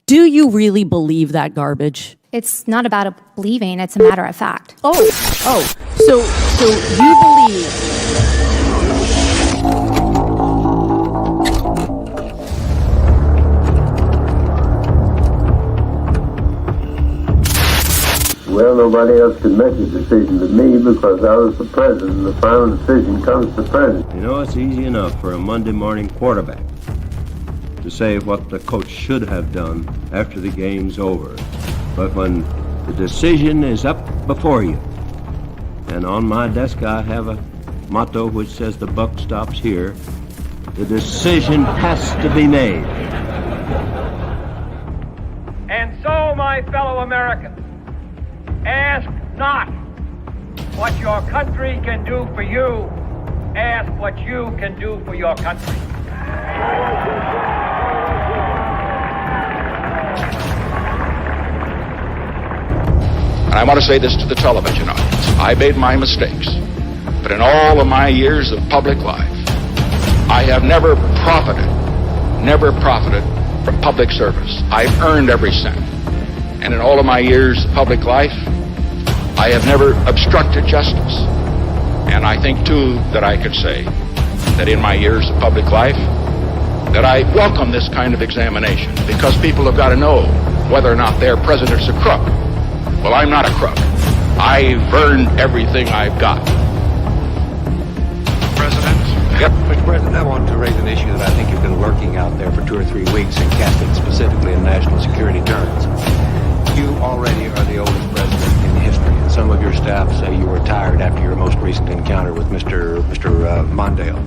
Do you really believe that garbage? It's not about believing, it's a matter of fact. So you believe... Well, nobody else can make a decision to me because I was the president. The final decision comes to the president. You know, it's easy enough for a Monday morning quarterback to say what the coach should have done after the game's over. But when the decision is up before you, and on my desk I have a motto which says the buck stops here, the decision has to be made. And so, my fellow Americans, ask not what your country can do for you. Ask what you can do for your country. And I want to say this to the television audience. I made my mistakes, but in all of my years of public life, I have never profited from public service. I've earned every cent. And in all of my years of public life, I have never obstructed justice. And I think, too, that I could say that in my years of public life, that I welcome this kind of examination, because people have got to know whether or not their president's a crook. Well, I'm not a crook. I've earned everything I've got. President? Yep. Mr. President, I want to raise an issue that I think you've been lurking out there for 2 or 3 weeks and cast it specifically in national security terms. You already are the oldest president in history, and some of your staff say you were tired after your most recent encounter with Mr. Mondale.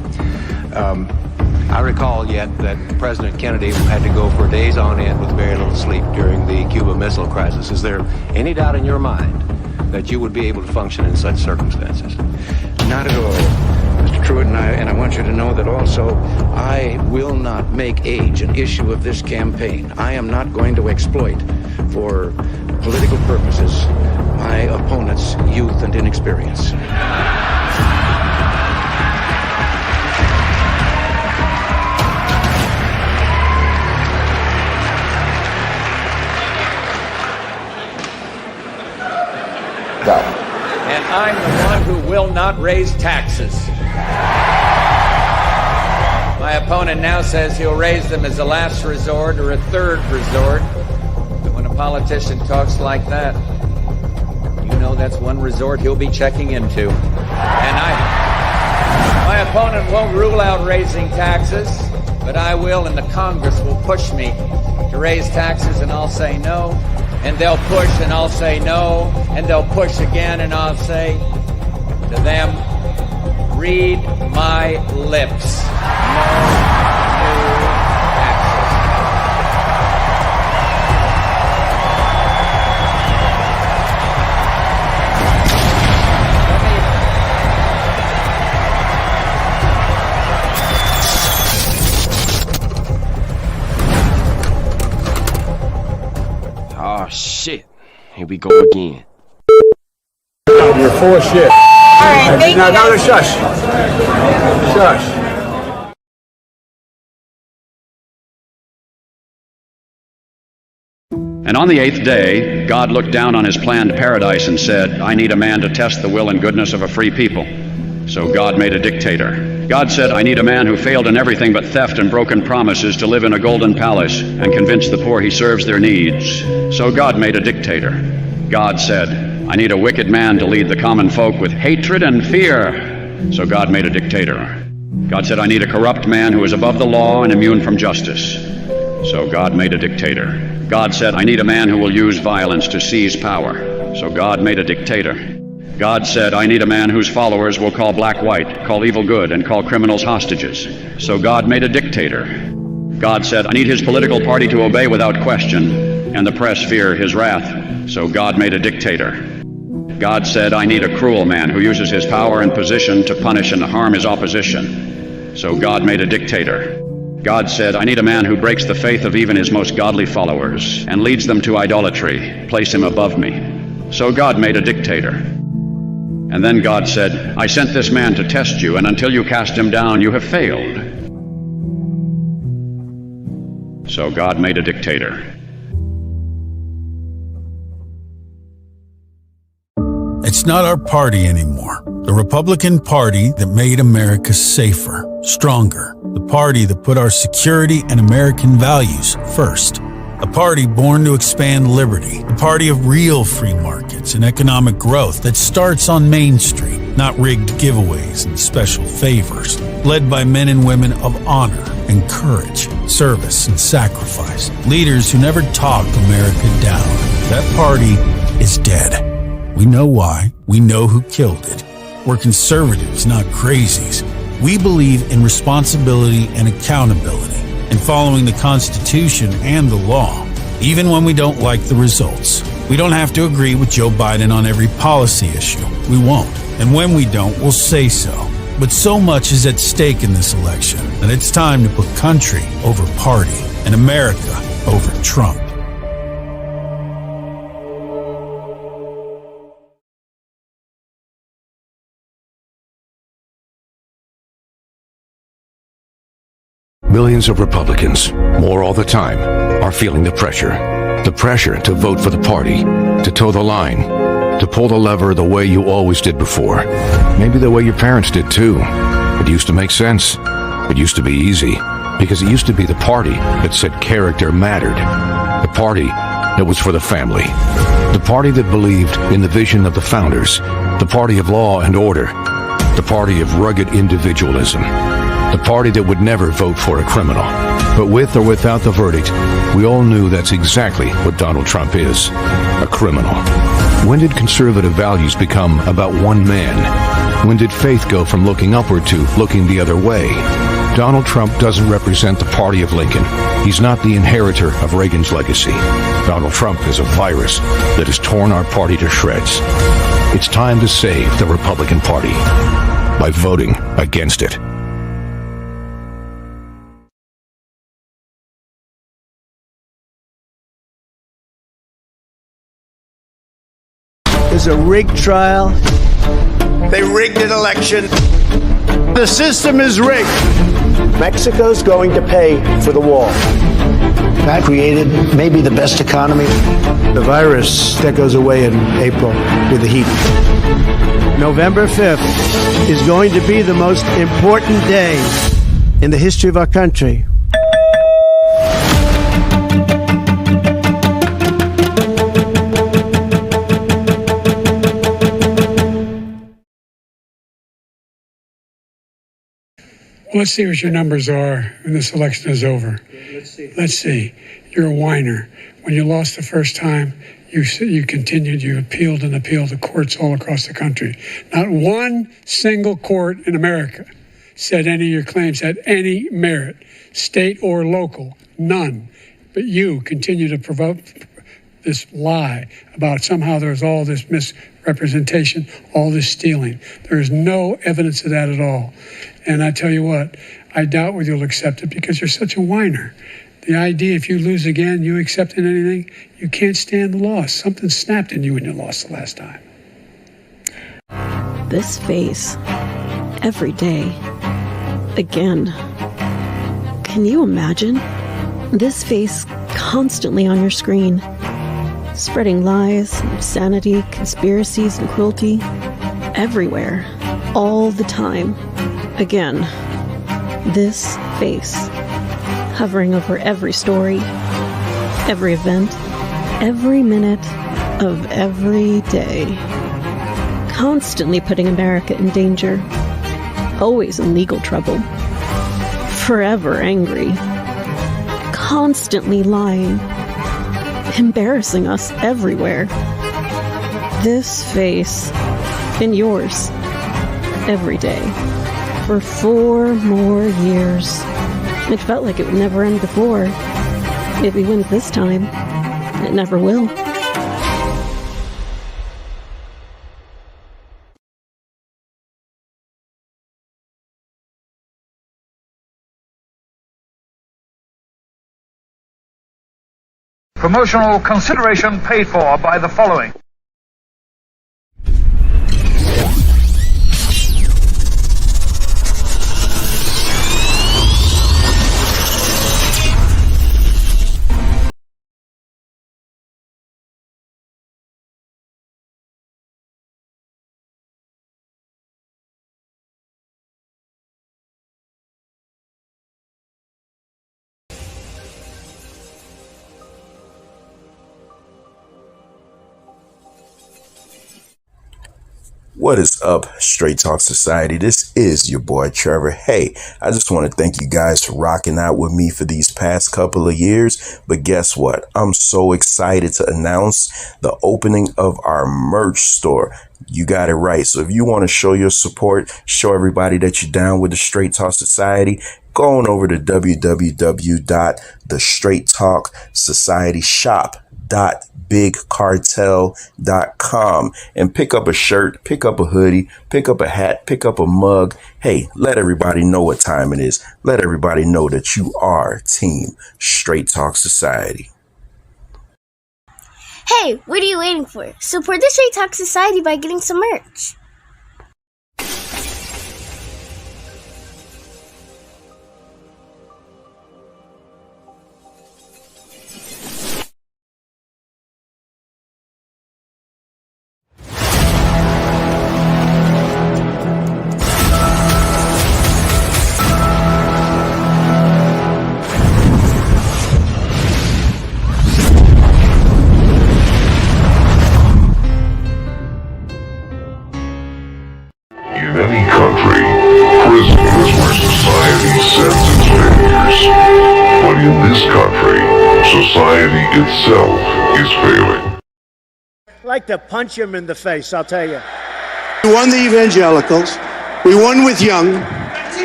I recall yet that President Kennedy had to go for days on end with very little sleep during the Cuba Missile Crisis. Is there any doubt in your mind that you would be able to function in such circumstances? Not at all, Mr. Truitt, and I want you to know that also I will not make age an issue of this campaign. I am not going to exploit for political purposes my opponent's youth and inexperience. And I'm the one who will not raise taxes. My opponent now says he'll raise them as a last resort or a third resort. But when a politician talks like that, you know that's one resort he'll be checking into. And my opponent won't rule out raising taxes, but I will, and the Congress will push me to raise taxes, and I'll say no. And they'll push, and I'll say no. And they'll push again, and I'll say to them, read my lips. No new taxes. Oh, shit. Here we go again. You're full of shit. All right, thank you. No, shush. Shush. And on the 8th day, God looked down on his planned paradise and said, I need a man to test the will and goodness of a free people. So God made a dictator. God said, I need a man who failed in everything but theft and broken promises to live in a golden palace and convince the poor he serves their needs. So God made a dictator. God said, I need a wicked man to lead the common folk with hatred and fear. So God made a dictator. God said, I need a corrupt man who is above the law and immune from justice. So God made a dictator. God said, I need a man who will use violence to seize power. So God made a dictator. God said, I need a man whose followers will call black white, call evil good, and call criminals hostages. So God made a dictator. God said, I need his political party to obey without question, and the press fear his wrath. So God made a dictator. God said, I need a cruel man who uses his power and position to punish and harm his opposition. So God made a dictator. God said, I need a man who breaks the faith of even his most godly followers and leads them to idolatry. Place him above me. So God made a dictator. And then God said, I sent this man to test you, and until you cast him down, you have failed. So God made a dictator. It's not our party anymore. The Republican Party that made America safer, stronger. The party that put our security and American values first. A party born to expand liberty. A party of real free markets and economic growth that starts on Main Street, not rigged giveaways and special favors. Led by men and women of honor and courage, service and sacrifice. Leaders who never talked America down. That party is dead. We know why. We know who killed it. We're conservatives, not crazies. We believe in responsibility and accountability, and following the Constitution and the law, even when we don't like the results. We don't have to agree with Joe Biden on every policy issue. We won't. And when we don't, we'll say so. But so much is at stake in this election that it's time to put country over party and America over Trump. Millions of Republicans, more all the time, are feeling the pressure. The pressure to vote for the party, to toe the line, to pull the lever the way you always did before. Maybe the way your parents did too. It used to make sense. It used to be easy. Because it used to be the party that said character mattered. The party that was for the family. The party that believed in the vision of the founders. The party of law and order. The party of rugged individualism. The party that would never vote for a criminal. But with or without the verdict, we all knew that's exactly what Donald Trump is, a criminal. When did conservative values become about one man? When did faith go from looking upward to looking the other way? Donald Trump doesn't represent the party of Lincoln. He's not the inheritor of Reagan's legacy. Donald Trump is a virus that has torn our party to shreds. It's time to save the Republican Party by voting against it. It's a rigged trial. They rigged an election. The system is rigged. Mexico's going to pay for the wall. That created maybe the best economy. The virus that goes away in April with the heat. November 5th is going to be the most important day in the history of our country. Let's see what your numbers are when this election is over. Let's see. You're a whiner. When you lost the first time, you continued, you appealed and appealed to courts all across the country. Not one single court in America said any of your claims had any merit, state or local, none. But you continue to provoke this lie about somehow there's all this misrepresentation, all this stealing. There is no evidence of that at all. And I tell you what, I doubt whether you'll accept it because you're such a whiner. The idea if you lose again, you accepting anything, you can't stand the loss. Something snapped in you when you lost the last time. This face, every day, again. Can you imagine? This face constantly on your screen, spreading lies, insanity, conspiracies, and cruelty, everywhere, all the time. Again, this face, hovering over every story, every event, every minute of every day, constantly putting America in danger, always in legal trouble, forever angry, constantly lying, embarrassing us everywhere. This face, and yours, every day. For 4 more years. It felt like it would never end before. If we win this time, it never will. Promotional consideration paid for by the following. What is up, Straight Talk Society? This is your boy Trevor. Hey, I just want to thank you guys for rocking out with me for these past couple of years. But guess what? I'm so excited to announce the opening of our merch store. You got it right. So if you want to show your support, show everybody that you're down with the Straight Talk Society, go on over to www.thestraighttalksociety.bigcartel.com and pick up a shirt, pick up a hoodie, pick up a hat, pick up a mug. Hey, let everybody know what time it is. Let everybody know that you are Team Straight Talk Society. Hey, what are you waiting for? Support the Straight Talk Society by getting some merch. In any country, prison is where society sends its failures. But in this country, society itself is failing. I'd like to punch him in the face, I'll tell you. We won the evangelicals. We won with young.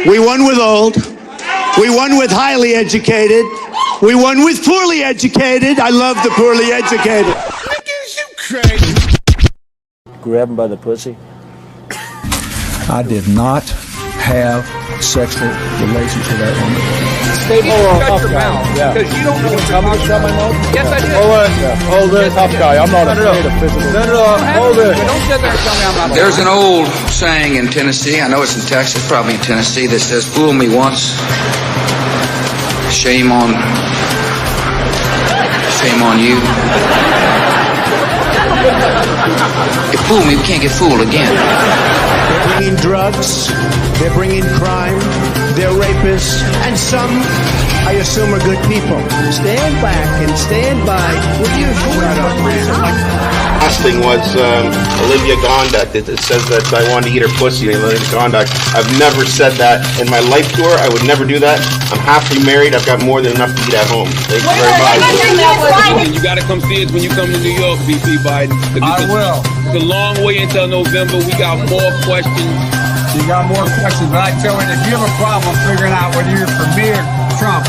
We won with old. We won with highly educated. We won with poorly educated. I love the poorly educated. Niggas, you crazy. Grab him by the pussy. I did not have sexual relations with that woman. Shut your mouth, because you don't know what you're talking about. Yes, I did. Hold it, tough guy. I'm not afraid of physical. Hold it. Don't sit there and tell me I'm not. There's an old saying in Tennessee, I know it's in Texas, probably in Tennessee, that says, fool me once, shame on you. You fool me, we can't get fooled again. They're bringing drugs, they're bringing crime, they're rapists, and some, I assume, are good people. Stand back and stand by. Will you shut up, man? Last thing was Olivia Gondak. It says that I wanted to eat her pussy. Olivia Gondak. I've never said that in my life tour. I would never do that. I'm happily married. I've got more than enough to eat at home. Thank you very much. You got to come see us when you come to New York, VP Biden. I will. It's a long way until November. We got more questions. You got more questions, but I tell you, if you have a problem figuring out whether you're for me or Trump,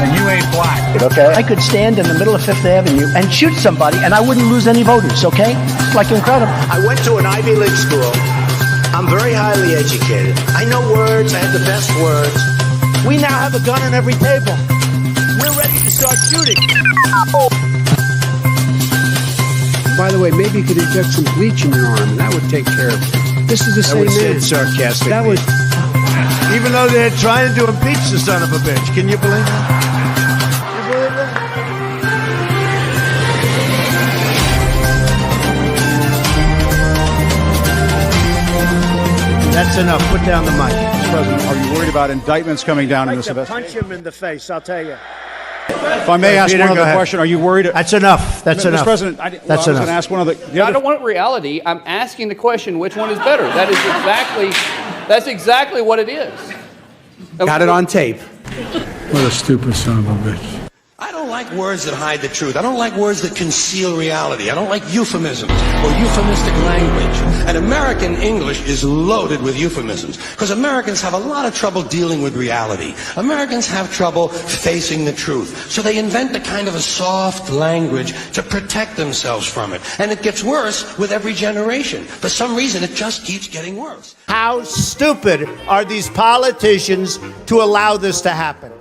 then you ain't black. Okay. I could stand in the middle of Fifth Avenue and shoot somebody, and I wouldn't lose any voters, okay? It's like incredible. I went to an Ivy League school. I'm very highly educated. I know words. I have the best words. We now have a gun on every table. We're ready to start shooting. By the way, maybe you could inject some bleach in your arm, and that would take care of it. This is the same man. Sarcastically. That was... Even though they're trying to impeach the son of a bitch. Can you believe that? You believe that? That's enough. Put down the mic. Mr. President, are you worried about indictments coming down in this investigation? Punch him in the face, I'll tell you. If I may ask Peter, one other go question, are you worried? That's enough. That's Mr. enough. President, I was going to ask one of the I don't want reality. I'm asking the question, which one is better? That's exactly what it is. Got it on tape. What a stupid son of a bitch. I don't like words that hide the truth. I don't like words that conceal reality. I don't like euphemisms or euphemistic language. And American English is loaded with euphemisms because Americans have a lot of trouble dealing with reality. Americans have trouble facing the truth. So they invent a kind of a soft language to protect themselves from it. And it gets worse with every generation. For some reason, it just keeps getting worse. How stupid are these politicians to allow this to happen?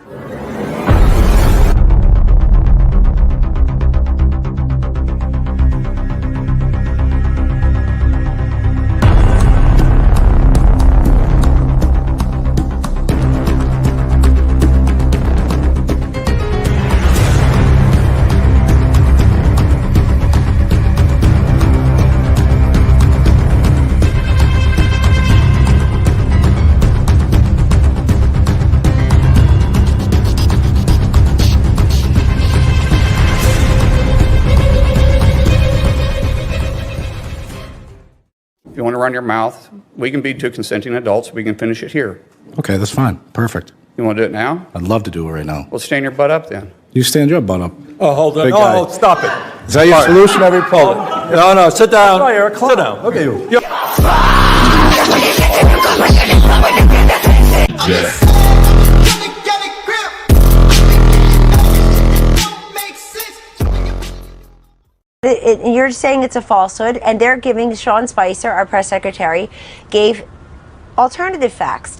If you want to run your mouth, we can be two consenting adults. We can finish it here. Okay, that's fine. Perfect. You want to do it now? I'd love to do it right now. Well, stand your butt up then. You stand your butt up. Oh, hold on. Big guy. Oh, stop it. Is that your solution every poll? No, sit down. Sit down. Okay, you. You're saying it's a falsehood, and they're giving Sean Spicer, our press secretary, gave alternative facts.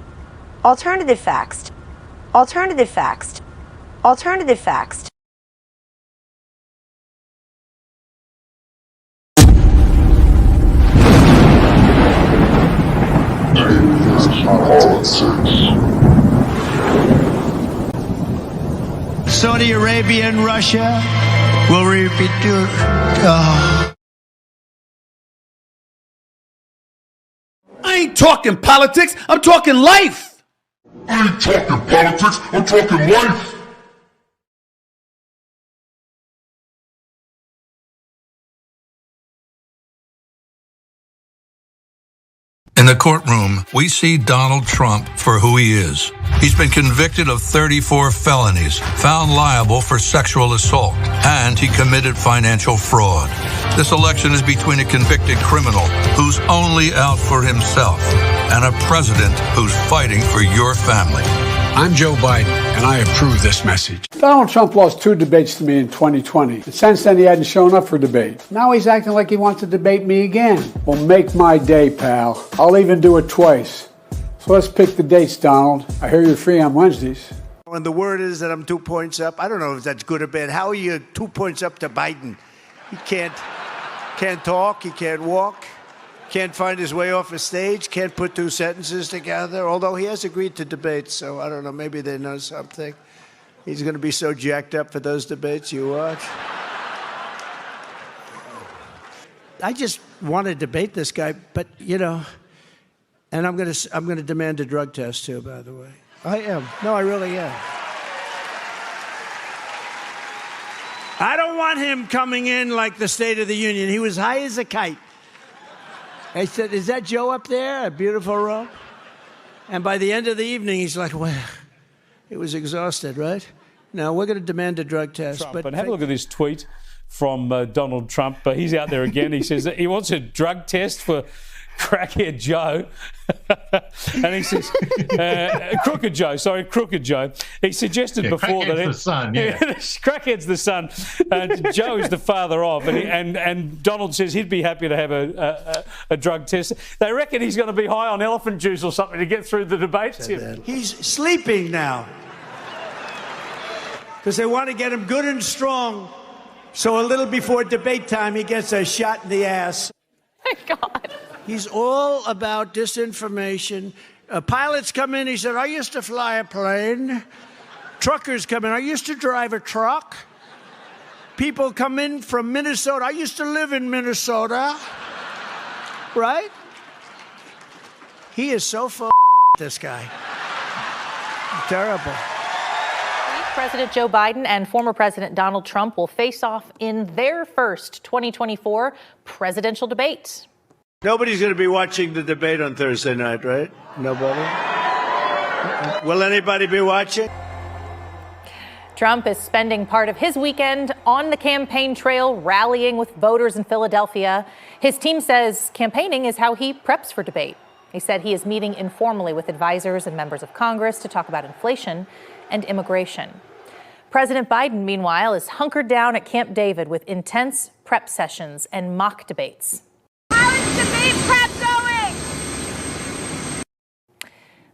Alternative facts. Alternative facts. Alternative facts. Saudi Arabia and Russia will repeat. I ain't talking politics. I'm talking life. I ain't talking politics. I'm talking life. In the courtroom, we see Donald Trump for who he is. He's been convicted of 34 felonies, found liable for sexual assault, and he committed financial fraud. This election is between a convicted criminal who's only out for himself and a president who's fighting for your family. I'm Joe Biden, and I approve this message. Donald Trump lost 2 debates to me in 2020. And since then, he hadn't shown up for debate. Now he's acting like he wants to debate me again. Well, make my day, pal. I'll even do it twice. So let's pick the dates, Donald. I hear you're free on Wednesdays. When the word is that I'm 2 points up, I don't know if that's good or bad. How are you 2 points up to Biden? He can't talk, he can't walk, can't find his way off a stage, can't put 2 sentences together, although he has agreed to debate, so I don't know, maybe they know something. He's going to be so jacked up for those debates, you watch. I just want to debate this guy, but, you know, and I'm going to demand a drug test, too, by the way. I am. No, I really am. I don't want him coming in like the State of the Union. He was high as a kite. I said, is that Joe up there? A beautiful robe? And by the end of the evening, he's like, well, he was exhausted, right? Now, we're going to demand a drug test. But have a look at this tweet from Donald Trump. He's out there again. He says that he wants a drug test for Crackhead Joe. And he says, Crooked Joe. He suggested before that... Crackhead's the son, yeah. Crackhead's the son. Joe is the father of. And Donald says he'd be happy to have a drug test. They reckon he's going to be high on elephant juice or something to get through the debates. He's sleeping now. Because they want to get him good and strong. So a little before debate time, he gets a shot in the ass. My God. He's all about disinformation. Pilots come in, he said, I used to fly a plane. Truckers come in, I used to drive a truck. People come in from Minnesota, I used to live in Minnesota. Right? He is so full this guy. Terrible. President Joe Biden and former President Donald Trump will face off in their first 2024 presidential debate. Nobody's going to be watching the debate on Thursday night, right? Nobody? Will anybody be watching? Trump is spending part of his weekend on the campaign trail, rallying with voters in Philadelphia. His team says campaigning is how he preps for debate. He said he is meeting informally with advisors and members of Congress to talk about inflation and immigration. President Biden, meanwhile, is hunkered down at Camp David with intense prep sessions and mock debates. How is debate prep going?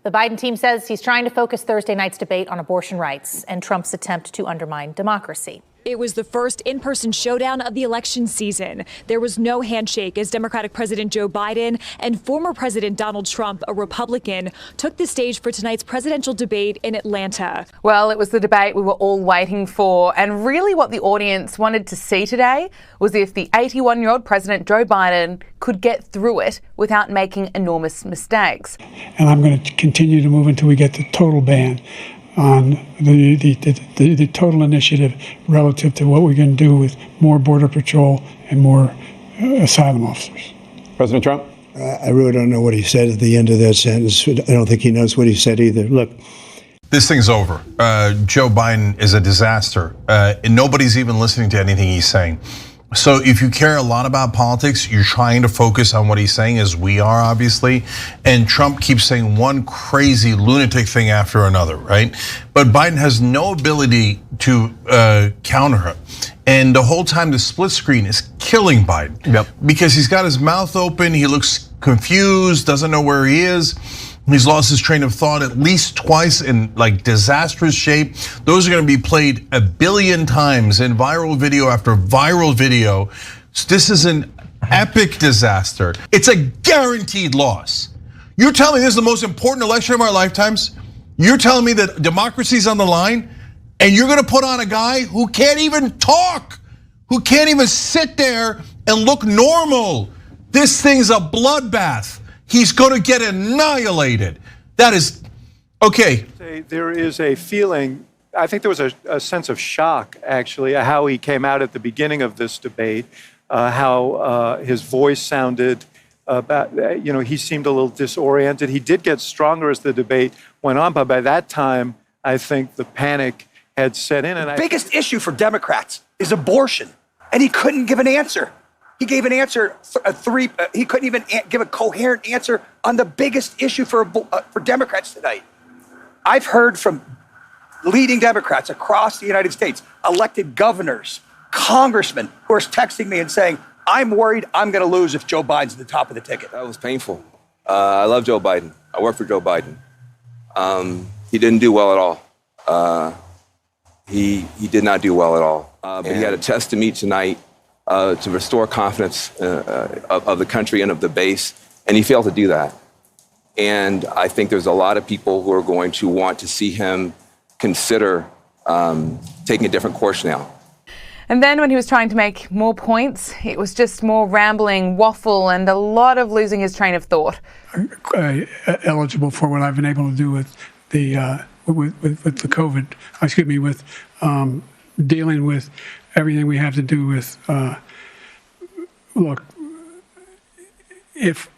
The Biden team says he's trying to focus Thursday night's debate on abortion rights and Trump's attempt to undermine democracy. It was the first in-person showdown of the election season. There was no handshake as Democratic President Joe Biden and former President Donald Trump, a Republican, took the stage for tonight's presidential debate in Atlanta. Well, it was the debate we were all waiting for, and really what the audience wanted to see today was if the 81-year-old President Joe Biden could get through it without making enormous mistakes. And I'm going to continue to move until we get the total ban on the total initiative relative to what we're going to do with more Border Patrol and more asylum officers. President Trump? I really don't know what he said at the end of that sentence. I don't think he knows what he said either. Look. This thing's over. Joe Biden is a disaster. And nobody's even listening to anything he's saying. So if you care a lot about politics, you're trying to focus on what he's saying, as we are, obviously. And Trump keeps saying one crazy lunatic thing after another, right? But Biden has no ability to counter him. And the whole time the split screen is killing Biden. Because he's got his mouth open, he looks confused, doesn't know where he is. He's lost his train of thought at least twice in like disastrous shape. Those are gonna be played 1 billion times in viral video after viral video. This is an epic disaster. It's a guaranteed loss. You're telling me this is the most important election of our lifetimes? You're telling me that democracy's on the line? And you're gonna put on a guy who can't even talk, who can't even sit there and look normal. This thing's a bloodbath. He's gonna get annihilated. That is, okay. There is a feeling, I think there was a sense of shock, actually, how he came out at the beginning of this debate, how his voice sounded, he seemed a little disoriented. He did get stronger as the debate went on, but by that time, I think the panic had set in. The biggest issue for Democrats is abortion, and he couldn't give an answer. He gave an answer, he couldn't even give a coherent answer on the biggest issue for Democrats tonight. I've heard from leading Democrats across the United States, elected governors, congressmen, who are texting me and saying, I'm worried I'm gonna lose if Joe Biden's at the top of the ticket. That was painful. I love Joe Biden. I work for Joe Biden. He didn't do well at all. He did not do well at all. But he had a test to meet tonight. To restore confidence of the country and of the base, and he failed to do that. And I think there's a lot of people who are going to want to see him consider taking a different course now. And then when he was trying to make more points, it was just more rambling, waffle, and a lot of losing his train of thought. Eligible for what I've been able to do with the with the COVID, with dealing with everything we have to do with, look, if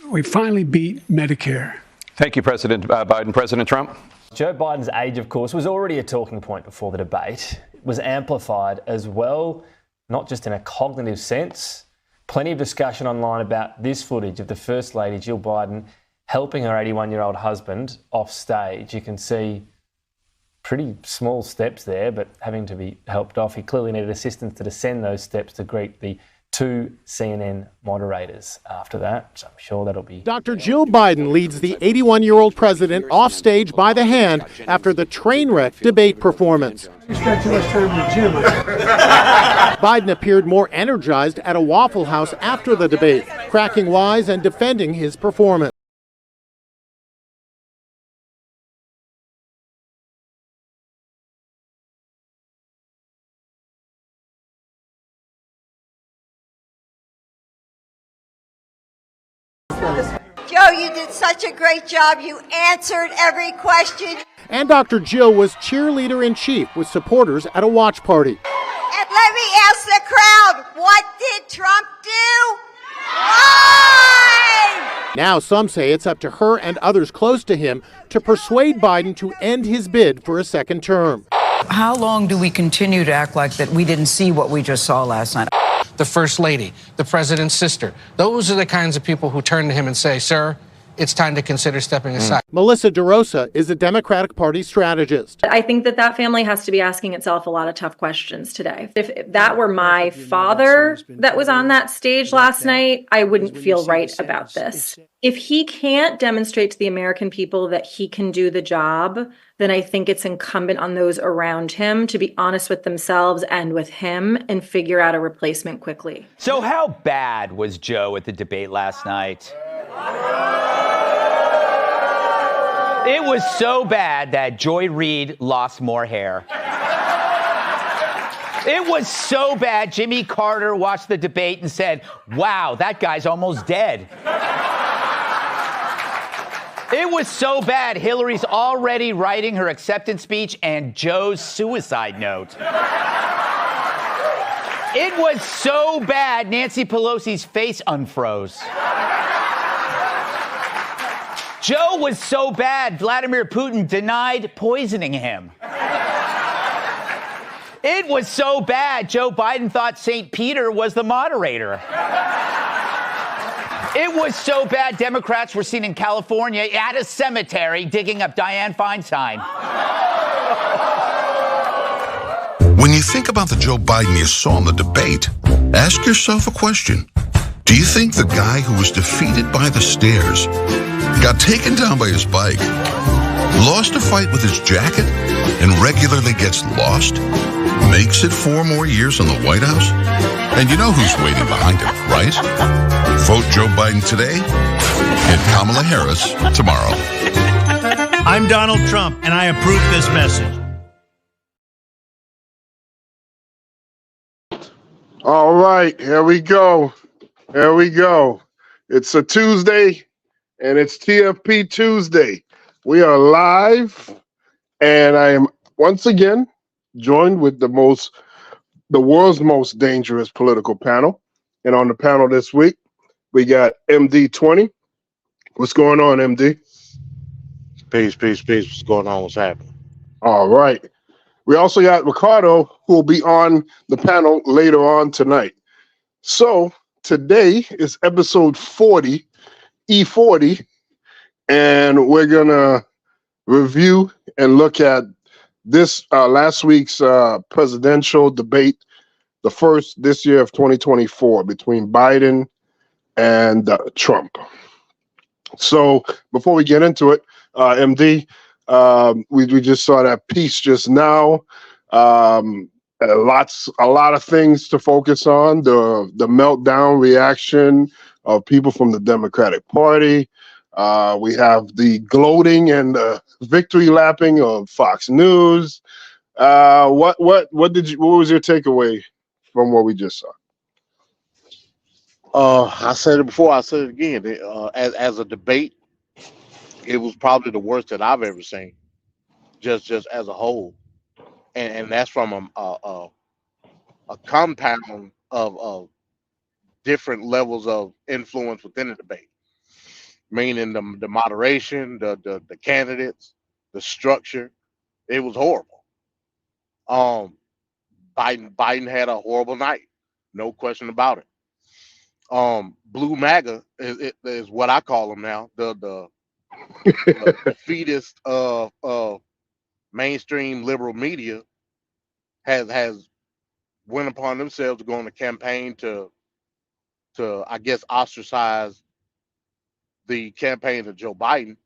we finally beat Medicare. Thank you, President Biden. President Trump? Joe Biden's age, of course, was already a talking point before the debate. It was amplified as well, not just in a cognitive sense. Plenty of discussion online about this footage of the First Lady, Jill Biden, helping her 81-year-old husband off stage. You can see pretty small steps there, but having to be helped off. He clearly needed assistance to descend those steps to greet the 2 CNN moderators after that. So I'm sure that'll be... Dr. Jill Biden leads the 81-year-old president off stage by the hand after the train wreck debate performance. You spent too much time in the gym. Biden appeared more energized at a Waffle House after the debate, cracking wise and defending his performance. Joe, you did such a great job. You answered every question. And Dr. Jill was cheerleader-in-chief with supporters at a watch party. And let me ask the crowd, what did Trump do? Why? Now some say it's up to her and others close to him to persuade Biden to end his bid for a second term. How long do we continue to act like that we didn't see what we just saw last night? The First Lady, the President's sister. Those are the kinds of people who turn to him and say, sir, it's time to consider stepping aside. Melissa DeRosa is a Democratic Party strategist. I think that family has to be asking itself a lot of tough questions today. If that were my father that was on that stage last night, I wouldn't feel right about this. If he can't demonstrate to the American people that he can do the job, then I think it's incumbent on those around him to be honest with themselves and with him and figure out a replacement quickly. So how bad was Joe at the debate last night? It was so bad that Joy Reid lost more hair. It was so bad Jimmy Carter watched the debate and said, wow, that guy's almost dead. It was so bad Hillary's already writing her acceptance speech and Joe's suicide note. It was so bad Nancy Pelosi's face unfroze. Joe was so bad, Vladimir Putin denied poisoning him. It was so bad, Joe Biden thought St. Peter was the moderator. It was so bad, Democrats were seen in California at a cemetery digging up Dianne Feinstein. When you think about the Joe Biden you saw in the debate, ask yourself a question. Do you think the guy who was defeated by the stairs, got taken down by his bike, lost a fight with his jacket, and regularly gets lost, makes it 4 more years in the White House? And you know who's waiting behind him, right? Vote Joe Biden today and Kamala Harris tomorrow. I'm Donald Trump, and I approve this message. All right, here we go. Here we go. It's a Tuesday, and it's TFP Tuesday. We are live, and I am once again joined with the world's most dangerous political panel. And on the panel this week, we got MD20. What's going on, MD? Peace. What's going on? What's happening? All right. We also got Ricardo, who will be on the panel later on tonight. So today is episode 40, E40, and we're going to review and look at this last week's presidential debate, the first this year of 2024 between Biden and Trump. So before we get into it, MD, we just saw that piece just now. A lot of things to focus on. The meltdown reaction of people from the Democratic Party. We have the gloating and the victory lapping of Fox News. What was your takeaway from what we just saw? I said it before. I said it again. As a debate, it was probably the worst that I've ever seen, just as a whole, and that's from a compound of different levels of influence within the debate, meaning the moderation, the candidates, the structure. It was horrible. Biden had a horrible night, no question about it. Blue MAGA is what I call them now. The defeatist of mainstream liberal media has went upon themselves to go on a campaign to I guess ostracize the campaign of Joe Biden,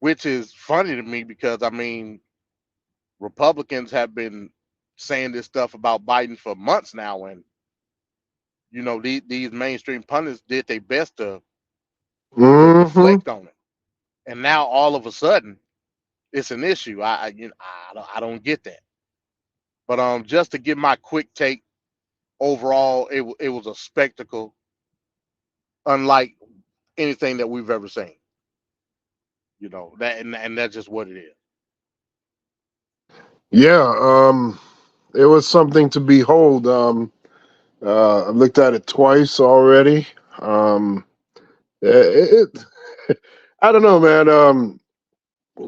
which is funny to me because I mean Republicans have been saying this stuff about Biden for months now, and you know these mainstream pundits did their best to reflect on it, and now all of a sudden it's an issue. I don't get that. But just to give my quick take, overall, it was a spectacle unlike anything that we've ever seen. You know that, and that's just what it is. Yeah, it was something to behold. I've looked at it twice already. I don't know, man.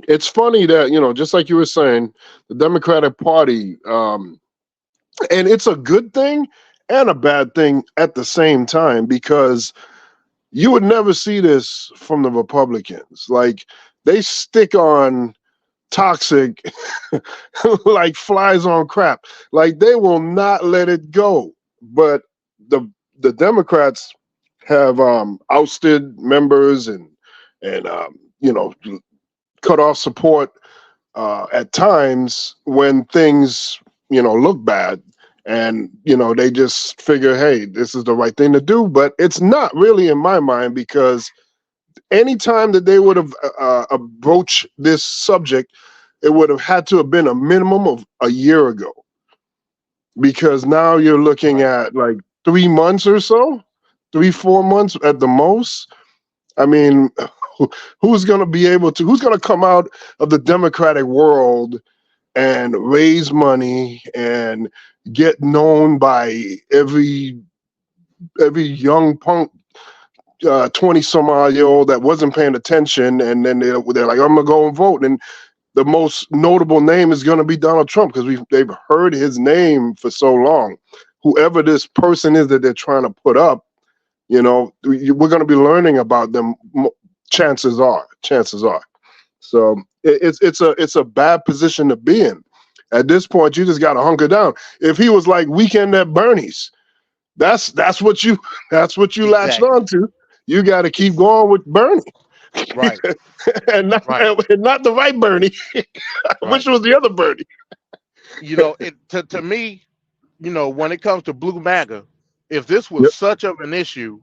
It's funny that, just like you were saying, the Democratic Party, and it's a good thing and a bad thing at the same time, because you would never see this from the Republicans. Like, they stick on toxic like flies on crap. Like, they will not let it go. But the Democrats have ousted members and cut off support at times when things look bad, and they just figure, hey, this is the right thing to do. But it's not really, in my mind, because anytime that they would have broached this subject, it would have had to have been a minimum of a year ago, because now you're looking at like 3 months or so, 3-4 months at the most. I mean, who's going to come out of the Democratic world and raise money and get known by every young punk 20 some odd year old that wasn't paying attention, and then they're like, I'm gonna go and vote. And the most notable name is going to be Donald Trump because they've heard his name for so long. Whoever this person is that they're trying to put up, we're going to be learning about them. Chances are. So it's a bad position to be in. At this point, you just got to hunker down. If he was like Weekend at Bernie's, that's what you latched on to. You got to keep going with Bernie. Right. and not the right Bernie, which was the other Bernie. To me, when it comes to blue MAGA, if this was such of an issue,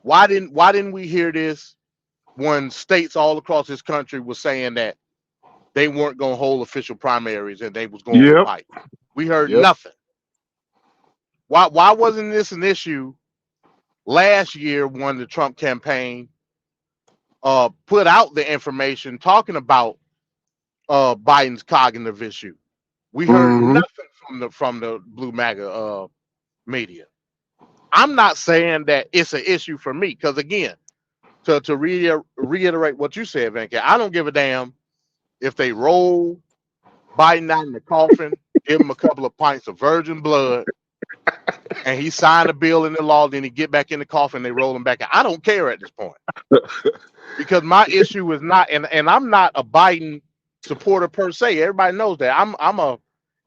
why didn't we hear this when states all across this country were saying that they weren't going to hold official primaries and they was going with Biden? We heard nothing. Why wasn't this an issue last year when the Trump campaign put out the information talking about Biden's cognitive issue? We heard nothing from the blue MAGA media. I'm not saying that it's an issue for me because, again, to reiterate what you said, Venkat, I don't give a damn if they roll Biden out in the coffin, give him a couple of pints of virgin blood, and he signed a bill into law, then he get back in the coffin, they roll him back out. I don't care at this point. Because my issue is not, and I'm not a Biden supporter per se. Everybody knows that. I'm a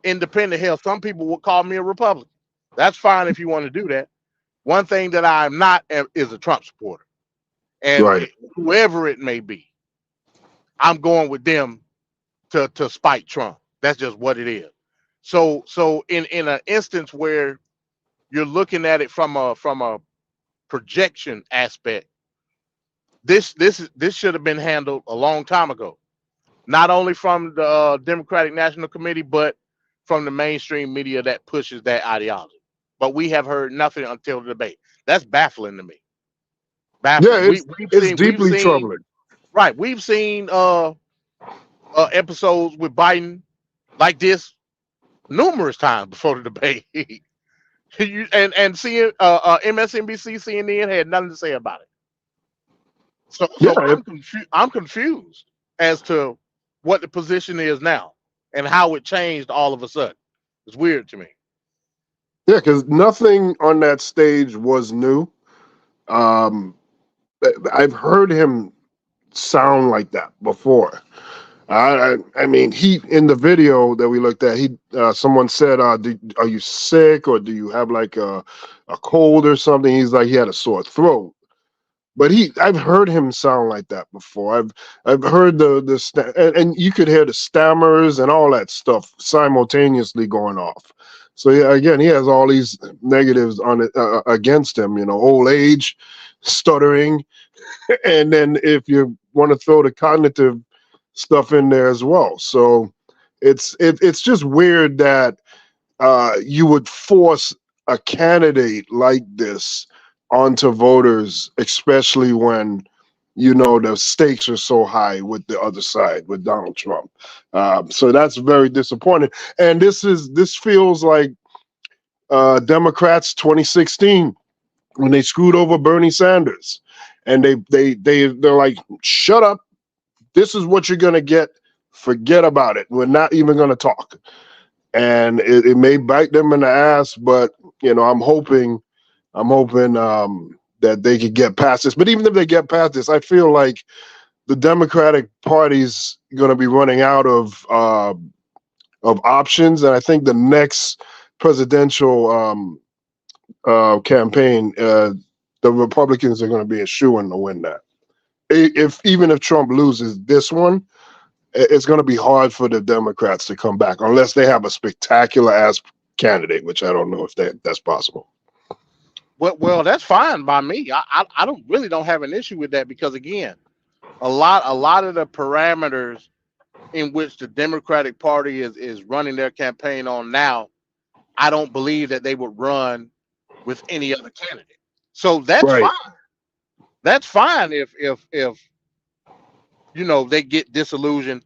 independent. Hell, some people would call me a Republican. That's fine if you want to do that. One thing that I'm not is a Trump supporter. And whoever it may be, I'm going with them to spite Trump. That's just what it is. So in an instance where you're looking at it from a projection aspect, this should have been handled a long time ago. Not only from the Democratic National Committee, but from the mainstream media that pushes that ideology. But we have heard nothing until the debate. That's baffling to me. Baffling. Yeah, it's deeply troubling. Right. We've seen episodes with Biden like this numerous times before the debate. and seeing MSNBC, CNN had nothing to say about it. So I'm confused as to what the position is now and how it changed all of a sudden. It's weird to me. Yeah, because nothing on that stage was new. I've heard him sound like that before. I mean, he in the video that we looked at, someone said, "Are you sick or do you have like a cold or something?" He's like, he had a sore throat. But I've heard him sound like that before. I've heard and you could hear the stammers and all that stuff simultaneously going off. So yeah, again, he has all these negatives on it against him. Old age, stuttering, and then if you want to throw the cognitive stuff in there as well. So it's just weird that you would force a candidate like this onto voters, especially when the stakes are so high with the other side, with Donald Trump. So that's very disappointing. And this feels like Democrats 2016 when they screwed over Bernie Sanders, and they're like, shut up. This is what you're gonna get. Forget about it. We're not even gonna talk. And it may bite them in the ass, but I'm hoping that they could get past this. But even if they get past this, I feel like the Democratic Party's going to be running out of options, and I think the next presidential campaign, the Republicans are going to be a shoo-in to win that. Even if Trump loses this one, it's going to be hard for the Democrats to come back unless they have a spectacular ass candidate, which I don't know if that's possible. Well, that's fine by me. I don't have an issue with that because, again, a lot of the parameters in which the Democratic Party is running their campaign on now, I don't believe that they would run with any other candidate. So that's fine. That's fine if they get disillusioned.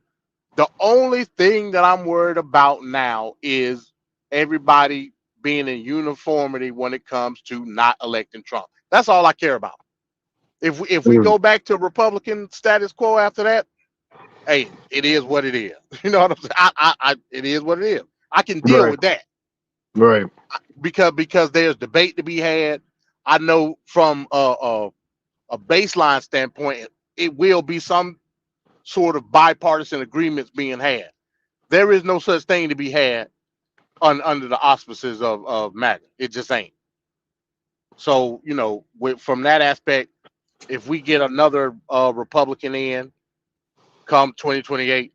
The only thing that I'm worried about now is everybody being in uniformity when it comes to not electing Trump. That's all I care about. If we go back to Republican status quo after that, hey, it is what it is. You know what I'm saying? It is what it is. I can deal with that. Right. Because there's debate to be had. I know from a baseline standpoint, it will be some sort of bipartisan agreements being had. There is no such thing to be had under the auspices of MAGA. It just ain't. So, from that aspect, if we get another Republican in come 2028,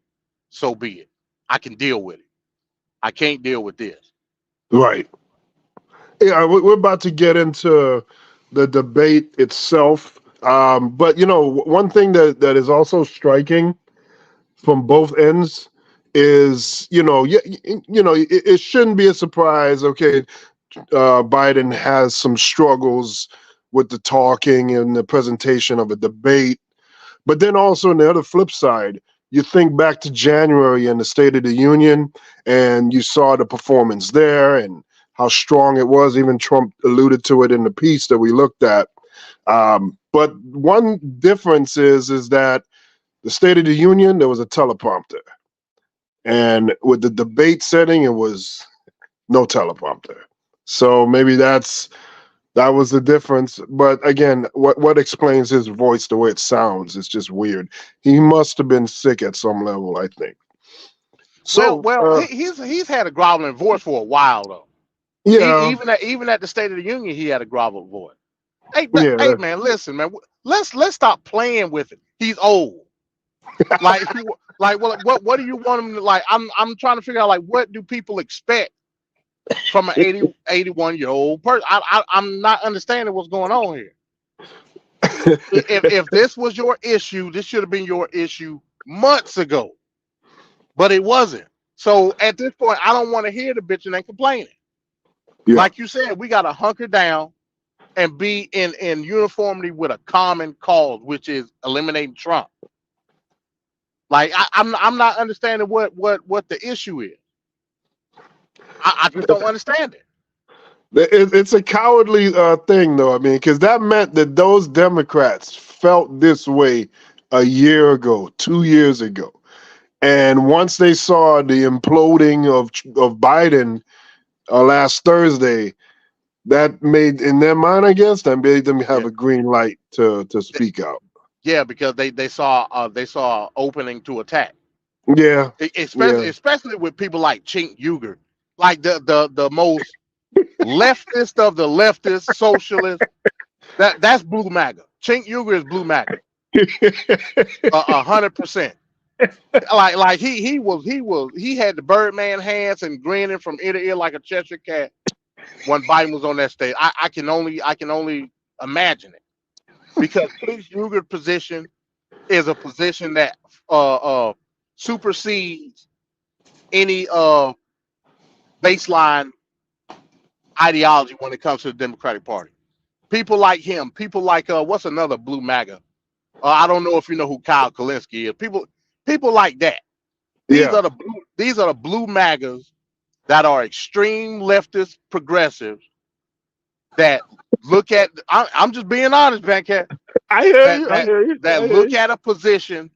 so be it. I can deal with it. I can't deal with this. Right. Yeah, we're about to get into the debate itself. But one thing that is also striking from both ends is, it shouldn't be a surprise. Okay, Biden has some struggles with the talking and the presentation of a debate. But then also on the other flip side, you think back to January and the State of the Union, and you saw the performance there and how strong it was. Even Trump alluded to it in the piece that we looked at. But one difference is that the State of the Union, there was a teleprompter. And with the debate setting, it was no teleprompter. So maybe that was the difference. But again, what explains his voice the way it sounds? It's just weird. He must have been sick at some level, I think. So he's had a groveling voice for a while though. Yeah. Even at the State of the Union, he had a groveling voice. Hey, yeah. Man, listen, man. Let's stop playing with it. He's old. Like what do you want him to like? I'm trying to figure out like what do people expect from an 81-year-old person? I'm not understanding what's going on here. If this was your issue, this should have been your issue months ago, but it wasn't. So at this point, I don't want to hear the bitching and complaining. Yeah. Like you said, we got to hunker down and be in uniformity with a common cause, which is eliminating Trump. Like I'm not understanding what the issue is. I just don't understand it. It's a cowardly thing, though. I mean, because that meant that those Democrats felt this way a year ago, 2 years ago, and once they saw the imploding of Biden last Thursday, that made in their mind, I guess, that made them have a green light to speak out. Yeah, because they saw opening to attack. Yeah, especially with people like Chink Uger, like the most leftist of the leftist socialists. That's blue MAGA. Chink Uger is blue MAGA. 100%. Like he had the Birdman hands and grinning from ear to ear like a Cheshire cat when Biden was on that stage. I can only imagine it, because Chink Uger's position is a position that supersedes any baseline ideology when it comes to the Democratic Party. People like him, people like what's another blue MAGA? I don't know if you know who Kyle Kalinske is. People like that. These are the blue MAGAs that are extreme leftist progressives that look at. I'm just being honest, Bankat. I hear you. That look at a position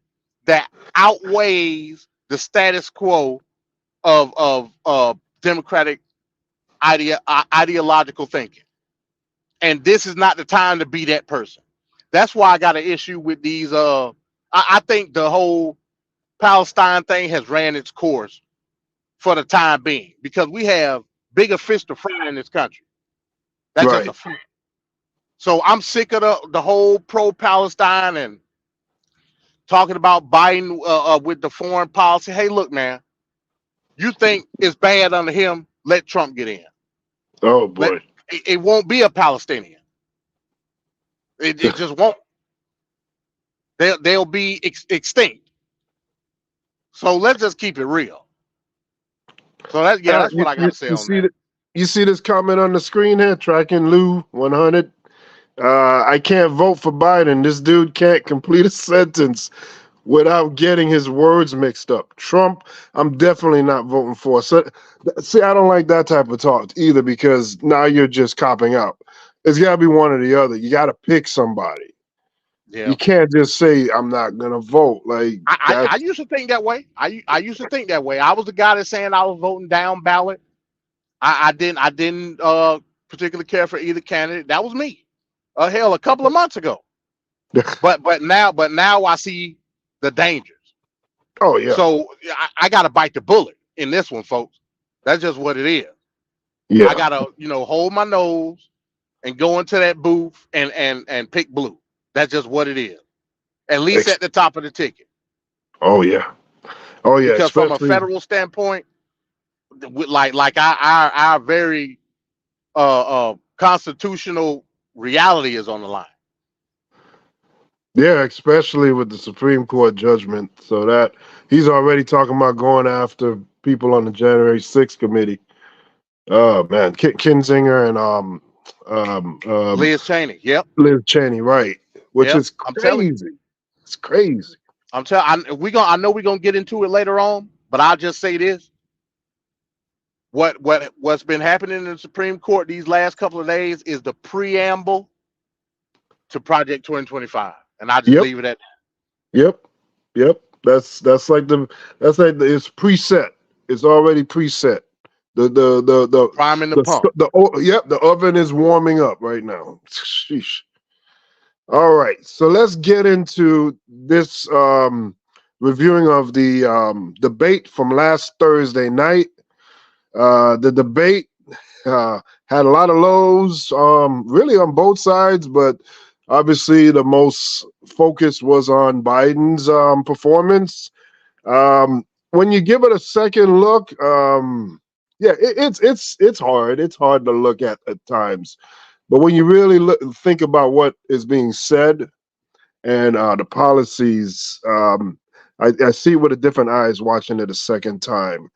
that outweighs the status quo of Democratic ideological thinking. And this is not the time to be that person. That's why I got an issue with these. I think the whole Palestine thing has ran its course for the time being, because we have bigger fish to fry in this country. That's just a fact. So I'm sick of the whole pro-Palestine and talking about Biden with the foreign policy. Hey, look, man, you think it's bad under him? Let Trump get in. Oh boy, it won't be a Palestinian. It just won't. They'll be extinct. So let's just keep it real. So that's what I got to say on that. You see this comment on the screen here, tracking Lou 100. I can't vote for Biden. This dude can't complete a sentence without getting his words mixed up. Trump, I'm definitely not voting for. So, see, I don't like that type of talk either, because now you're just copping out. It's got to be one or the other. You got to pick somebody. Yeah. You can't just say I'm not gonna vote. Like I used to think that way. I used to think that way. I was the guy that's saying I was voting down ballot. I didn't particularly care for either candidate. That was me. Hell, a couple of months ago. but now I see the dangers. Oh yeah. So I got to bite the bullet in this one, folks. That's just what it is. Yeah. I gotta hold my nose and go into that booth and pick blue. That's just what it is. At least at the top of the ticket. Oh yeah. Oh yeah. Because from a Especially federal standpoint, like our very constitutional reality is on the line. yeah, especially with the Supreme Court judgment. So that he's already talking about going after people on the January 6th committee. Oh man, Kinzinger and Liz Cheney. Yep. Liz Cheney, right? Which Yep. is I'm telling you. crazy. It's crazy. I know we're gonna get into it later on, but I'll just say this. What's been happening in the Supreme Court these last couple of days is the preamble to Project 2025. And I just leave it at that. Yep. That's like it's preset. It's already preset. The priming the pump. The oven is warming up right now. Sheesh. All right, so let's get into this reviewing of the debate from last Thursday night. The debate had a lot of lows, really on both sides, but obviously the most focus was on Biden's performance. When you give it a second look, it's hard. It's hard to look at times. But when you really think about what is being said and the policies, I see with a different eyes watching it a second time.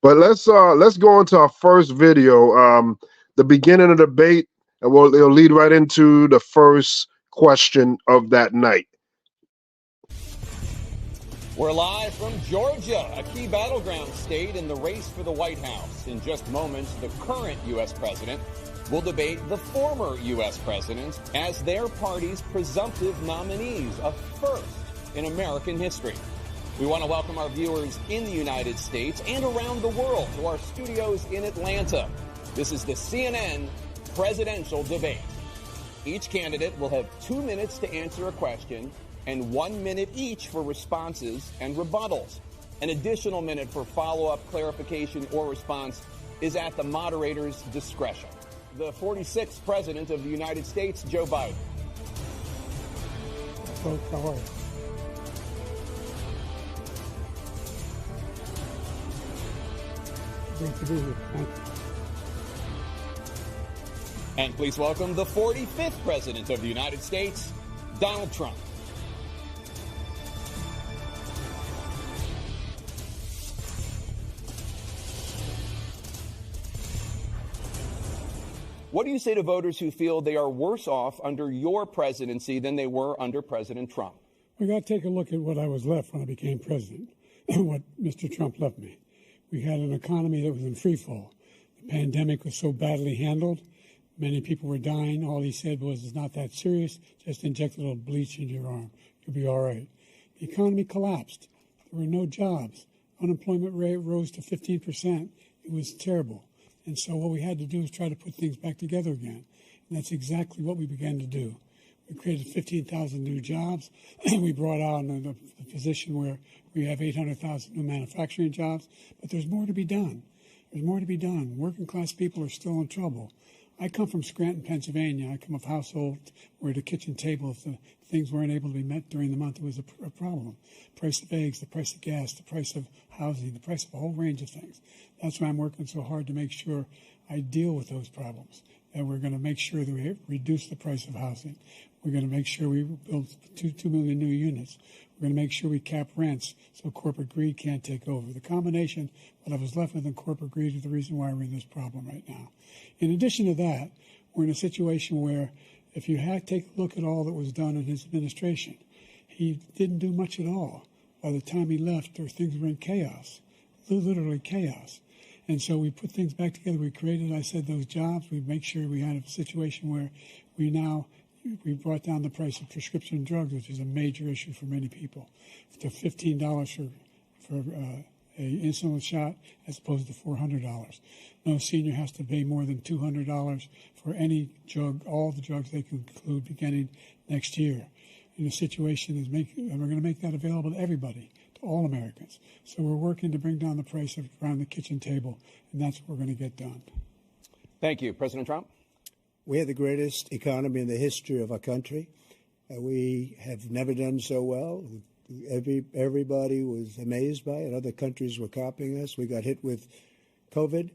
But let's go into our first video, the beginning of the debate, and it'll lead right into the first question of that night. We're live from Georgia, a key battleground state in the race for the White House. In just moments, the current U.S. president will debate the former U.S. president as their party's presumptive nominees, a first in American history. We want to welcome our viewers in the United States and around the world to our studios in Atlanta. This is the CNN presidential debate. Each candidate will have 2 minutes to answer a question and 1 minute each for responses and rebuttals. An additional minute for follow-up, clarification, or response is at the moderator's discretion. The 46th President of the United States, Joe Biden. Folks, how are you? Great to be here. Thank you. And please welcome the 45th President of the United States, Donald Trump. What do you say to voters who feel they are worse off under your presidency than they were under President Trump? We got to take a look at what I was left when I became president and what Mr. Trump left me. We had an economy that was in free fall. The pandemic was so badly handled. Many people were dying. All he said was, it's not that serious. Just inject a little bleach into your arm. You'll be all right. The economy collapsed. There were no jobs. Unemployment rate rose to 15%. It was terrible. And so what we had to do is try to put things back together again. And that's exactly what we began to do. We created 15,000 new jobs. We brought on a position where we have 800,000 new manufacturing jobs. But there's more to be done. There's more to be done. Working class people are still in trouble. I come from Scranton, Pennsylvania. I come of a household where the kitchen table, if the things weren't able to be met during the month, it was a problem. Price of eggs, the price of gas, the price of housing, the price of a whole range of things. That's why I'm working so hard to make sure I deal with those problems. And we're going to make sure that we reduce the price of housing. We're going to make sure we build 2 million new units. We're going to make sure we cap rents so corporate greed can't take over. The combination, what I was left with in corporate greed, is the reason why we're in this problem right now. In addition to that, we're in a situation where if you take a look at all that was done in his administration, he didn't do much at all. By the time he left, things were in chaos, literally chaos. And so we put things back together. We created, I said, those jobs. We make sure we had a situation where we now we brought down the price of prescription drugs, which is a major issue for many people, to $15 for a insulin shot as opposed to $400. No senior has to pay more than $200 for any drug, all the drugs they can include beginning next year. And the situation is we're going to make that available to everybody, to all Americans. So we're working to bring down the price around the kitchen table, and that's what we're going to get done. Thank you. President Trump? We have the greatest economy in the history of our country. We have never done so well. Everybody was amazed by it. Other countries were copying us. We got hit with COVID.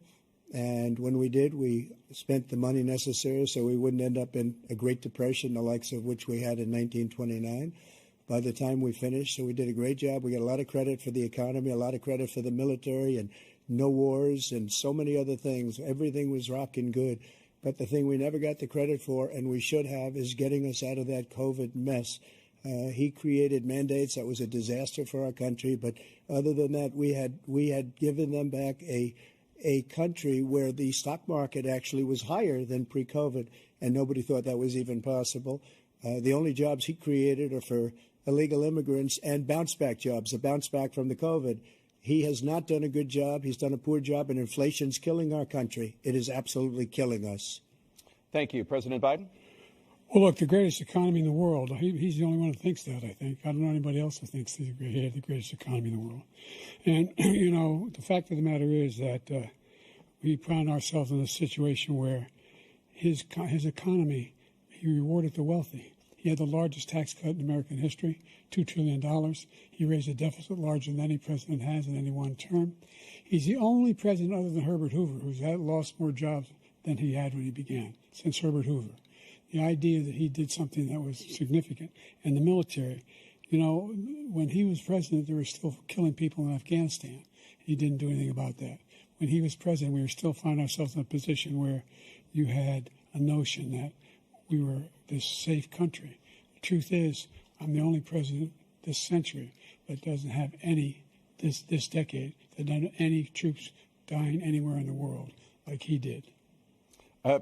And when we did, we spent the money necessary so we wouldn't end up in a Great Depression, the likes of which we had in 1929. By the time we finished, so we did a great job. We got a lot of credit for the economy, a lot of credit for the military, and no wars and so many other things. Everything was rocking good. But the thing we never got the credit for, and we should have, is getting us out of that COVID mess. He created mandates that was a disaster for our country. But other than that, we had given them back a country where the stock market actually was higher than pre-COVID, and nobody thought that was even possible. The only jobs he created are for illegal immigrants and bounce-back jobs, a bounce-back from the COVID. He has not done a good job. He's done a poor job, and inflation's killing our country. It is absolutely killing us. Thank you. President Biden? Well, look, the greatest economy in the world, he's the only one who thinks that, I think. I don't know anybody else who thinks he had the greatest economy in the world. And, you know, the fact of the matter is that we found ourselves in a situation where his economy, he rewarded the wealthy. He had the largest tax cut in American history, $2 trillion. He raised a deficit larger than any president has in any one term. He's the only president other than Herbert Hoover who's lost more jobs than he had when he began, since Herbert Hoover. The idea that he did something that was significant. And the military, you know, when he was president, they were still killing people in Afghanistan. He didn't do anything about that. When he was president, we were still finding ourselves in a position where you had a notion that we were this safe country. The truth is, I'm the only president this century that doesn't have this decade, that doesn't have any troops dying anywhere in the world like he did.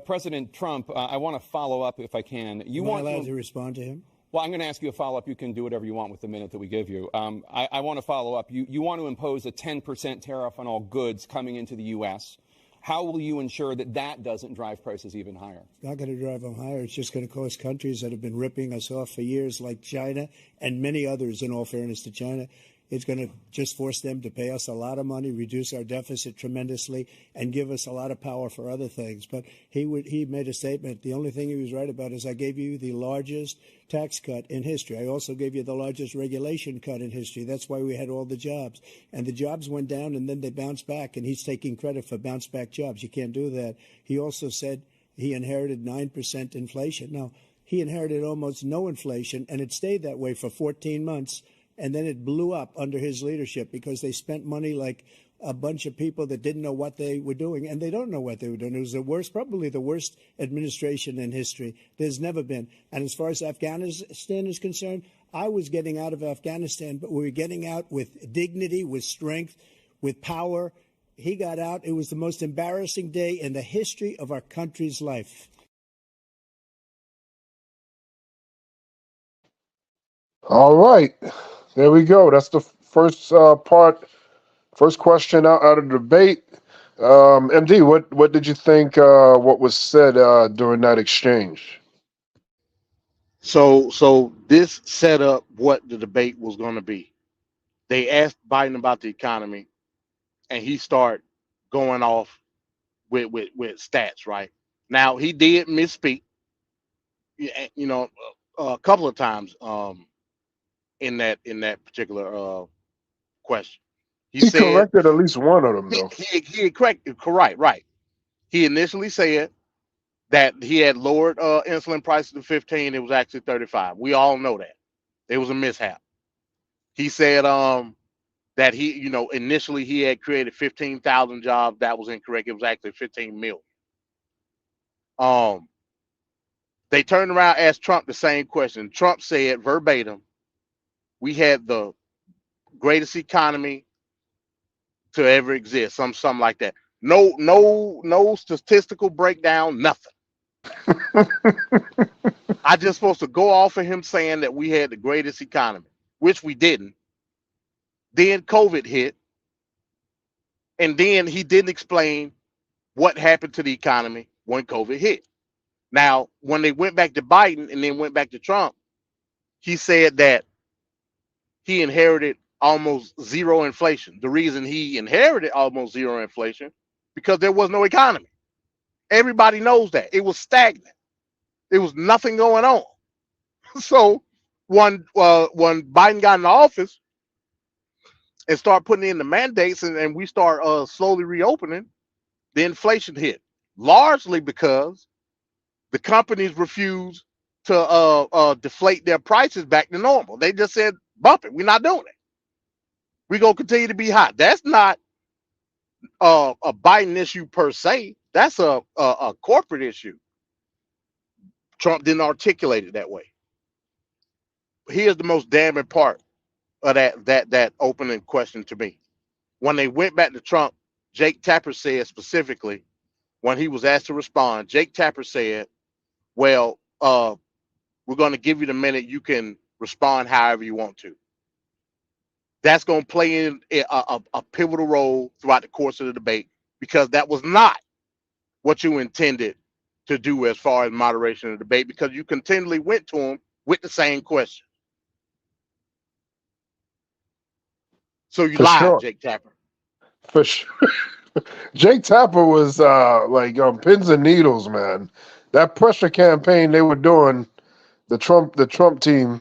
President Trump, I want to follow up if I can. Am I allowed to respond to him? Well, I'm going to ask you a follow-up. You can do whatever you want with the minute that we give you. I want to follow up. You want to impose a 10% tariff on all goods coming into the U.S. How will you ensure that that doesn't drive prices even higher? It's not going to drive them higher. It's just going to cost countries that have been ripping us off for years, like China and many others, in all fairness to China. It's going to just force them to pay us a lot of money, reduce our deficit tremendously, and give us a lot of power for other things. But he made a statement. The only thing he was right about is I gave you the largest tax cut in history. I also gave you the largest regulation cut in history. That's why we had all the jobs. And the jobs went down, and then they bounced back, and he's taking credit for bounce-back jobs. You can't do that. He also said he inherited 9% inflation. Now, he inherited almost no inflation, and it stayed that way for 14 months. And then it blew up under his leadership because they spent money like a bunch of people that didn't know what they were doing. And they don't know what they were doing. It was probably the worst administration in history. There's never been. And as far as Afghanistan is concerned, I was getting out of Afghanistan, but we were getting out with dignity, with strength, with power. He got out. It was the most embarrassing day in the history of our country's life. All right. There we go. That's the first first question out of the debate. MD, what did you think what was said during that exchange? So this set up what the debate was going to be. They asked Biden about the economy, and he started going off with stats. Right now, he did misspeak, you know, a couple of times in that particular question. He said, corrected at least one of them, though. He corrected, right. He initially said that he had lowered insulin prices to 15. It was actually 35. We all know that. It was a mishap. He said that he, you know, initially he had created 15,000 jobs. That was incorrect. It was actually 15 million. They turned around, asked Trump the same question. Trump said verbatim, we had the greatest economy to ever exist, something like that. No statistical breakdown, nothing. I just supposed to go off of him saying that we had the greatest economy, which we didn't. Then COVID hit, and then he didn't explain what happened to the economy when COVID hit. Now, when they went back to Biden and then went back to Trump, he said that he inherited almost zero inflation. The reason he inherited almost zero inflation because there was no economy. Everybody knows that. It was stagnant. There was nothing going on. So when Biden got in office and start putting in the mandates and we start slowly reopening, the inflation hit. Largely because the companies refused to deflate their prices back to normal. They just said, bump it. We're not doing it. We're going to continue to be hot. That's not a Biden issue per se. That's a corporate issue. Trump didn't articulate it that way. Here's the most damning part of that opening question to me. When they went back to Trump, Jake Tapper said specifically, when he was asked to respond, Jake Tapper said, well, we're going to give you the minute you can respond however you want to. That's going to play in a pivotal role throughout the course of the debate because that was not what you intended to do as far as moderation of the debate because you continually went to him with the same question. So you lied, sure. Jake Tapper. For sure. Jake Tapper was like on pins and needles, man. That pressure campaign they were doing, the Trump team,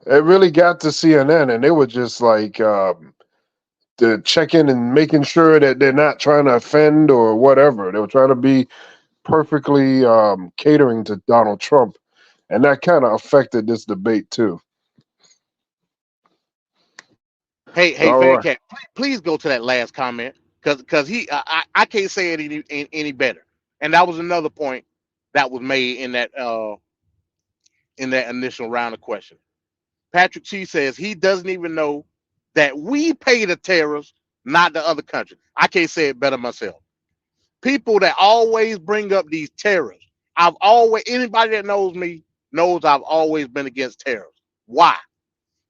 it really got to CNN, and they were just like to checking and making sure that they're not trying to offend or whatever. They were trying to be perfectly catering to Donald Trump, and that kind of affected this debate too. Hey, All Fan right. Cat, please go to that last comment because I can't say it any better. And that was another point that was made in that initial round of questions. Patrick T says he doesn't even know that we pay the tariffs, not the other country. I can't say it better myself. People that always bring up these tariffs, anybody that knows me knows I've always been against tariffs. Why?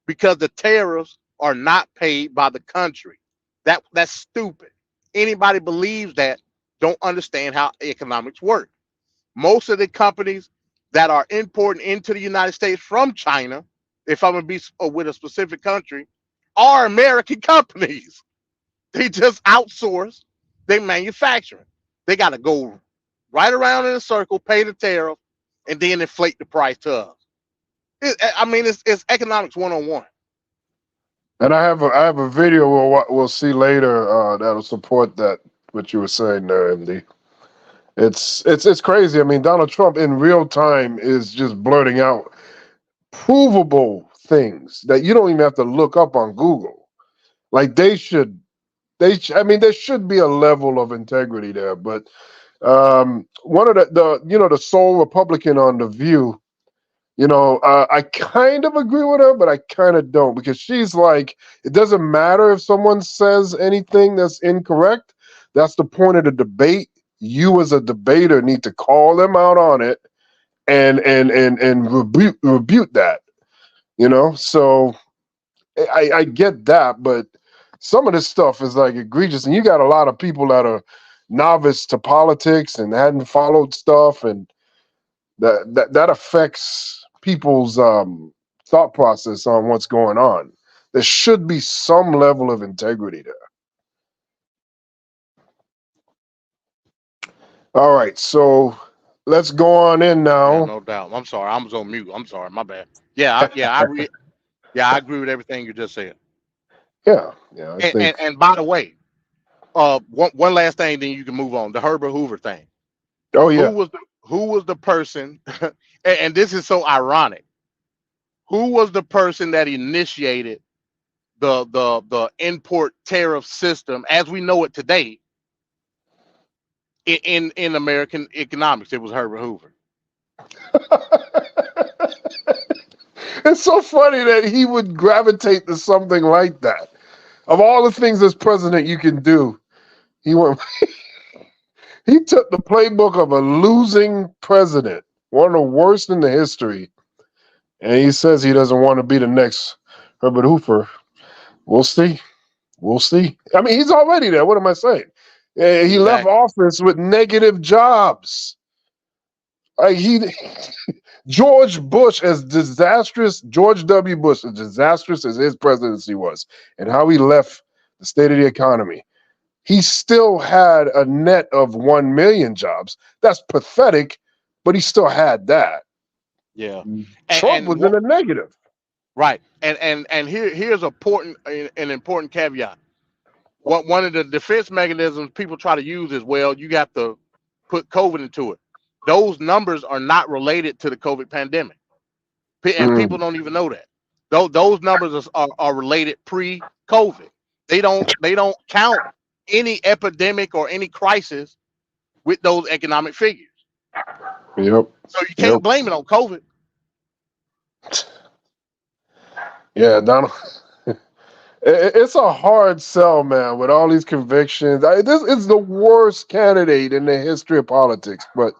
Because the tariffs are not paid by the country. That's stupid. Anybody believes that don't understand how economics work. Most of the companies that are importing into the United States from China, if I'm gonna be with a specific country, are American companies. They just outsource. They manufacturing. They got to go right around in a circle, pay the tariff, and then inflate the price to us. It's economics 101. And I have a video we'll see later that'll support that what you were saying there, MD. It's crazy. I mean, Donald Trump in real time is just blurting out provable things that you don't even have to look up on Google. Like there should be a level of integrity there. But one of the sole Republican on The View, I kind of agree with her, but I kind of don't, because she's like, it doesn't matter if someone says anything that's incorrect. That's the point of the debate. You as a debater need to call them out on it and rebuke that. So I get that, but some of this stuff is like egregious, and you got a lot of people that are novice to politics and hadn't followed stuff, and that affects people's thought process on what's going on. There should be some level of integrity there. All right, so let's go on in now. Yeah, no doubt. I'm sorry, I was on mute. I'm sorry, my bad. I agree with everything you just said. Yeah. I think. And by the way, one last thing, then you can move on. The Herbert Hoover thing. Oh yeah. Who was the person? And this is so ironic. Who was the person that initiated the import tariff system as we know it today in American economics? It was Herbert Hoover. It's so funny that he would gravitate to something like that. Of all the things as president you can do, he He took the playbook of a losing president, one of the worst in the history, and he says he doesn't want to be the next Herbert Hoover. We'll see. We'll see. I mean, he's already there. What am I saying? He left office with negative jobs. George Bush, as disastrous, George W. Bush, as disastrous as his presidency was, and how he left the state of the economy, he still had a net of 1 million jobs. That's pathetic, but he still had that. Yeah. Trump was in a negative. Right. And here's an important caveat. One of the defense mechanisms people try to use is, well, you got to put COVID into it. Those numbers are not related to the COVID pandemic, and people don't even know that. Those numbers are related pre-COVID. They don't count any epidemic or any crisis with those economic figures. Yep. So you can't blame it on COVID. Yeah, Donald. It's a hard sell, man, with all these convictions. This is the worst candidate in the history of politics. But,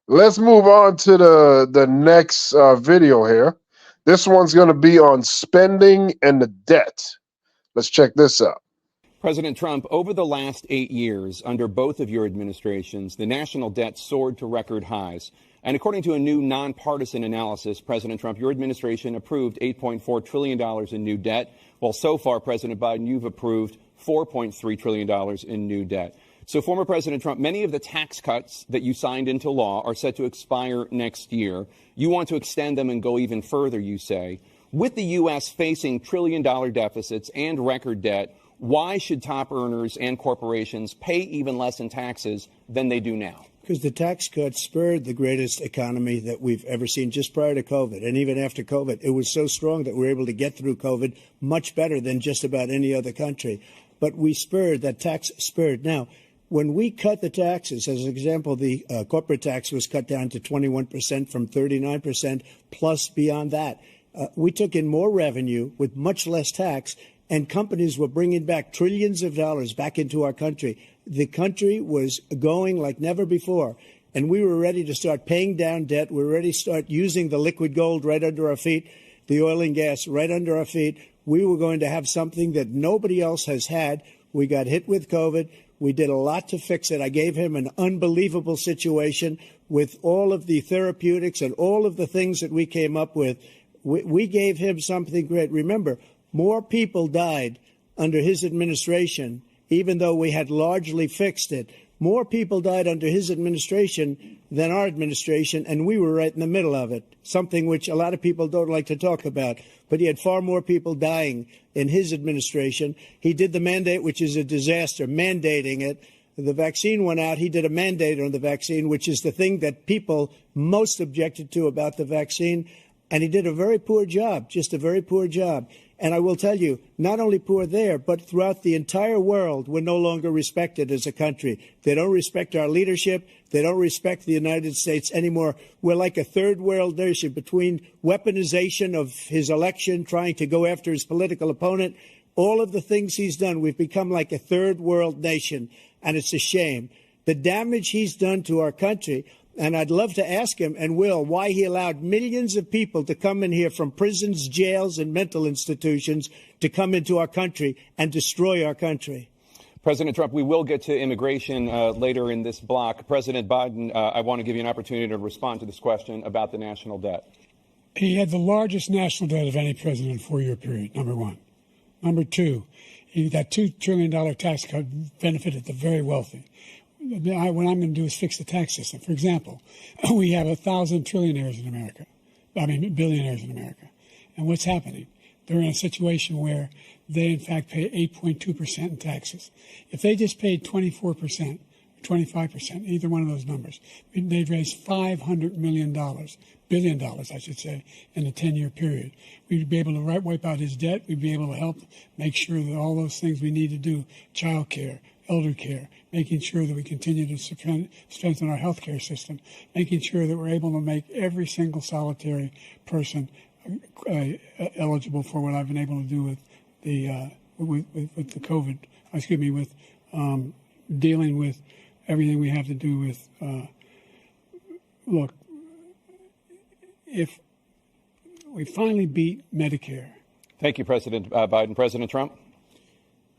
let's move on to the next video here. This one's going to be on spending and the debt. Let's check this out. President Trump, over the last 8 years, under both of your administrations, the national debt soared to record highs. And according to a new nonpartisan analysis, President Trump, your administration approved $8.4 trillion in new debt, while so far, President Biden, you've approved $4.3 trillion in new debt. So, former President Trump, many of the tax cuts that you signed into law are set to expire next year. You want to extend them and go even further, you say. With the U.S. facing trillion-dollar deficits and record debt, why should top earners and corporations pay even less in taxes than they do now? Because the tax cuts spurred the greatest economy that we've ever seen just prior to COVID. And even after COVID, it was so strong that we were able to get through COVID much better than just about any other country. But we spurred, that tax spurred. Now, when we cut the taxes, as an example, the corporate tax was cut down to 21% from 39%, plus beyond that. We took in more revenue with much less tax, and companies were bringing back trillions of dollars back into our country. The country was going like never before, and we were ready to start paying down debt. We were ready to start using the liquid gold right under our feet, the oil and gas right under our feet. We were going to have something that nobody else has had. We got hit with COVID. We did a lot to fix it. I gave him an unbelievable situation with all of the therapeutics and all of the things that we came up with. We gave him something great. Remember, more people died under his administration, even though we had largely fixed it. More people died under his administration than our administration, and we were right in the middle of it, something which a lot of people don't like to talk about. But he had far more people dying in his administration. He did the mandate, which is a disaster, mandating it. The vaccine went out. He did a mandate on the vaccine, which is the thing that people most objected to about the vaccine. And he did a very poor job, just a very poor job. And I will tell you, not only poor there, but throughout the entire world, we're no longer respected as a country. They don't respect our leadership. They don't respect the United States anymore. We're like a third world nation between weaponization of his election, trying to go after his political opponent, all of the things he's done. We've become like a third world nation, and it's a shame. The damage he's done to our country. And I'd love to ask him, and will, why he allowed millions of people to come in here from prisons, jails, and mental institutions to come into our country and destroy our country. President Trump, we will get to immigration later in this block. President Biden, I want to give you an opportunity to respond to this question about the national debt. He had the largest national debt of any president in a 4-year period, number one. Number two, that $2 trillion tax cut benefited the very wealthy. What I'm going to do is fix the tax system. For example, we have 1,000 trillionaires in America. Billionaires in America. And what's happening? They're in a situation where they, in fact, pay 8.2% in taxes. If they just paid 24%, 25%, either one of those numbers, they'd raise $500 million, billion dollars, I should say, in a 10-year period. We'd be able to wipe out his debt. We'd be able to help make sure that all those things we need to do, child care, elder care, making sure that we continue to strengthen our health care system, making sure that we're able to make every single solitary person eligible for what I've been able to do with the with the COVID, with dealing with everything we have to do with. Look, if we finally beat Medicare. Thank you, President Biden. President Trump?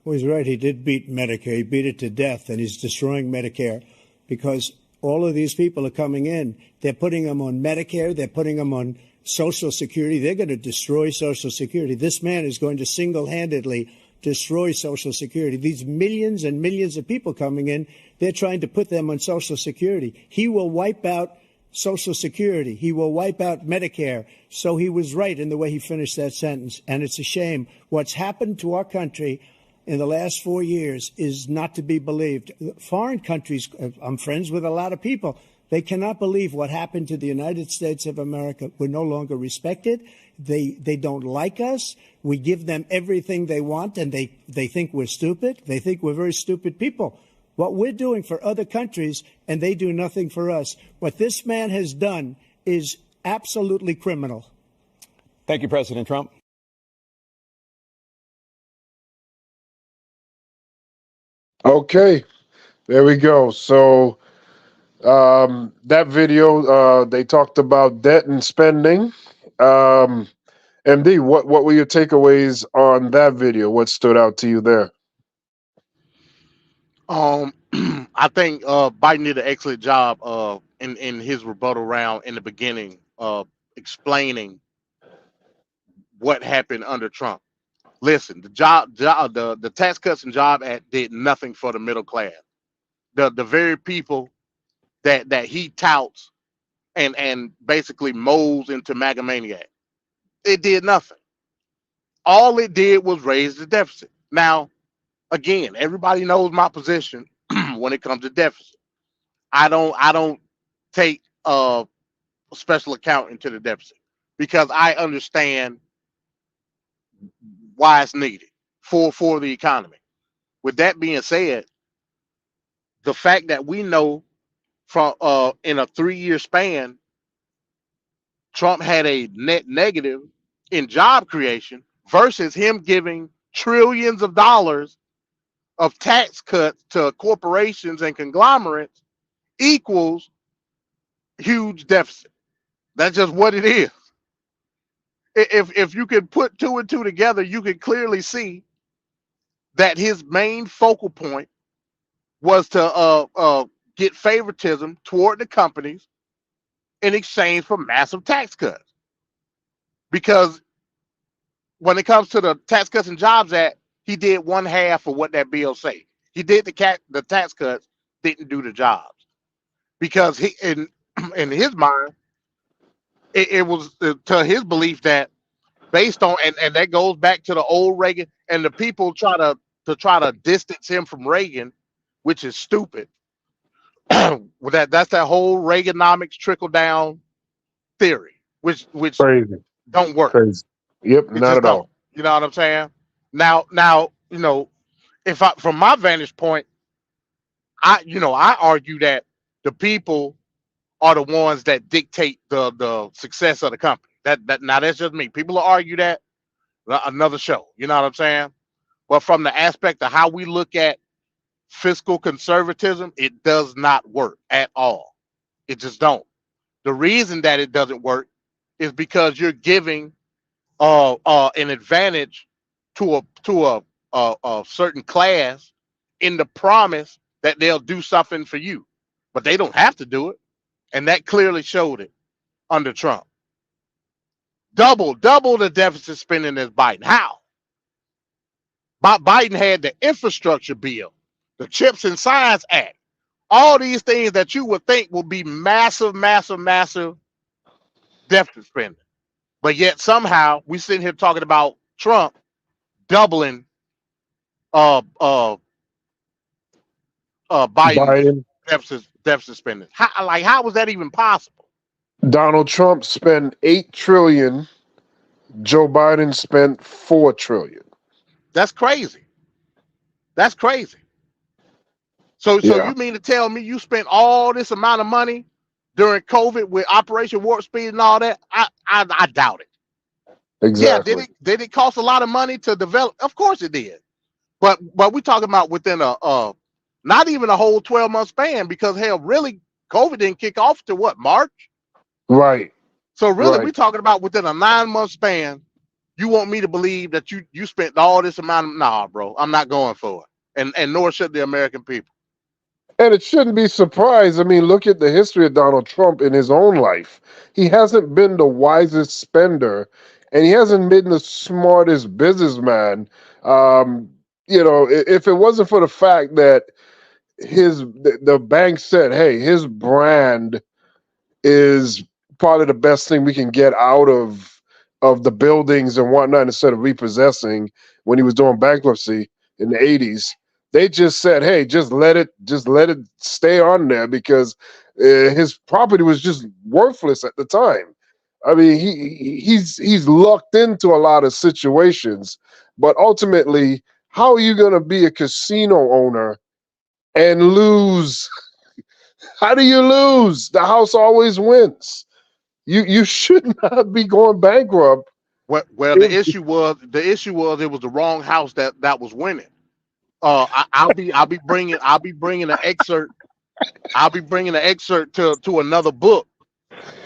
Well, he's right. He did beat Medicare. He beat it to death, and he's destroying Medicare because all of these people are coming in. They're putting them on Medicare. They're putting them on Social Security. They're going to destroy Social Security. This man is going to single-handedly destroy Social Security. These millions and millions of people coming in, they're trying to put them on Social Security. He will wipe out Social Security. He will wipe out Medicare. So he was right in the way he finished that sentence. And it's a shame. What's happened to our country in the last 4 years is not to be believed. Foreign countries, I'm friends with a lot of people. They cannot believe what happened to the United States of America. We're no longer respected. They don't like us. We give them everything they want, and they think we're stupid. They think we're very stupid people. What we're doing for other countries, and they do nothing for us. What this man has done is absolutely criminal. Thank you, President Trump. Okay, there we go. So that video, they talked about debt and spending. MD, what were your takeaways on that video? What stood out to you there? I think Biden did an excellent job in his rebuttal round in the beginning, explaining what happened under Trump. Listen, the Tax Cuts and Job Act did nothing for the middle class. The very people that he touts and basically molds into MAGA maniac. It did nothing. All it did was raise the deficit. Now, again, everybody knows my position when it comes to deficit. I don't take a special account into the deficit because I understand why it's needed for the economy. With that being said, the fact that we know from in a 3-year span, Trump had a net negative in job creation versus him giving trillions of dollars of tax cuts to corporations and conglomerates equals huge deficit. That's just what it is. If you could put two and two together, you could clearly see that his main focal point was to get favoritism toward the companies in exchange for massive tax cuts. Because when it comes to the Tax Cuts and Jobs Act, he did one half of what that bill say. He did the tax cuts, didn't do the jobs. Because he in his mind, it was to his belief that based on and that goes back to the old Reagan, and the people try to distance him from Reagan, which is stupid. That's that whole Reaganomics trickle down theory, which Crazy. don't work. Crazy. Yep, It not just at all. don't. You know what I'm saying? Now, if from my vantage point, I argue that the people are the ones that dictate the success of the company. That now that's just me. People will argue that another show. You know what I'm saying? But from the aspect of how we look at fiscal conservatism, it does not work at all. It just don't. The reason that it doesn't work is because you're giving an advantage to a certain class in the promise that they'll do something for you, but they don't have to do it, and that clearly showed it under Trump. Double the deficit spending as Biden. How? Biden had the infrastructure bill, the Chips and Science Act, all these things that you would think would be massive deficit spending. But yet somehow we sitting here talking about Trump doubling Biden's Biden. deficit spending. How was that even possible? Donald Trump spent $8 trillion. Joe Biden spent $4 trillion. That's crazy. That's crazy. So Yeah. you mean to tell me you spent all this amount of money during COVID with Operation Warp Speed and all that? I doubt it. Exactly. Yeah, did it cost a lot of money to develop? Of course it did. But we talking about within a Not even a whole 12-month span, because hell, really, COVID didn't kick off to what, March? Right. So really, Right. we're talking about within a 9-month span. You want me to believe that you spent all this amount of, nah, bro, I'm not going for it. And nor should the American people. And it shouldn't be surprised. I mean, look at the history of Donald Trump in his own life. He hasn't been the wisest spender, and he hasn't been the smartest businessman. If it wasn't for the fact that the bank said, hey, his brand is probably the best thing we can get out of the buildings and whatnot, instead of repossessing when he was doing bankruptcy in the 80s. They just said, hey, just let it stay on there, because his property was just worthless at the time. I mean, he's lucked into a lot of situations, but ultimately, how are you going to be a casino owner and lose? How do you lose? The house always wins. You should not be going bankrupt. Well, the issue was it was the wrong house that was winning. I'll be bringing an excerpt. I'll be bringing an excerpt to another book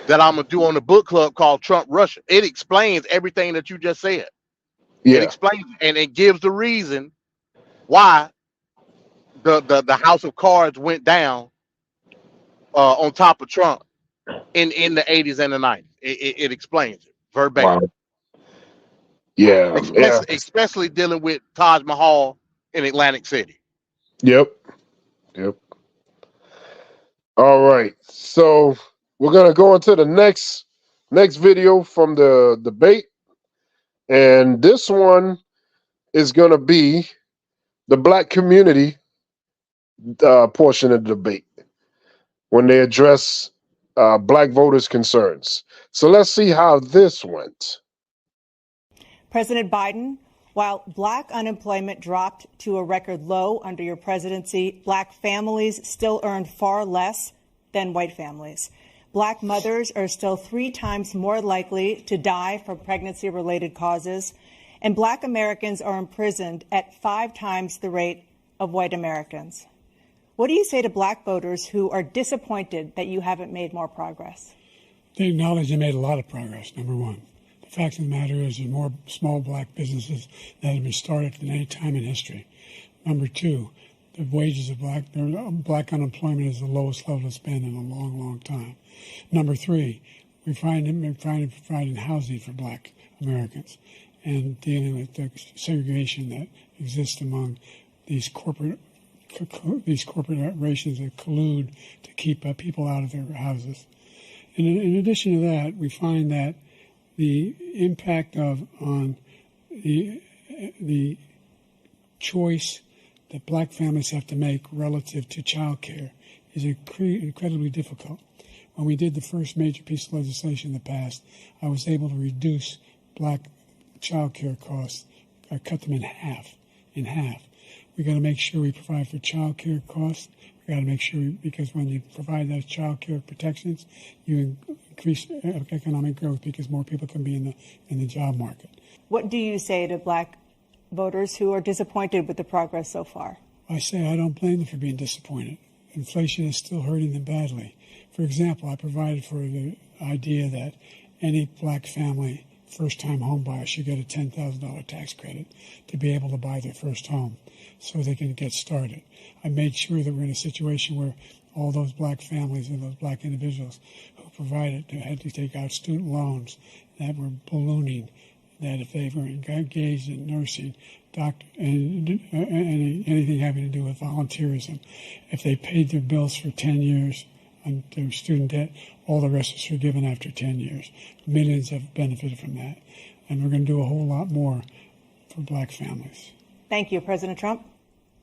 that I'm gonna do on the book club called Trump Russia. It explains everything that you just said. Yeah. It explains, and it gives the reason why the House of Cards went down on top of Trump in the 80s and the 90s. It explains it verbatim. Wow. Yeah. Yeah. Especially dealing with Taj Mahal in Atlantic City. Yep. All right. So we're gonna go into the next video from the debate, and this one is gonna be the black community portion of the debate when they address black voters' concerns. So let's see how this went. President Biden, while black unemployment dropped to a record low under your presidency, black families still earn far less than white families. Black mothers are still 3 times more likely to die from pregnancy-related causes, and black Americans are imprisoned at 5 times the rate of white Americans. What do you say to black voters who are disappointed that you haven't made more progress? They acknowledge they made a lot of progress, number one. The fact of the matter is there's more small black businesses that have been started than any time in history. Number two, the wages of black unemployment is the lowest level it's been in a long, long time. Number three, we're providing housing for black Americans and dealing with the segregation that exists among these corporations that collude to keep people out of their houses. And in addition to that, we find that the impact on the choice that black families have to make relative to child care is incredibly difficult. When we did the first major piece of legislation in the past, I was able to reduce black child care costs. I cut them in half. We got to make sure we provide for child care costs. We got to make sure, because when you provide those child care protections, you increase economic growth because more people can be in the job market. What do you say to black voters who are disappointed with the progress so far? I say I don't blame them for being disappointed. Inflation is still hurting them badly. For example, I provided for the idea that any black family, first-time home buyer, should get a $10,000 tax credit to be able to buy their first home so they can get started. I made sure that we're in a situation where all those black families and those black individuals who provided had to take out student loans that were ballooning, that if they were engaged in nursing, doctor, and anything having to do with volunteerism, if they paid their bills for 10 years on their student debt, all the rest is forgiven after 10 years. Millions have benefited from that. And we're going to do a whole lot more for black families. Thank you, President Trump.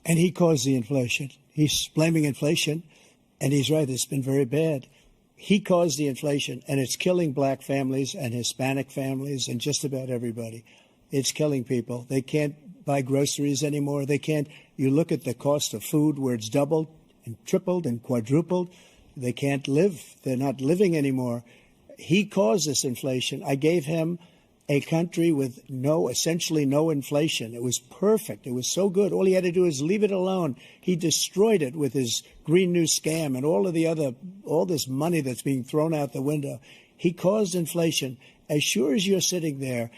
And he caused the inflation. He's blaming inflation, and he's right, it's been very bad. He caused the inflation, and it's killing black families and Hispanic families and just about everybody. It's killing people. They can't buy groceries anymore. They can't. You look at the cost of food where it's doubled and tripled and quadrupled. They can't live. They're not living anymore. He caused this inflation. I gave him a country with essentially no inflation. It was perfect. It was so good. All he had to do is leave it alone. He destroyed it with his Green New Scam and all this money that's being thrown out the window. He caused inflation. As sure as you're sitting there,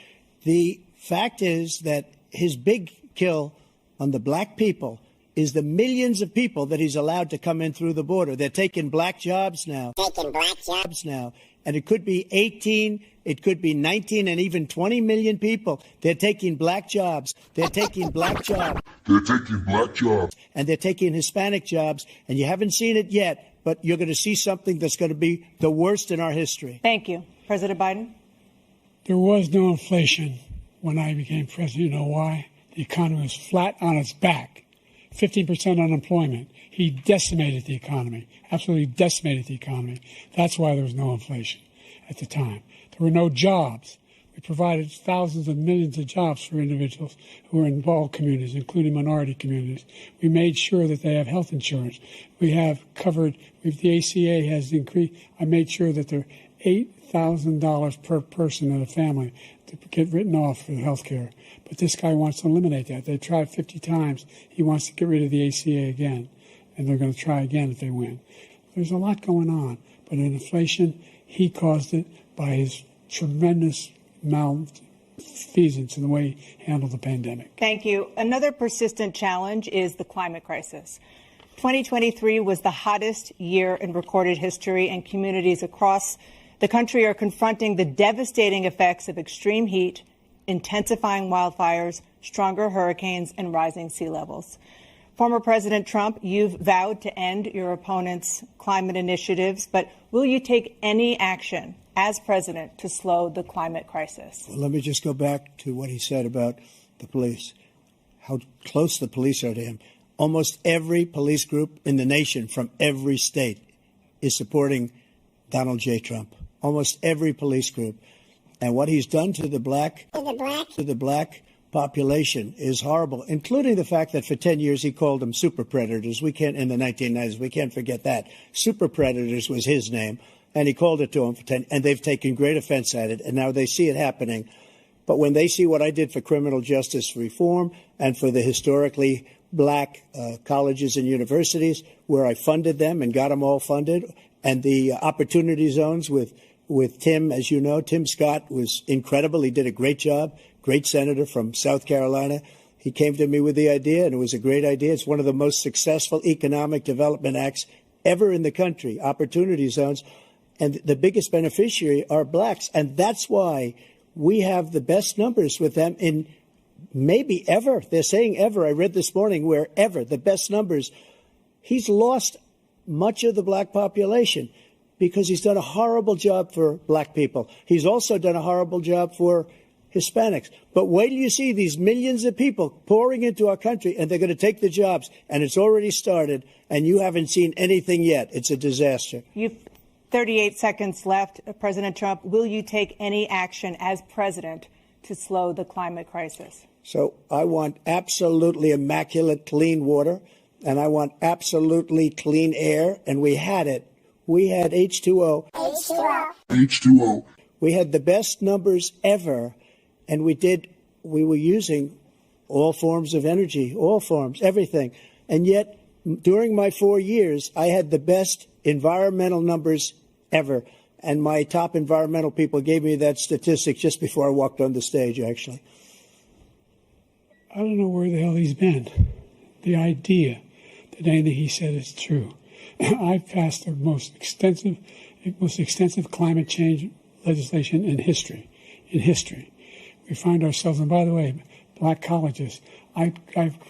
the fact is that his big kill on the black people is the millions of people that he's allowed to come in through the border. They're taking black jobs now. And it could be 18, it could be 19, and even 20 million people. They're taking black jobs. They're taking black jobs. They're taking black jobs. And they're taking Hispanic jobs. And you haven't seen it yet, but you're going to see something that's going to be the worst in our history. Thank you. President Biden? There was no inflation when I became president. You know why? The economy was flat on its back. 15% unemployment. He decimated the economy, absolutely decimated the economy. That's why there was no inflation at the time. There were no jobs. We provided thousands of millions of jobs for individuals who are in all communities, including minority communities. We made sure that they have health insurance. We have covered, the ACA has increased. I made sure that there are $8,000 per person in a family to get written off for health care. But this guy wants to eliminate that. They tried 50 times. He wants to get rid of the ACA again. And they're going to try again if they win. There's a lot going on. But in inflation, he caused it by his tremendous malfeasance in the way he handled the pandemic. Thank you. Another persistent challenge is the climate crisis. 2023 was the hottest year in recorded history, and communities across the country are confronting the devastating effects of extreme heat, intensifying wildfires, stronger hurricanes, and rising sea levels. Former President Trump, you've vowed to end your opponent's climate initiatives, but will you take any action as president to slow the climate crisis? Well, let me just go back to what he said about the police, how close the police are to him. Almost every police group in the nation from every state is supporting Donald J. Trump. Almost every police group. And what he's done to the black population is horrible, including the fact that for 10 years he called them super predators. We can't, in the 1990s, we can't forget that. Super predators was his name, and he called it to them for 10, and they've taken great offense at it, and now they see it happening. But when they see what I did for criminal justice reform and for the historically black colleges and universities, where I funded them and got them all funded, and the opportunity zones with Tim, as you know, Tim Scott was incredible. He did a great job, great senator from South Carolina. He came to me with the idea, and it was a great idea. It's one of the most successful economic development acts ever in the country, opportunity zones. And the biggest beneficiary are blacks. And that's why we have the best numbers with them in maybe ever. They're saying ever. I read this morning where ever, the best numbers. He's lost much of the black population because he's done a horrible job for black people. He's also done a horrible job for Hispanics. But wait till you see these millions of people pouring into our country, and they're going to take the jobs, and it's already started, and you haven't seen anything yet. It's a disaster. You've 38 seconds left. President Trump, will you take any action as president to slow the climate crisis? So I want absolutely immaculate clean water, and I want absolutely clean air, and we had it. We had H2O. H2O. We had the best numbers ever, and we were using all forms of energy, all forms, everything. And yet, during my 4 years, I had the best environmental numbers ever. And my top environmental people gave me that statistic just before I walked on the stage, actually. I don't know where the hell he's been. The idea that anything he said is true. I've passed the most extensive climate change legislation in history. We find ourselves, and by the way, black colleges. I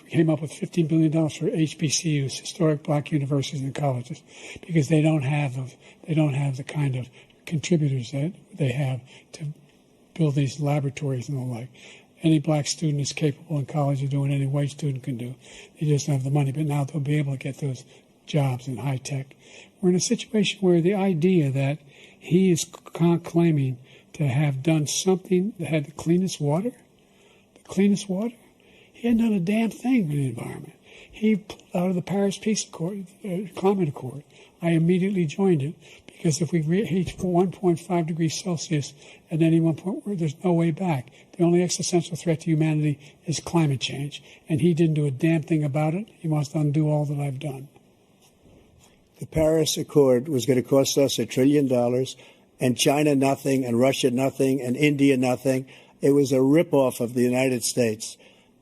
came up with $15 billion for HBCUs, historic black universities and colleges, because they don't have the kind of contributors that they have to build these laboratories and the like. Any black student is capable in college of doing any white student can do. They just don't have the money, but now they'll be able to get those jobs in high tech. We're in a situation where the idea that he is claiming to have done something that had the cleanest water, he hadn't done a damn thing for the environment. He pulled out of the Paris Climate Accord. I immediately joined it Because if we reach 1.5 degrees Celsius at any one point, there's no way back. The only existential threat to humanity is climate change. And he didn't do a damn thing about it. He wants to undo all that I've done. The Paris Accord was going to cost us $1 trillion, and China nothing, and Russia nothing, and India nothing. It was a ripoff of the United States.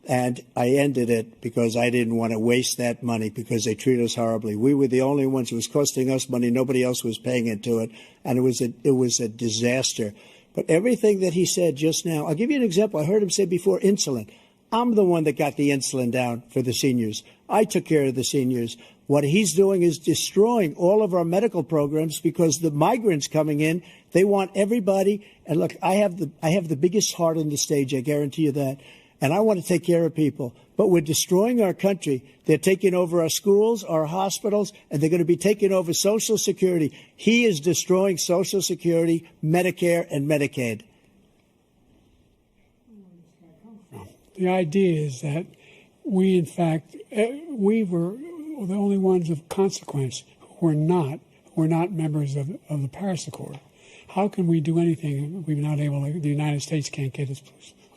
And I ended it because I didn't want to waste that money because they treat us horribly. We were the only ones. It was costing us money. Nobody else was paying into it. And it was a disaster. But everything that he said just now, I'll give you an example. I heard him say before insulin. I'm the one that got the insulin down for the seniors. I took care of the seniors. What he's doing is destroying all of our medical programs because the migrants coming in, they want everybody. And look, I have the biggest heart on the stage. I guarantee you that. And I want to take care of people. But we're destroying our country. They're taking over our schools, our hospitals, and they're going to be taking over Social Security. He is destroying Social Security, Medicare, and Medicaid. The idea is that we, in fact, we were the only ones of consequence who were not members of the Paris Accord. How can we do anything if we're not able to, the United States can't get its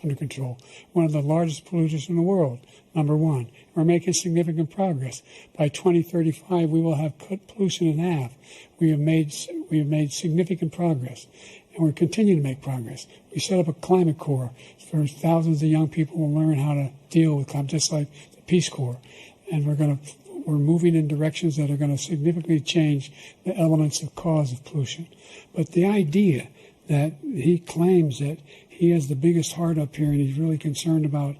under control? One of the largest polluters in the world, number one. We're making significant progress. By 2035, we will have cut pollution in half. We have made significant progress, and we're continuing to make progress. We set up a climate corps for thousands of young people who will learn how to deal with climate, just like the Peace Corps. And we're moving in directions that are going to significantly change the elements of cause of pollution. But the idea that he claims that he has the biggest heart up here and he's really concerned about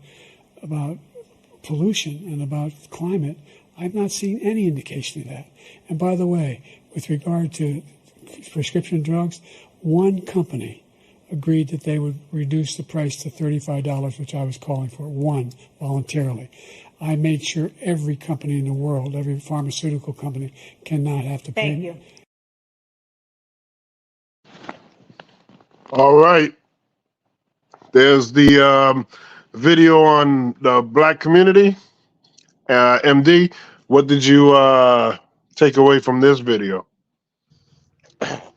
pollution and about climate, I've not seen any indication of that. And by the way, with regard to prescription drugs, one company agreed that they would reduce the price to $35, which I was calling for, one, voluntarily. I made sure every company in the world, every pharmaceutical company, cannot have to pay. Thank you. All right. There's the video on the black community. MD, what did you take away from this video?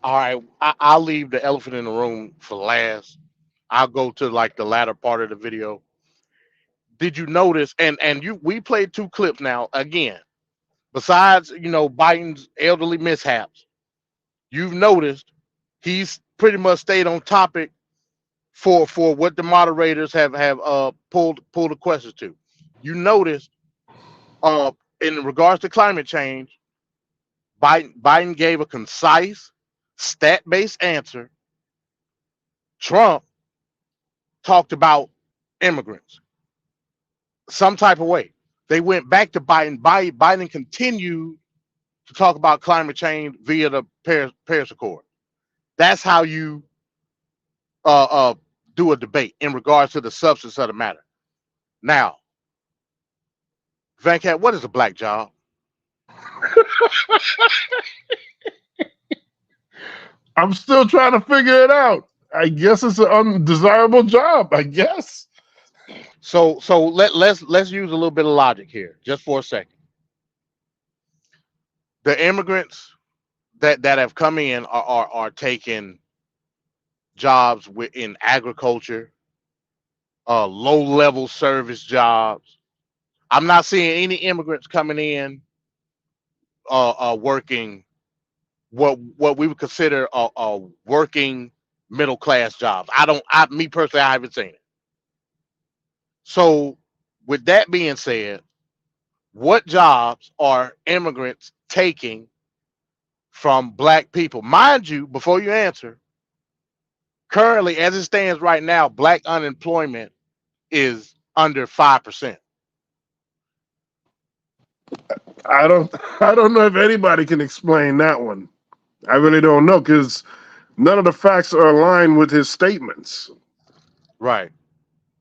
All right, I'll leave the elephant in the room for last. I'll go to like the latter part of the video. Did you notice? And we played two clips now. Again, besides Biden's elderly mishaps, you've noticed he's pretty much stayed on topic for what the moderators have pulled the questions to. You noticed in regards to climate change, Biden gave a concise, stat-based answer. Trump talked about immigrants some type of way. They went back to Biden. Biden continued to talk about climate change via the Paris Accord. That's how you do a debate in regards to the substance of the matter. Now, Venkat, what is a black job? I'm still trying to figure it out. I guess it's an undesirable job, I guess. So let's use a little bit of logic here, just for a second. The immigrants that have come in are taking jobs in agriculture, low-level service jobs. I'm not seeing any immigrants coming in working what we would consider a working middle-class jobs. Me personally, I haven't seen it. So with that being said, what jobs are immigrants taking from black people? Mind you, before you answer, currently, as it stands right now, black unemployment is under 5%. I don't know if anybody can explain that one. I really don't know because none of the facts are aligned with his statements. Right.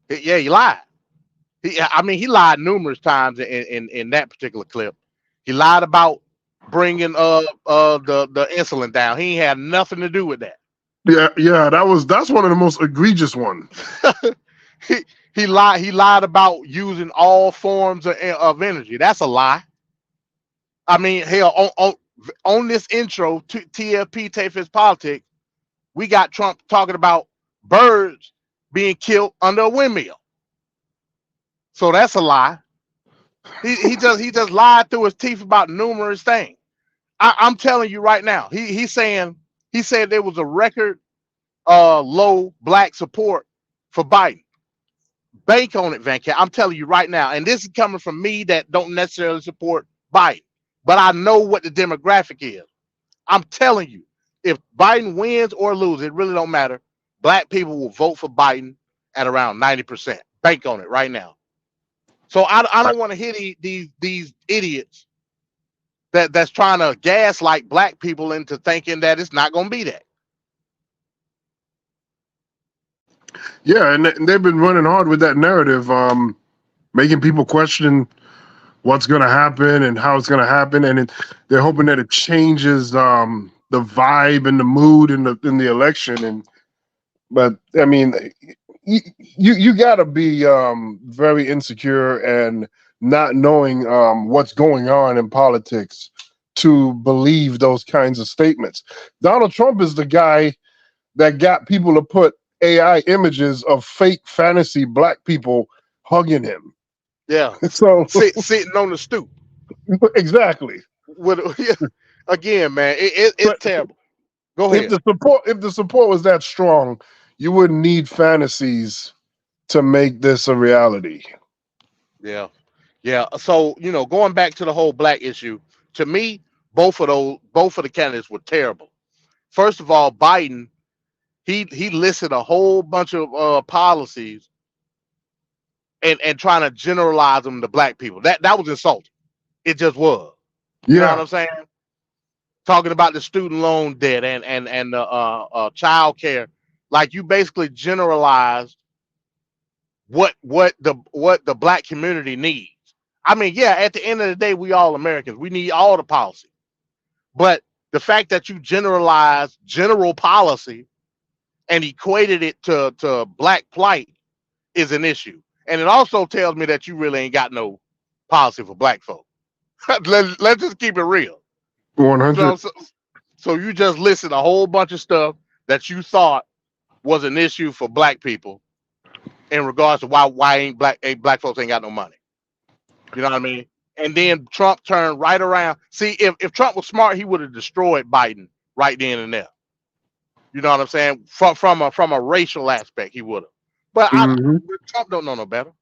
Yeah, he lied. He lied numerous times in that particular clip. He lied about bringing the insulin down. He had nothing to do with that. Yeah, that's one of the most egregious ones. He lied about using all forms of energy. That's a lie. I mean, hell, on this intro to TFP, Tafis Politics, we got Trump talking about birds being killed under a windmill. So that's a lie. He just lied through his teeth about numerous things. I'm telling you right now. He said there was a record low black support for Biden. Bank on it, Van Cat. I'm telling you right now. And this is coming from me that don't necessarily support Biden, but I know what the demographic is. I'm telling you, if Biden wins or loses, it really don't matter. Black people will vote for Biden at around 90%. Bank on it right now. So I don't want to hear these idiots that's trying to gaslight black people into thinking that it's not going to be that. Yeah, and they've been running hard with that narrative, making people question what's going to happen and how it's going to happen, and they're hoping that it changes the vibe and the mood in the election. But I mean, you got to be very insecure and not knowing what's going on in politics to believe those kinds of statements. Donald Trump is the guy that got people to put AI images of fake fantasy black people hugging him. Yeah. So sitting on the stoop. Exactly. Again, man, it's terrible. Go ahead. If the support was that strong, you wouldn't need fantasies to make this a reality. Yeah. So going back to the whole black issue, to me, both of the candidates were terrible. First of all, Biden, he listed a whole bunch of policies and trying to generalize them to black people. That was insulting. It just was. You know what I'm saying? Talking about the student loan debt and the child care, like you basically generalized what the black community needs. I mean, yeah, at the end of the day, we all Americans. We need all the policy. But the fact that you generalized general policy and equated it to black plight is an issue. And it also tells me that you really ain't got no policy for black folk. Let's just keep it real. 100. So you just listed a whole bunch of stuff that you thought was an issue for black people in regards to why black folks ain't got no money. You know what I mean? And then Trump turned right around. See, if Trump was smart, he would have destroyed Biden right then and there. You know what I'm saying? From a racial aspect, he would have. But Trump don't know no better.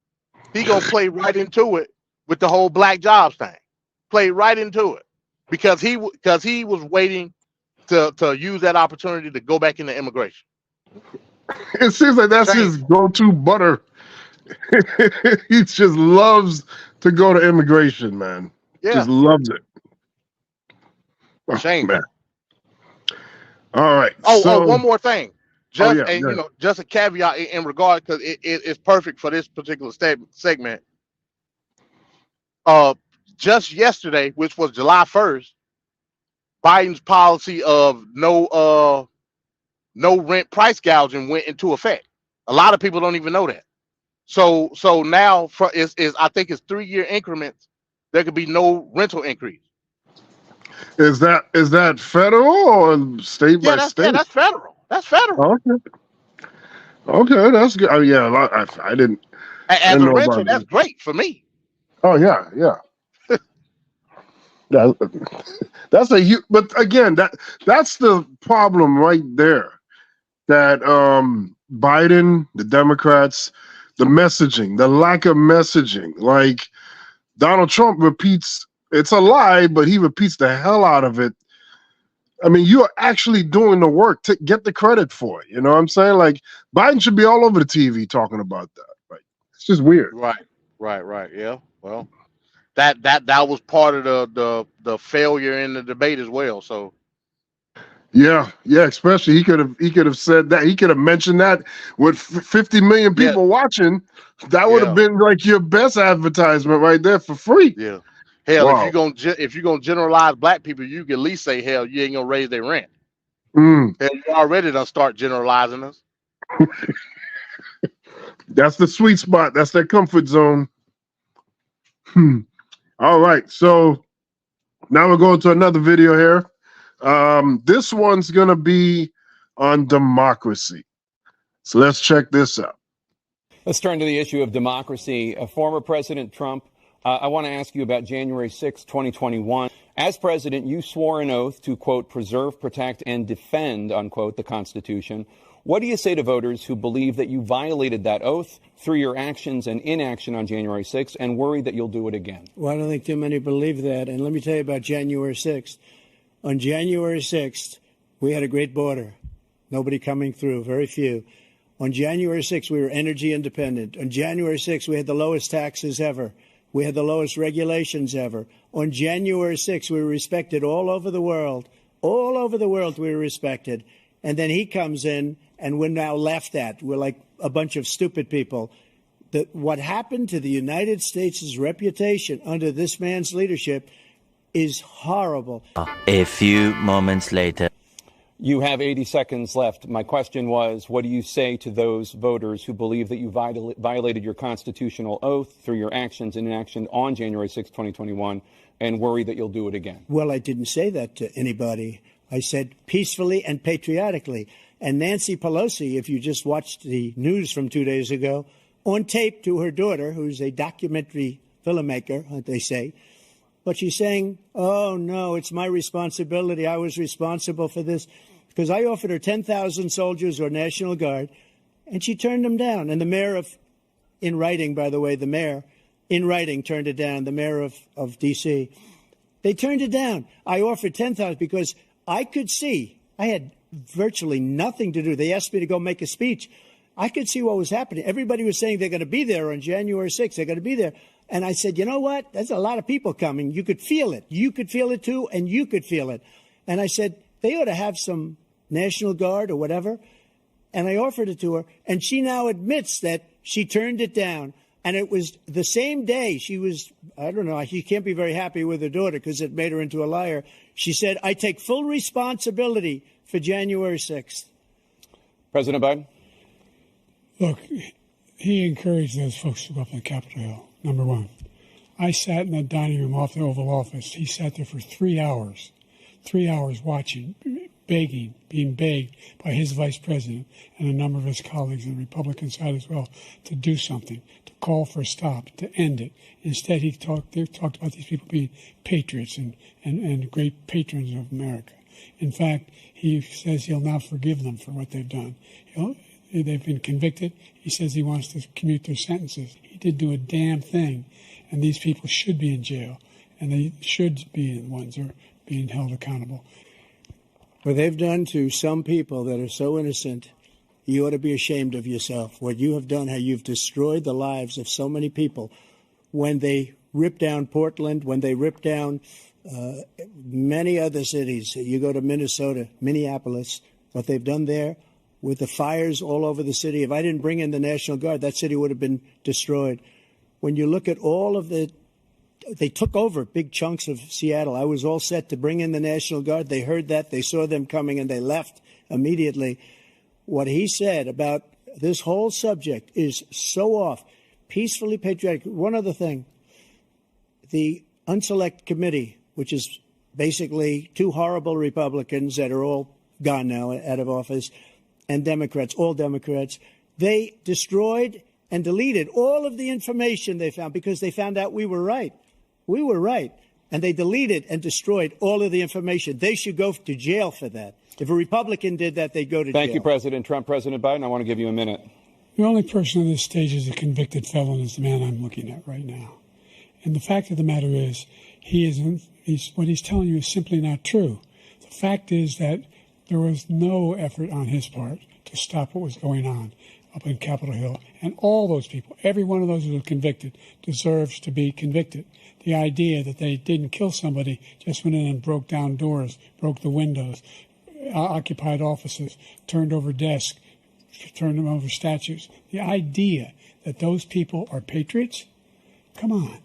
He gonna play right into it with the whole black jobs thing. Play right into it because he was waiting to use that opportunity to go back into immigration. It seems like that's his go-to butter. He just loves to go to immigration, man. Yeah. Just loves it. Shame, man. All right. One more thing. Just yeah. Just a caveat in regard, because it's perfect for this particular segment. Just yesterday, which was July 1st, Biden's policy of no rent price gouging went into effect. A lot of people don't even know that. So now I think it's 3-year increments. There could be no rental increase. Is that federal or state by state? Yeah, that's federal. That's federal. Okay, that's good. Oh yeah, I didn't. As a renter, that's great for me. Oh yeah. That's a huge. But again, that's the problem right there. That Biden, the Democrats, the messaging, the lack of messaging. Like Donald Trump repeats, it's a lie, but he repeats the hell out of it. I mean, you are actually doing the work to get the credit for it. You know what I'm saying? Like Biden should be all over the TV talking about that. Like it's just weird. Right. Yeah. Well, that was part of the failure in the debate as well. So. Yeah. Especially he could have said that. He could have mentioned that with 50 million people watching. That would have been like your best advertisement right there for free. Yeah. Hell, if you're gonna generalize black people, you can at least say, hell, you ain't gonna raise their rent. Hell, you already done start generalizing us. That's the sweet spot. That's their comfort zone. All right. So Now we're going to another video here. This one's going to be on democracy. So let's check this out. Let's turn to the issue of democracy. Former President Trump, I want to ask you about January 6, 2021. As president, you swore an oath to, quote, preserve, protect, and defend, unquote, the Constitution. What do you say to voters who believe that you violated that oath through your actions and inaction on January 6th and worry that you'll do it again? Well, I don't think too many believe that. And let me tell you about January 6th. On January 6th, we had a great border. Nobody coming through, very few. On January 6th, we were energy independent. On January 6th, we had the lowest taxes ever. We had the lowest regulations ever. On January 6th, we were respected all over the world. All over the world, we were respected. And then he comes in, and we're now laughed at. We're like a bunch of stupid people. What happened to the United States' reputation under this man's leadership is horrible. A few moments later. You have 80 seconds left. My question was, what do you say to those voters who believe that you violated your constitutional oath through your actions and inaction on January 6, 2021, and worry that you'll do it again? Well, I didn't say that to anybody. I said peacefully and patriotically. And Nancy Pelosi, if you just watched the news from 2 days ago, on tape to her daughter, who's a documentary filmmaker, they say, but she's saying, oh, no, it's my responsibility. I was responsible for this. Because I offered her 10,000 soldiers or National Guard, and she turned them down. And the mayor in writing, by the way, the mayor in writing turned it down, the mayor of D.C. They turned it down. I offered 10,000 because I could see, I had virtually nothing to do. They asked me to go make a speech. I could see what was happening. Everybody was saying they're going to be there on January 6th. They're going to be there. And I said, you know what? There's a lot of people coming. You could feel it. You could feel it, too, and you could feel it. And I said, they ought to have some National Guard or whatever. And I offered it to her. And she now admits that she turned it down. And it was the same day she was, I don't know, she can't be very happy with her daughter because it made her into a liar. She said, I take full responsibility for January 6th. President Biden? Look, he encouraged those folks to go up on Capitol Hill, number one. I sat in that dining room off the Oval Office. He sat there for 3 hours watching, begging, being begged by his vice president and a number of his colleagues on the Republican side as well to do something, to call for a stop, to end it. Instead, they talked about these people being patriots and great patrons of America. In fact, he says he'll now forgive them for what they've done. They've been convicted. He says he wants to commute their sentences. He did do a damn thing, and these people should be in jail, and they should be the ones who are being held accountable. What they've done to some people that are so innocent, you ought to be ashamed of yourself. What you have done, how you've destroyed the lives of so many people. When they ripped down Portland, when they ripped down many other cities, you go to Minnesota, Minneapolis, what they've done there with the fires all over the city. If I didn't bring in the National Guard, that city would have been destroyed. When you look at all of they took over big chunks of Seattle. I was all set to bring in the National Guard. They heard that. They saw them coming, and they left immediately. What he said about this whole subject is so off. Peacefully patriotic. One other thing. The Unselect Committee, which is basically two horrible Republicans that are all gone now out of office, and Democrats, all Democrats, they destroyed and deleted all of the information they found because they found out we were right. We were right. And they deleted and destroyed all of the information. They should go to jail for that. If a Republican did that, they'd go to jail. Thank you, President Trump. President Biden, I want to give you a minute. The only person on this stage is a convicted felon is the man I'm looking at right now. And the fact of the matter is, what he's telling you is simply not true. The fact is that there was no effort on his part to stop what was going on up in Capitol Hill. And all those people, every one of those who were convicted, deserves to be convicted. The idea that they didn't kill somebody, just went in and broke down doors, broke the windows, occupied offices, turned over desks, turned them over statues. The idea that those people are patriots? Come on.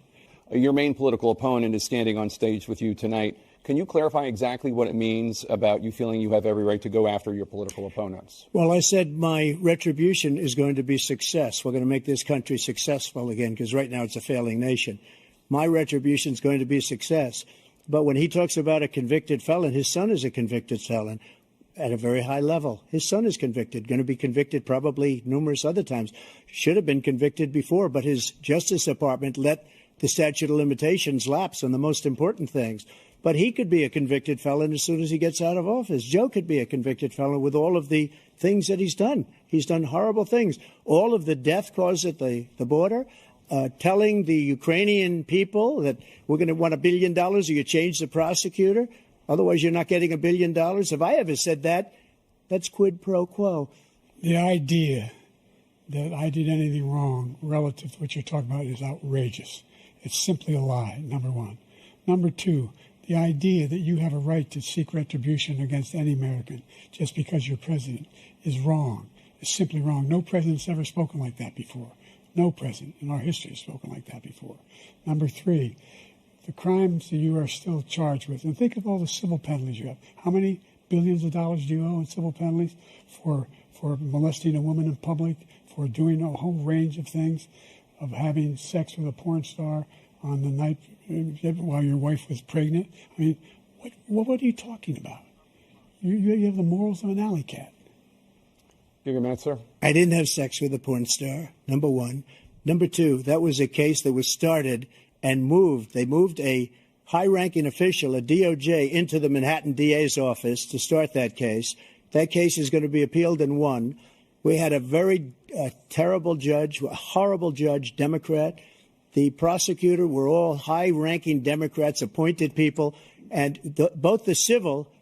Your main political opponent is standing on stage with you tonight. Can you clarify exactly what it means about you feeling you have every right to go after your political opponents? Well, I said my retribution is going to be success. We're going to make this country successful again, because right now it's a failing nation. My retribution is going to be success. But when he talks about a convicted felon, his son is a convicted felon at a very high level. His son is convicted, going to be convicted probably numerous other times. Should have been convicted before, but his Justice Department let the statute of limitations lapse on the most important things. But he could be a convicted felon as soon as he gets out of office. Joe could be a convicted felon with all of the things that he's done. He's done horrible things. All of the death caused at the border, telling the Ukrainian people that we're going to want $1 billion or you change the prosecutor. Otherwise, you're not getting $1 billion. If I ever said that, that's quid pro quo. The idea that I did anything wrong relative to what you're talking about is outrageous. It's simply a lie, number one. Number two, the idea that you have a right to seek retribution against any American just because you're president is wrong. It's simply wrong. No president's ever spoken like that before. No president in our history has spoken like that before. Number three, the crimes that you are still charged with, and think of all the civil penalties you have. How many billions of dollars do you owe in civil penalties for molesting a woman in public, for doing a whole range of things, of having sex with a porn star on the night while your wife was pregnant? I mean, what are you talking about? You have the morals of an alley cat. Give a minute, sir. I didn't have sex with a porn star, number one. Number two, that was a case that was started and moved. They moved a high-ranking official, a DOJ, into the Manhattan DA's office to start that case. That case is going to be appealed and won. We had a very terrible judge, a horrible judge, Democrat. The prosecutor were all high-ranking Democrats, appointed people, and both the civil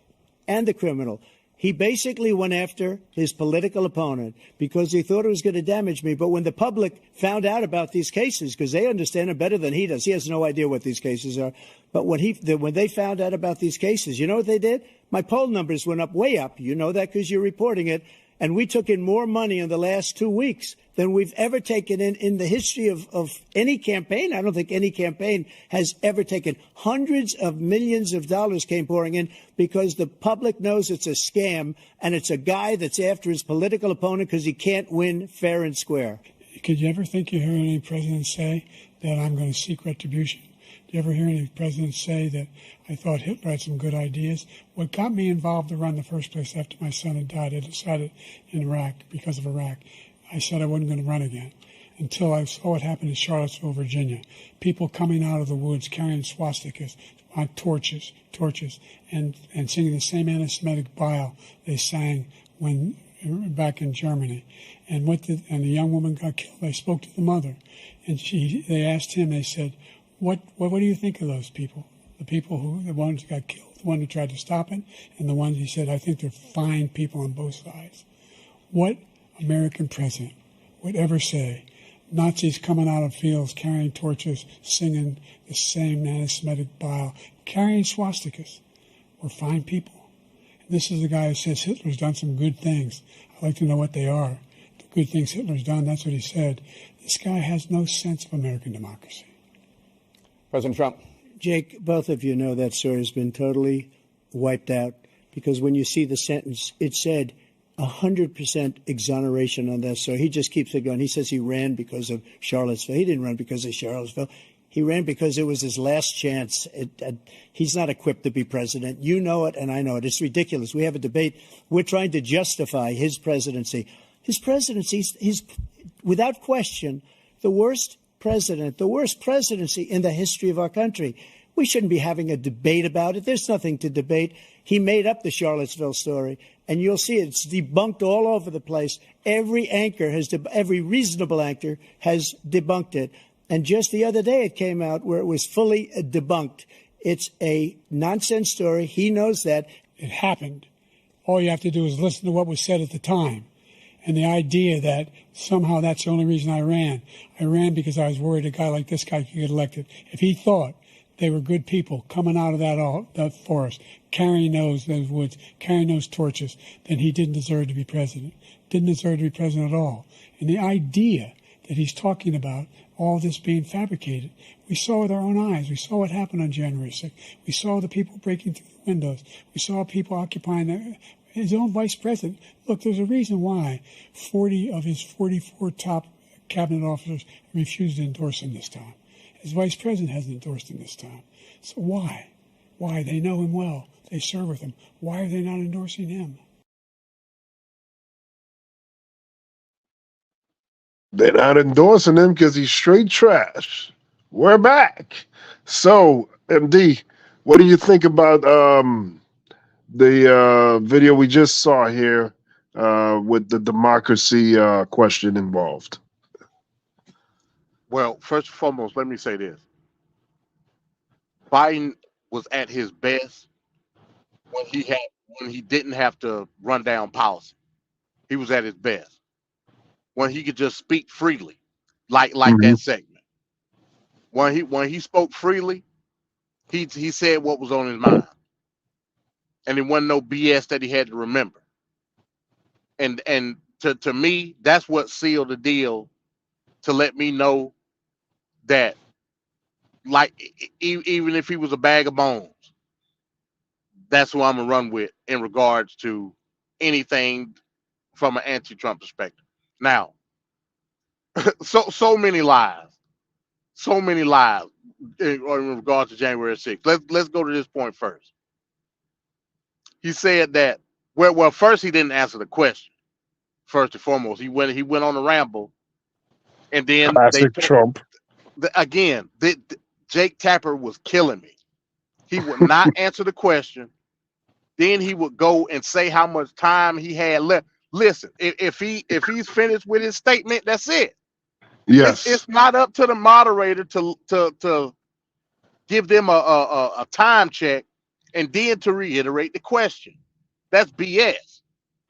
and the criminal. He basically went after his political opponent because he thought it was going to damage me. But when the public found out about these cases, because they understand it better than he does, he has no idea what these cases are. But when they found out about these cases, you know what they did? My poll numbers went up, way up. You know that because you're reporting it. And we took in more money in the last 2 weeks than we've ever taken in the history of any campaign. I don't think any campaign has ever taken. Hundreds of millions of dollars came pouring in because the public knows it's a scam and it's a guy that's after his political opponent because he can't win fair and square. Could you ever think you heard any president say that I'm going to seek retribution? Do you ever hear any president say that I thought Hitler had some good ideas? What got me involved to run in the first place after my son had died, I decided in Iraq, because of Iraq, I said I wasn't going to run again until I saw what happened in Charlottesville, Virginia. People coming out of the woods carrying swastikas, torches, and singing the same anti-Semitic bile they sang when back in Germany. And the young woman got killed. I spoke to the mother, and they asked him, they said, What do you think of those people? The people the ones who got killed, the one who tried to stop it, and the ones he said, I think they're fine people on both sides. What American president would ever say, Nazis coming out of fields, carrying torches, singing the same anti-Semitic bile, carrying swastikas, were fine people? And this is the guy who says Hitler's done some good things. I'd like to know what they are. The good things Hitler's done, that's what he said. This guy has no sense of American democracy. President Trump. Jake, both of you know that story has been totally wiped out because when you see the sentence, it said 100% exoneration on that. So he just keeps it going. He says he ran because of Charlottesville. He didn't run because of Charlottesville. He ran because it was his last chance. He's not equipped to be president. You know it, and I know it. It's ridiculous. We have a debate. We're trying to justify his presidency. His presidency is, without question, the worst president, the worst presidency in the history of our country. We shouldn't be having a debate about it. There's nothing to debate. He made up the Charlottesville story, and you'll see it's debunked all over the place. Every reasonable anchor has debunked it. And just the other day it came out where it was fully debunked. It's a nonsense story. He knows that. It happened. All you have to do is listen to what was said at the time. And the idea that somehow that's the only reason I ran. I ran because I was worried a guy like this guy could get elected. If he thought they were good people coming out of that forest, carrying those woods, carrying those torches, then he didn't deserve to be president. Didn't deserve to be president at all. And the idea that he's talking about all this being fabricated, we saw with our own eyes. We saw what happened on January 6th. We saw the people breaking through the windows. We saw people occupying his own vice president. Look, there's a reason why 40 of his 44 top cabinet officers refused to endorse him this time. His vice president hasn't endorsed him this time. So why? Why? They know him well. They serve with him. Why are they not endorsing him? They're not endorsing him because he's straight trash. We're back. So, MD, what do you think about the video we just saw here with the democracy question involved? Well, first and foremost, let me say this. Biden was at his best when he didn't have to run down policy. He was at his best when he could just speak freely, like Mhm. that segment. When he spoke freely, he said what was on his mind, and there wasn't no BS that he had to remember. And to me, that's what sealed the deal to let me know that, like, even if he was a bag of bones, that's who I'm gonna run with in regards to anything from an anti-Trump perspective. Now, so many lies, in regards to January 6th. Let's go to this point first. He said that well, first he didn't answer the question. First and foremost, he went on a ramble, and then Classic Trump. Jake Tapper was killing me. He would not answer the question. Then he would go and say how much time he had left. Listen, if he's finished with his statement, that's it. Yes. It's not up to the moderator to give them a time check and then to reiterate the question. That's BS.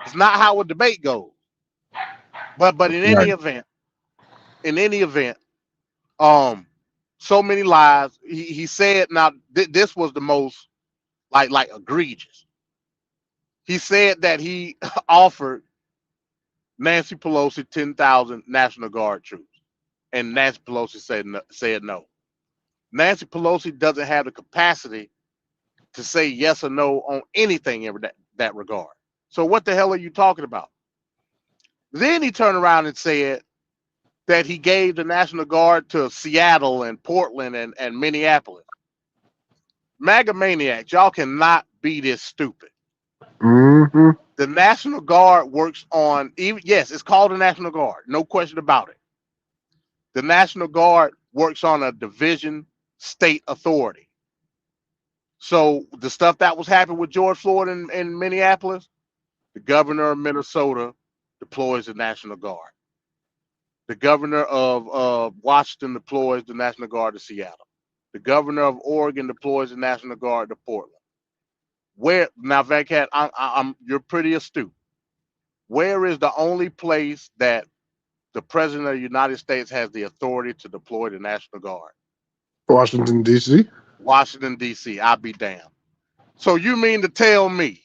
It's not how a debate goes. But in any event, so many lies. He said, now this was the most like egregious. He said that he offered Nancy Pelosi 10,000 National Guard troops, and Nancy Pelosi said no. Nancy Pelosi doesn't have the capacity to say yes or no on anything in that regard. So what the hell are you talking about? Then he turned around and said that he gave the National Guard to Seattle and Portland and Minneapolis. MAGA maniacs, y'all cannot be this stupid. Mm-hmm. The National Guard works on, yes, it's called the National Guard, no question about it. The National Guard works on a division state authority. So the stuff that was happening with George Floyd in Minneapolis, the governor of Minnesota deploys the National Guard. The governor of Washington deploys the National Guard to Seattle. The governor of Oregon deploys the National Guard to Portland. Where now, Venkat, you're pretty astute. Where is the only place that the president of the United States has the authority to deploy the National Guard? Washington, D.C. Washington, D.C. I'll be damned. So you mean to tell me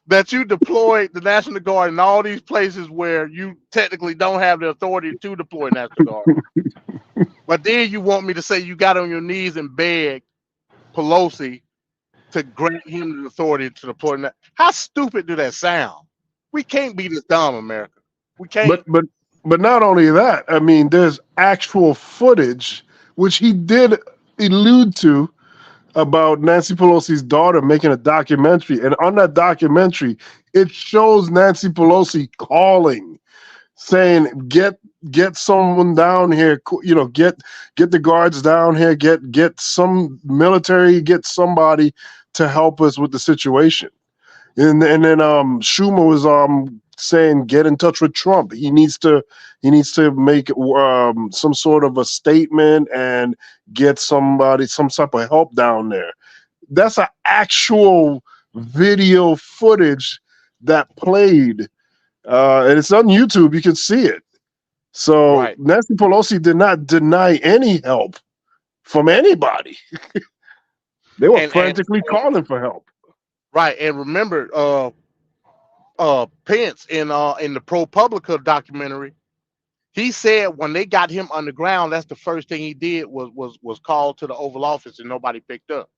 that you deployed the National Guard in all these places where you technically don't have the authority to deploy National Guard? But then you want me to say you got on your knees and begged Pelosi to grant him the authority to deploy that? How stupid do that sound? We can't be this dumb, America. We can't. But not only that, I mean, there's actual footage which he did allude to about Nancy Pelosi's daughter making a documentary, and on that documentary, it shows Nancy Pelosi calling, saying, "Get someone down here, you know, get the guards down here, get some military, get somebody to help us with the situation." And then Schumer was saying, "Get in touch with Trump. He needs to make some sort of a statement and get some type of help down there." That's an actual video footage that played, and it's on YouTube. You can see it. So Right. Nancy Pelosi did not deny any help from anybody. They were frantically calling for help. Right. And remember, Pence in the ProPublica documentary, he said when they got him underground, that's the first thing he did was call to the Oval Office and nobody picked up.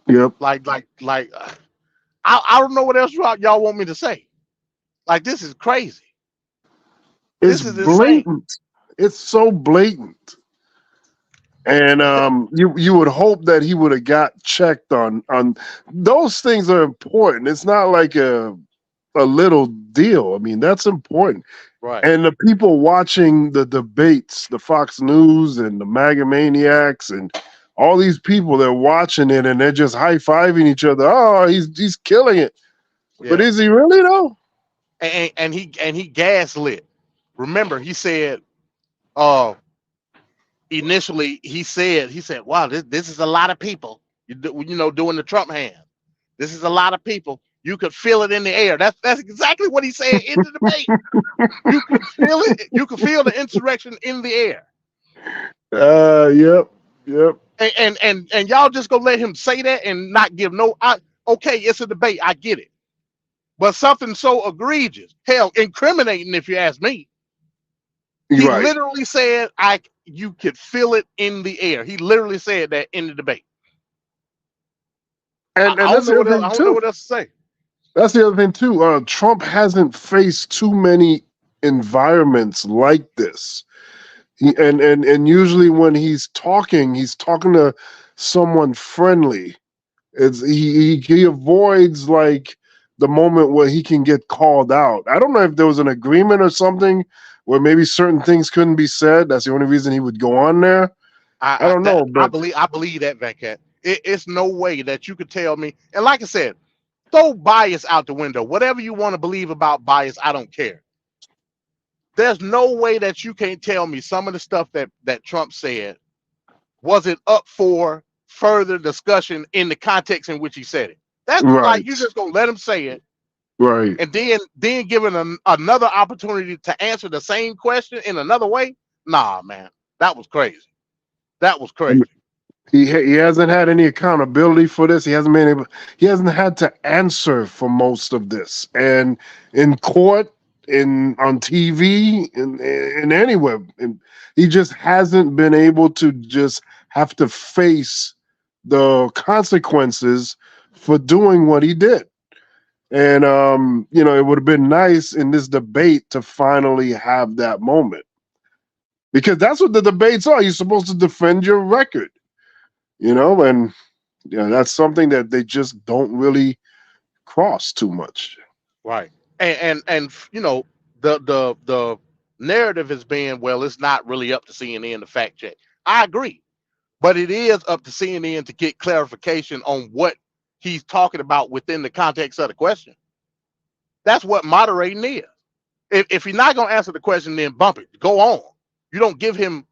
Yep. Like I don't know what else y'all want me to say. Like, this is crazy. It's This is blatant. It's so blatant. And you would hope that he would have got checked on those things are important. It's not like a little deal. I mean, that's important. Right. And the people watching the debates, the Fox News and the MAGA Maniacs and all these people, they're watching it and they're just high-fiving each other. Oh, he's killing it. Yeah. But is he really though? And he gaslit. Remember, he said initially he said, wow, this is a lot of people. Doing the Trump hand. This is a lot of people. You could feel it in the air. That's exactly what he said in the debate. You could feel it. You could feel the insurrection in the air. Yep. And y'all just gonna let him say that and not give no. Okay, it's a debate. I get it. But something so egregious, hell, incriminating, if you ask me. He literally said, you could feel it in the air. He literally said that in the debate. And I that's don't know the other thing I don't too. know what else to say. That's the other thing too. Trump hasn't faced too many environments like this. And usually when he's talking to someone friendly. He avoids like the moment where he can get called out. I don't know if there was an agreement or something where maybe certain things couldn't be said. That's the only reason he would go on there. I don't know, but I believe that, Vancat. It's no way that you could tell me. And like I said, throw bias out the window. Whatever you want to believe about bias, I don't care. There's no way that you can't tell me some of the stuff that Trump said wasn't up for further discussion in the context in which he said it. That's like you just gonna let him say it, right? And then given another opportunity to answer the same question in another way. Nah, man, that was crazy. That was crazy. He hasn't had any accountability for this. He hasn't had to answer for most of this, and in court, on TV, in anywhere, he just hasn't been able to just have to face the consequences for doing what he did. And it would have been nice in this debate to finally have that moment, because that's what the debates are. You're supposed to defend your record. And that's something that they just don't really cross too much. Right. And the narrative has been, well, it's not really up to CNN to fact check. I agree. But it is up to CNN to get clarification on what he's talking about within the context of the question. That's what moderating is. If you're not going to answer the question, then bump it. Go on. You don't give him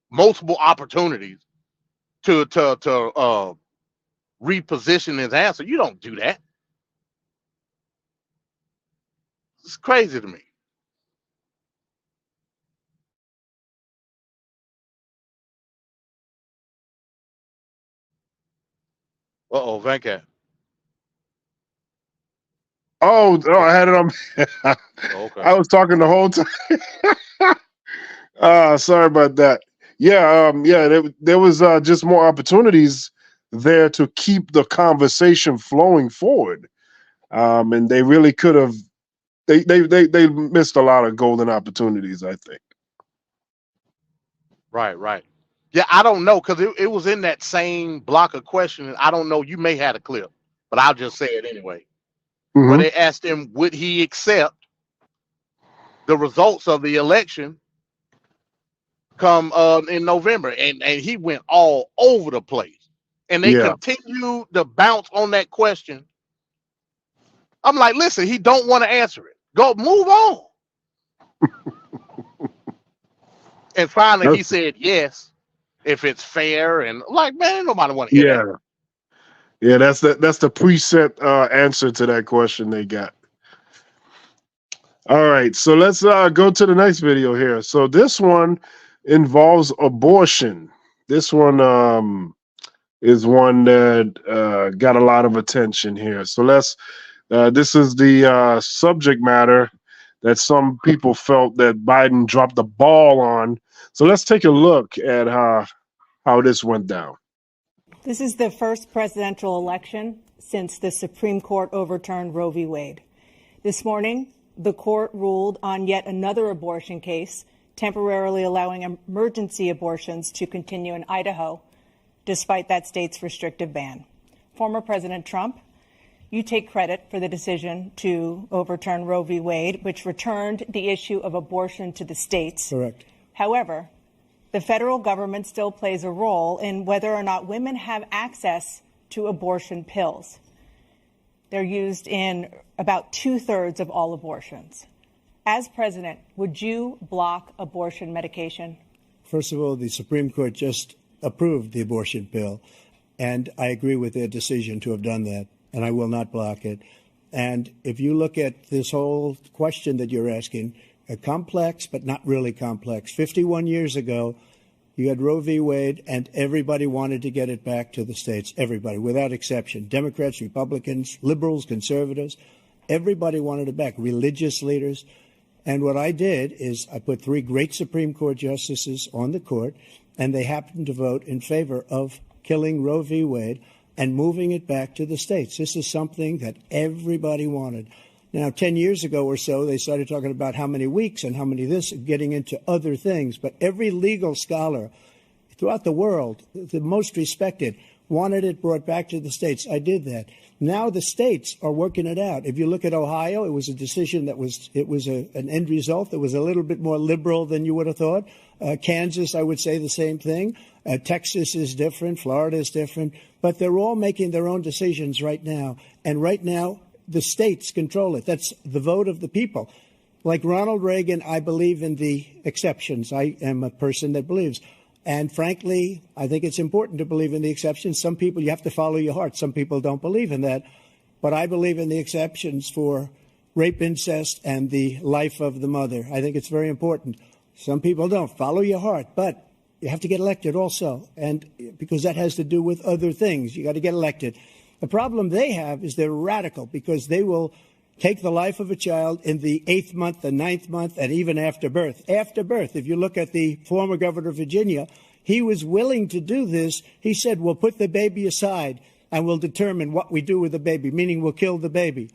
multiple opportunities to reposition his answer. You don't do that. It's crazy to me. Uh-oh, Venkat. Oh, I had it on. Okay. I was talking the whole time. Sorry about that. Yeah, there was just more opportunities there to keep the conversation flowing forward. And they really could have. They missed a lot of golden opportunities, I think. Right. Yeah, I don't know, because it was in that same block of questions. I don't know. You may have a clip, but I'll just say it anyway. Where they asked him, would he accept the results of the election come in November? And he went all over the place. And they continued to bounce on that question. I'm like, listen, he don't want to answer it. Go move on. And finally he said yes, if it's fair. And like, man, nobody want to hear that. Yeah, that's the preset answer to that question they got. All right, so let's go to the next video here. So this one involves abortion. This one is one that got a lot of attention here. So this is the subject matter that some people felt that Biden dropped the ball on. So let's take a look at how this went down. This is the first presidential election since the Supreme Court overturned Roe v. Wade. This morning, the court ruled on yet another abortion case temporarily allowing emergency abortions to continue in Idaho, despite that state's restrictive ban. Former President Trump, you take credit for the decision to overturn Roe v. Wade, which returned the issue of abortion to the states. Correct. However, the federal government still plays a role in whether or not women have access to abortion pills. They're used in about 2/3 of all abortions. As president, would you block abortion medication? First of all, the Supreme Court just approved the abortion pill, and I agree with their decision to have done that, and I will not block it. And if you look at this whole question that you're asking, complex but not really complex. 51 years ago, you had Roe v. Wade, and everybody wanted to get it back to the states. Everybody, without exception. Democrats, Republicans, liberals, conservatives. Everybody wanted it back. Religious leaders. And what I did is I put 3 great Supreme Court justices on the court, and they happened to vote in favor of killing Roe v. Wade and moving it back to the states. This is something that everybody wanted. Now, 10 years ago or so, they started talking about how many weeks and how many this, getting into other things. But every legal scholar throughout the world, the most respected, wanted it brought back to the states. I did that. Now the states are working it out. If you look at Ohio, it was a decision that was an end result that was a little bit more liberal than you would have thought. Kansas, I would say the same thing. Texas is different. Florida is different. But they're all making their own decisions right now. And right now, the states control it. That's the vote of the people. Like Ronald Reagan, I believe in the exceptions. I am a person that believes. And frankly, I think it's important to believe in the exceptions. Some people, you have to follow your heart. Some people don't believe in that. But I believe in the exceptions for rape, incest, and the life of the mother. I think it's very important. Some people don't. Follow your heart. But you have to get elected also. And because that has to do with other things. You got to get elected. The problem they have is they're radical because they will take the life of a child in the 8th month, the 9th month, and even after birth. After birth, if you look at the former governor of Virginia, he was willing to do this. He said, we'll put the baby aside and we'll determine what we do with the baby, meaning we'll kill the baby.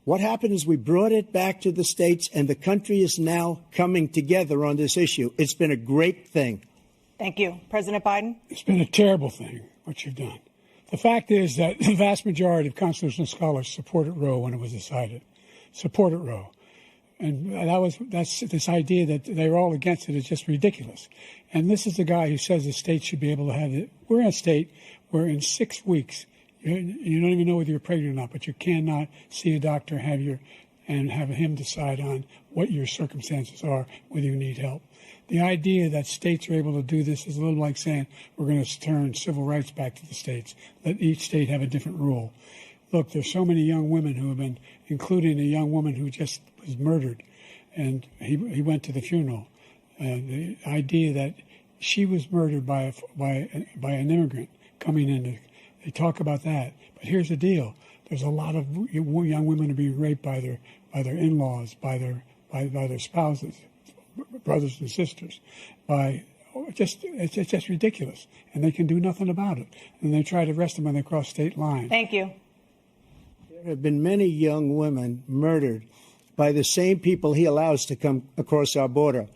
What happened is we brought it back to the states, and the country is now coming together on this issue. It's been a great thing. Thank you. President Biden? It's been a terrible thing, what you've done. The fact is that the vast majority of constitutional scholars supported Roe when it was decided. Supported Roe. And that's this idea that they were all against it is just ridiculous. And this is the guy who says the state should be able to have it. We're in a state where in 6 weeks, you don't even know whether you're pregnant or not, but you cannot see a doctor and have him decide on what your circumstances are, whether you need help. The idea that states are able to do this is a little like saying we're going to turn civil rights back to the states. Let each state have a different rule. Look, there's so many young women who have been, including a young woman who just was murdered, and he went to the funeral. The idea that she was murdered by an immigrant coming in, they talk about that. But here's the deal: there's a lot of young women who are being raped by their in-laws, by their spouses, brothers and sisters, it's just ridiculous, and they can do nothing about it. And they try to arrest them when they cross state lines. Thank you. There have been many young women murdered by the same people he allows to come across our border.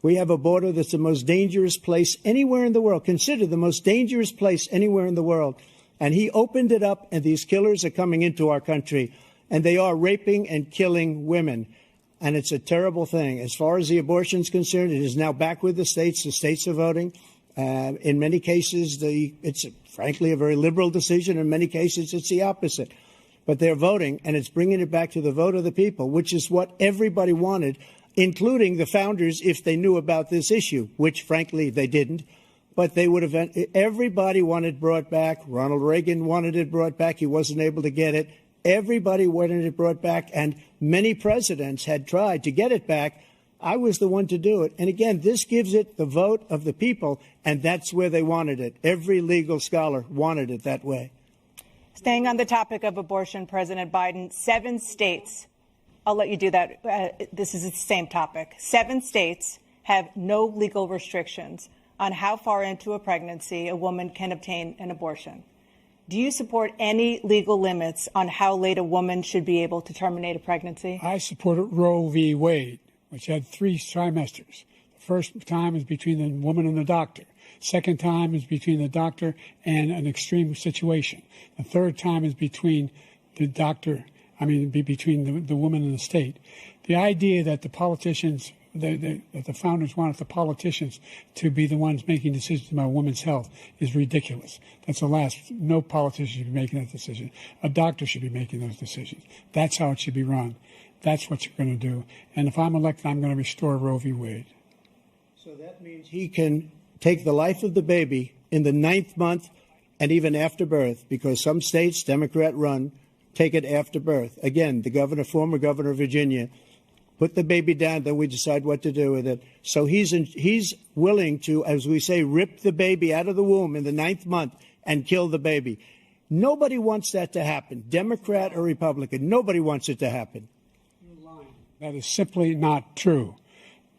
We have a border that's the most dangerous place anywhere in the world, considered the most dangerous place anywhere in the world. And he opened it up, and these killers are coming into our country, and they are raping and killing women. And it's a terrible thing. As far as the abortion is concerned, it is now back with the states. The states are voting. In many cases, it's frankly a very liberal decision. In many cases, it's the opposite. But they're voting, and it's bringing it back to the vote of the people, which is what everybody wanted, including the founders, if they knew about this issue, which, frankly, they didn't. But they would have. Everybody wanted it brought back. Ronald Reagan wanted it brought back. He wasn't able to get it. Everybody wanted it brought back, and many presidents had tried to get it back. I was the one to do it. And again, this gives it the vote of the people, and that's where they wanted it. Every legal scholar wanted it that way. Staying on the topic of abortion, President Biden, 7 states, I'll let you do that. This is the same topic. 7 states have no legal restrictions on how far into a pregnancy a woman can obtain an abortion. Do you support any legal limits on how late a woman should be able to terminate a pregnancy? I supported Roe v. Wade, which had 3 trimesters. First time is between the woman and the doctor. Second time is between the doctor and an extreme situation. The third time is between the doctor, between the woman and the state. The idea that the politicians, that the founders wanted the politicians to be the ones making decisions about women's health is ridiculous. That's the last. No politician should be making that decision. A doctor should be making those decisions. That's how it should be run. That's what you're going to do. And if I'm elected, I'm going to restore Roe v. Wade. So that means he can take the life of the baby in the 9th month and even after birth, because some states, Democrat run, take it after birth. Again, the former governor of Virginia, put the baby down, then we decide what to do with it. So he's willing to, as we say, rip the baby out of the womb in the 9th month and kill the baby. Nobody wants that to happen, Democrat or Republican. Nobody wants it to happen. That is simply not true.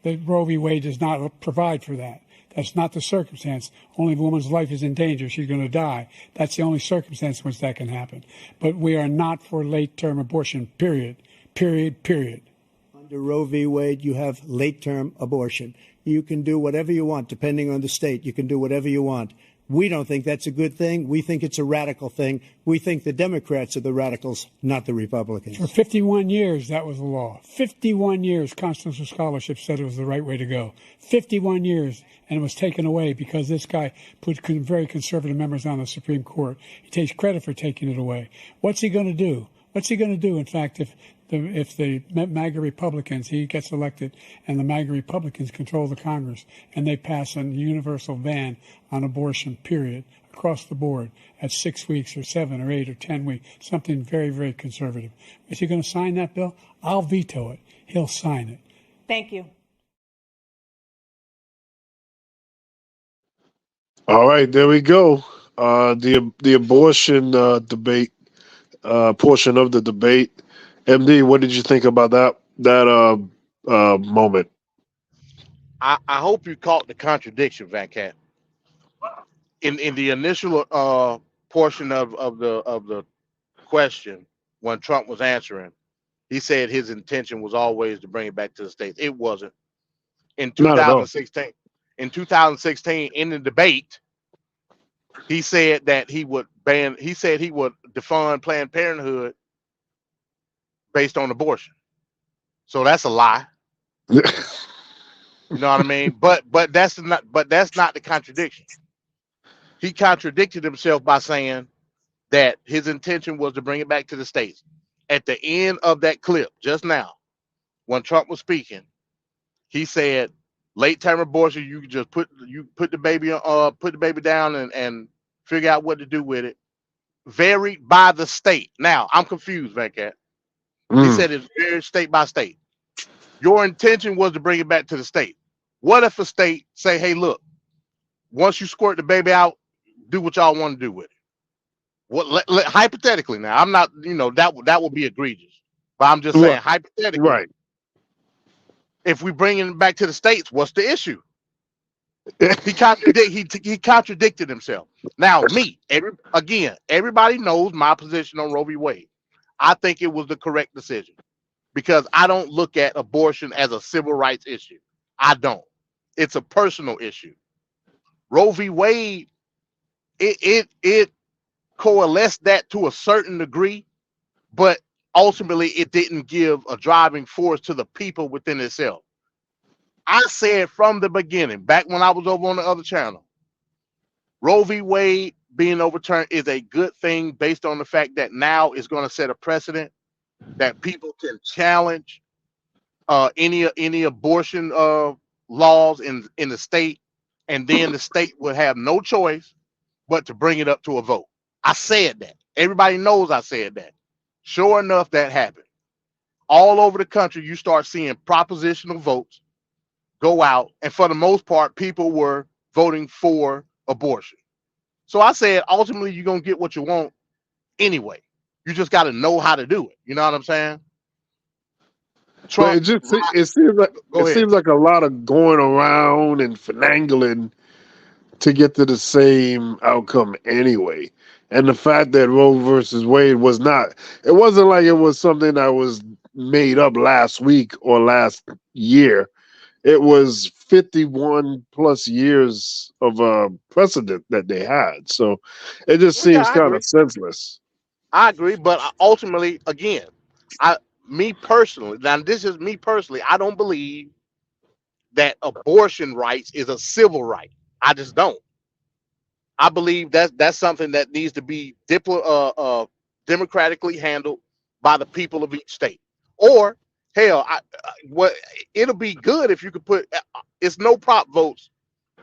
The Roe v. Wade does not provide for that. That's not the circumstance. Only if a woman's life is in danger, she's going to die. That's the only circumstance in which that can happen. But we are not for late-term abortion, period. Period, period. Under Roe v. Wade, you have late-term abortion. You can do whatever you want, depending on the state. You can do whatever you want. We don't think that's a good thing. We think it's a radical thing. We think the Democrats are the radicals, not the Republicans. For 51 years, that was the law. 51 years, constitutional scholarship said it was the right way to go. 51 years, and it was taken away because this guy put very conservative members on the Supreme Court. He takes credit for taking it away. What's he going to do? What's he going to do, in fact, if the MAGA Republicans, he gets elected, and the MAGA Republicans control the Congress, and they pass a universal ban on abortion, period, across the board at 6 weeks or 7 or 8 or 10 weeks, something very, very conservative. Is he going to sign that bill? I'll veto it. He'll sign it. Thank you. All right, there we go. The abortion debate portion of the debate. MD, what did you think about that moment? I hope you caught the contradiction, Van Cat. In the initial portion of the question, when Trump was answering, he said his intention was always to bring it back to the states. It wasn't. In 2016, in the debate, he said that he would defund Planned Parenthood based on abortion. So that's a lie. You know what I mean? But that's not the contradiction. He contradicted himself by saying that his intention was to bring it back to the states. At the end of that clip, just now, when Trump was speaking, he said, "Late-term abortion, you can just put the baby down and figure out what to do with it. Varied by the state." Now, I'm confused, Van Cat. He said it's very state by state. Your intention was to bring it back to the state. What if a state say, "Hey, look, once you squirt the baby out, do what y'all want to do with it"? What hypothetically now? I'm not, that would be egregious. But I'm just saying hypothetically. Right. If we bring it back to the states, what's the issue? He contradicted himself. Now, everybody knows my position on Roe v. Wade. I think it was the correct decision because I don't look at abortion as a civil rights issue. I don't. It's a personal issue. Roe v. Wade, it coalesced that to a certain degree, but ultimately it didn't give a driving force to the people within itself. I said from the beginning, back when I was over on the other channel, Roe v. Wade being overturned is a good thing based on the fact that now it's going to set a precedent that people can challenge any abortion laws in the state, and then the state would have no choice but to bring it up to a vote. I said that. Everybody knows I said that. Sure enough, that happened. All over the country, you start seeing propositional votes go out, and for the most part, people were voting for abortion. So I said, ultimately, you're going to get what you want anyway. You just got to know how to do it. You know what I'm saying? Trump, it seems like a lot of going around and finagling to get to the same outcome anyway. And the fact that Roe versus Wade it wasn't like it was something that was made up last week or last year. it was 51 plus years of precedent that they had. So it just Yeah, seems I kind agree. of senseless. I agree, but ultimately, again, me personally, now this is me personally, I don't believe that abortion rights is a civil right. I just don't. I believe that's something that needs to be democratically handled by the people of each state. Or hell, what it'll be good if you could put it's no prop votes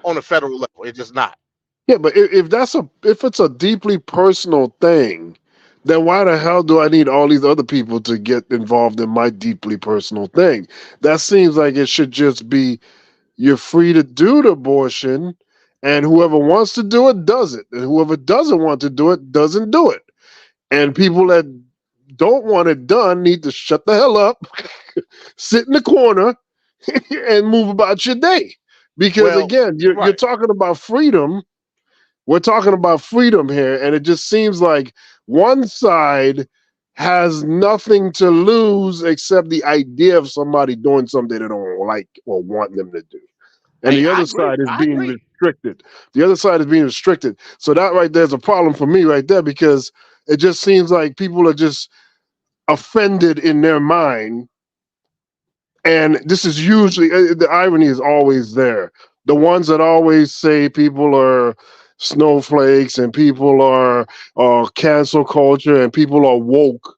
on the federal level. It's just not. Yeah, but if it's a deeply personal thing, then why the hell do I need all these other people to get involved in my deeply personal thing? That seems like it should just be you're free to do the abortion, and whoever wants to do it does it, and whoever doesn't want to do it doesn't do it. And people that don't want it done need to shut the hell up, sit in the corner, and move about your day. Because Well, again, you're right. talking about freedom. We're talking about freedom here, and it just seems like one side has nothing to lose except the idea of somebody doing something they don't like or want them to do. And Hey, the I other agree. side is I being agree. restricted. The other side is being restricted. So that right there is a problem for me right there, because it just seems like people are just offended in their mind. And this is usually the irony is always there. The ones that always say people are snowflakes and people are cancel culture and people are woke.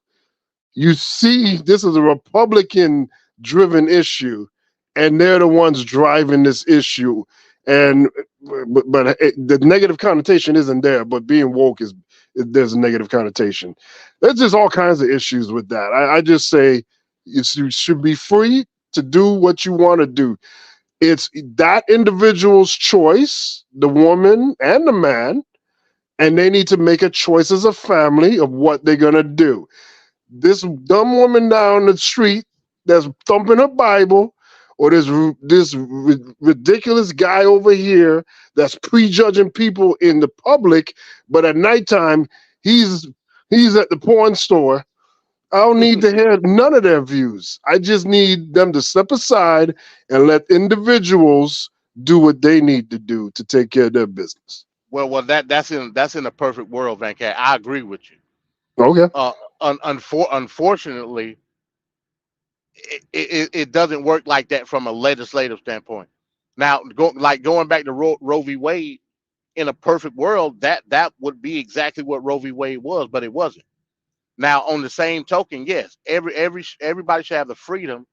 You see, this is a Republican driven issue, and they're the ones driving this issue. And the negative connotation isn't there, but being woke there's a negative connotation. There's just all kinds of issues with that. I just say you should be free to do what you want to do. It's that individual's choice, the woman and the man, and they need to make a choice as a family of what they're gonna do. This dumb woman down the street that's thumping her Bible, or this ridiculous guy over here that's prejudging people in the public, but at nighttime he's he's at the porn store. I don't need to hear none of their views. I just need them to step aside and let individuals do what they need to do to take care of their business. Well, that's in a perfect world, Van Cat. I agree with you. Okay. Unfortunately, it doesn't work like that from a legislative standpoint. Now, going back to Roe v. Wade, in a perfect world, that would be exactly what Roe v. Wade was, but it wasn't. Now, on the same token, yes, everybody should have the freedom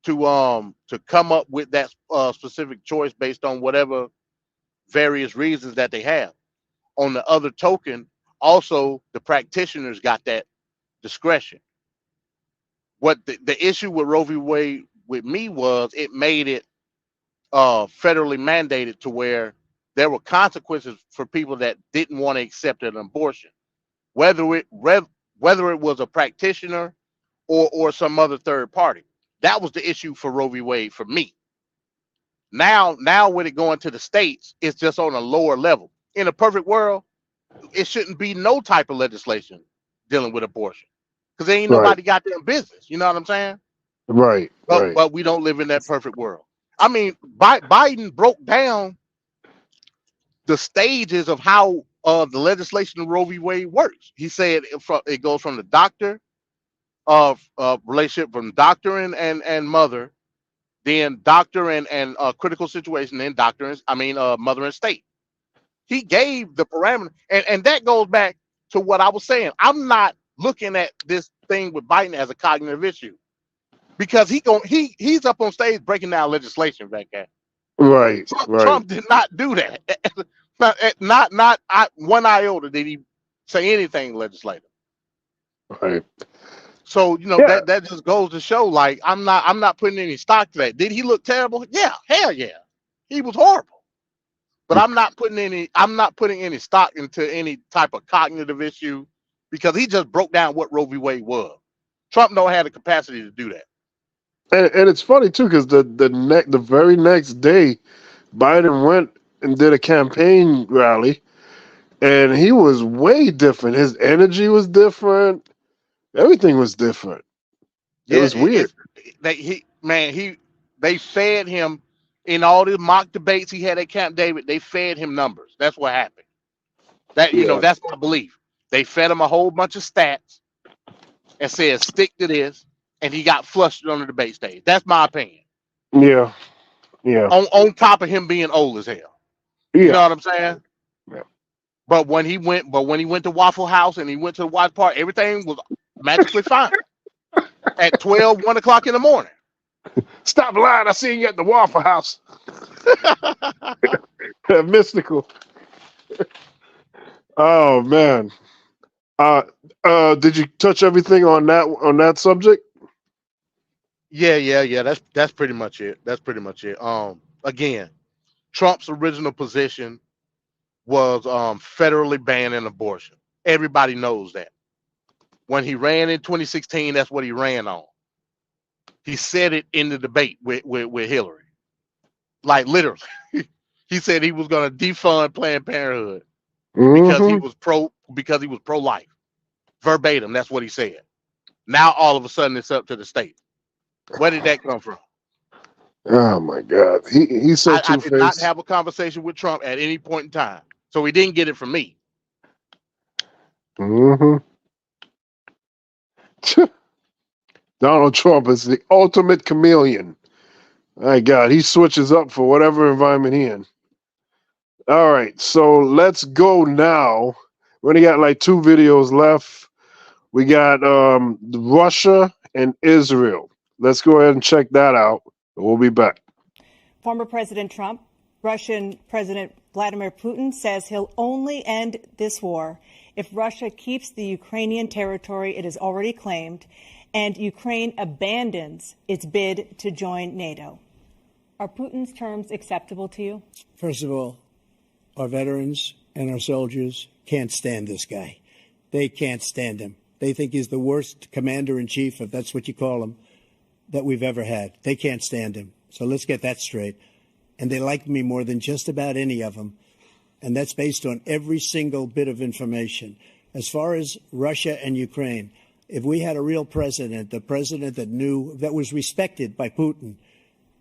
to come up with that specific choice based on whatever various reasons that they have. On the other token, also the practitioners got that discretion. What the issue with Roe v. Wade with me was it made it federally mandated to where there were consequences for people that didn't want to accept an abortion, whether it was a practitioner or some other third party. That was the issue for Roe v. Wade for me. Now with it going to the states, it's just on a lower level. In a perfect world, it shouldn't be no type of legislation dealing with abortion because ain't Right. nobody got their business. You know what I'm saying? Right. Right. But we don't live in that perfect world. I mean, Biden broke down the stages of how the legislation of Roe v. Wade works. He said it goes from the doctor of relationship from doctor and mother, then doctor and critical situation, then mother and state. He gave the parameter, and that goes back to what I was saying. I'm not looking at this thing with Biden as a cognitive issue because he's up on stage breaking down legislation back there. Right. Right. Trump did not do that. not one iota did he say anything legislative. Right. So Yeah. that just goes to show, like, I'm not putting any stock to that. Did he look terrible? Yeah, hell yeah, he was horrible. But I'm not putting any stock into any type of cognitive issue because he just broke down what Roe v. Wade was. Trump don't have the capacity to do that. And it's funny too, because the very next day, Biden went and did a campaign rally, and he was way different. His energy was different. Everything was different. It Yeah, was weird. it's that he They fed him in all the mock debates he had at Camp David. They fed him numbers. That's what happened. That's my belief. They fed him a whole bunch of stats and said, stick to this. And he got flushed on the debate stage. That's my opinion. Yeah. Yeah. On top of him being old as hell. Yeah. You know what I'm saying? Yeah. But when he went to Waffle House and he went to the watch party, everything was magically fine. At 1 o'clock in the morning. Stop lying. I seen you at the Waffle House. Mystical. Oh man. Did you touch everything on that subject? Yeah. That's pretty much it. Again, Trump's original position was federally banning abortion. Everybody knows that. When he ran in 2016, that's what he ran on. He said it in the debate with Hillary. Like literally. He said he was going to defund Planned Parenthood because he was pro-life. Verbatim, that's what he said. Now all of a sudden it's up to the state. Where did that come from? Oh my God. He said I did not have a conversation with Trump at any point in time. So he didn't get it from me. Donald Trump is the ultimate chameleon. My God, he switches up for whatever environment he in. All right, so let's go now. We only got like 2 videos left. We got Russia and Israel. Let's go ahead and check that out. We'll be back. Former President Trump, Russian President Vladimir Putin says he'll only end this war if Russia keeps the Ukrainian territory it has already claimed and Ukraine abandons its bid to join NATO. Are Putin's terms acceptable to you? First of all, our veterans and our soldiers can't stand this guy. They can't stand him. They think he's the worst commander-in-chief, if that's what you call him, that we've ever had. They can't stand him. So let's get that straight. And they like me more than just about any of them. And that's based on every single bit of information. As far as Russia and Ukraine, if we had a real president, the president that knew, that was respected by Putin,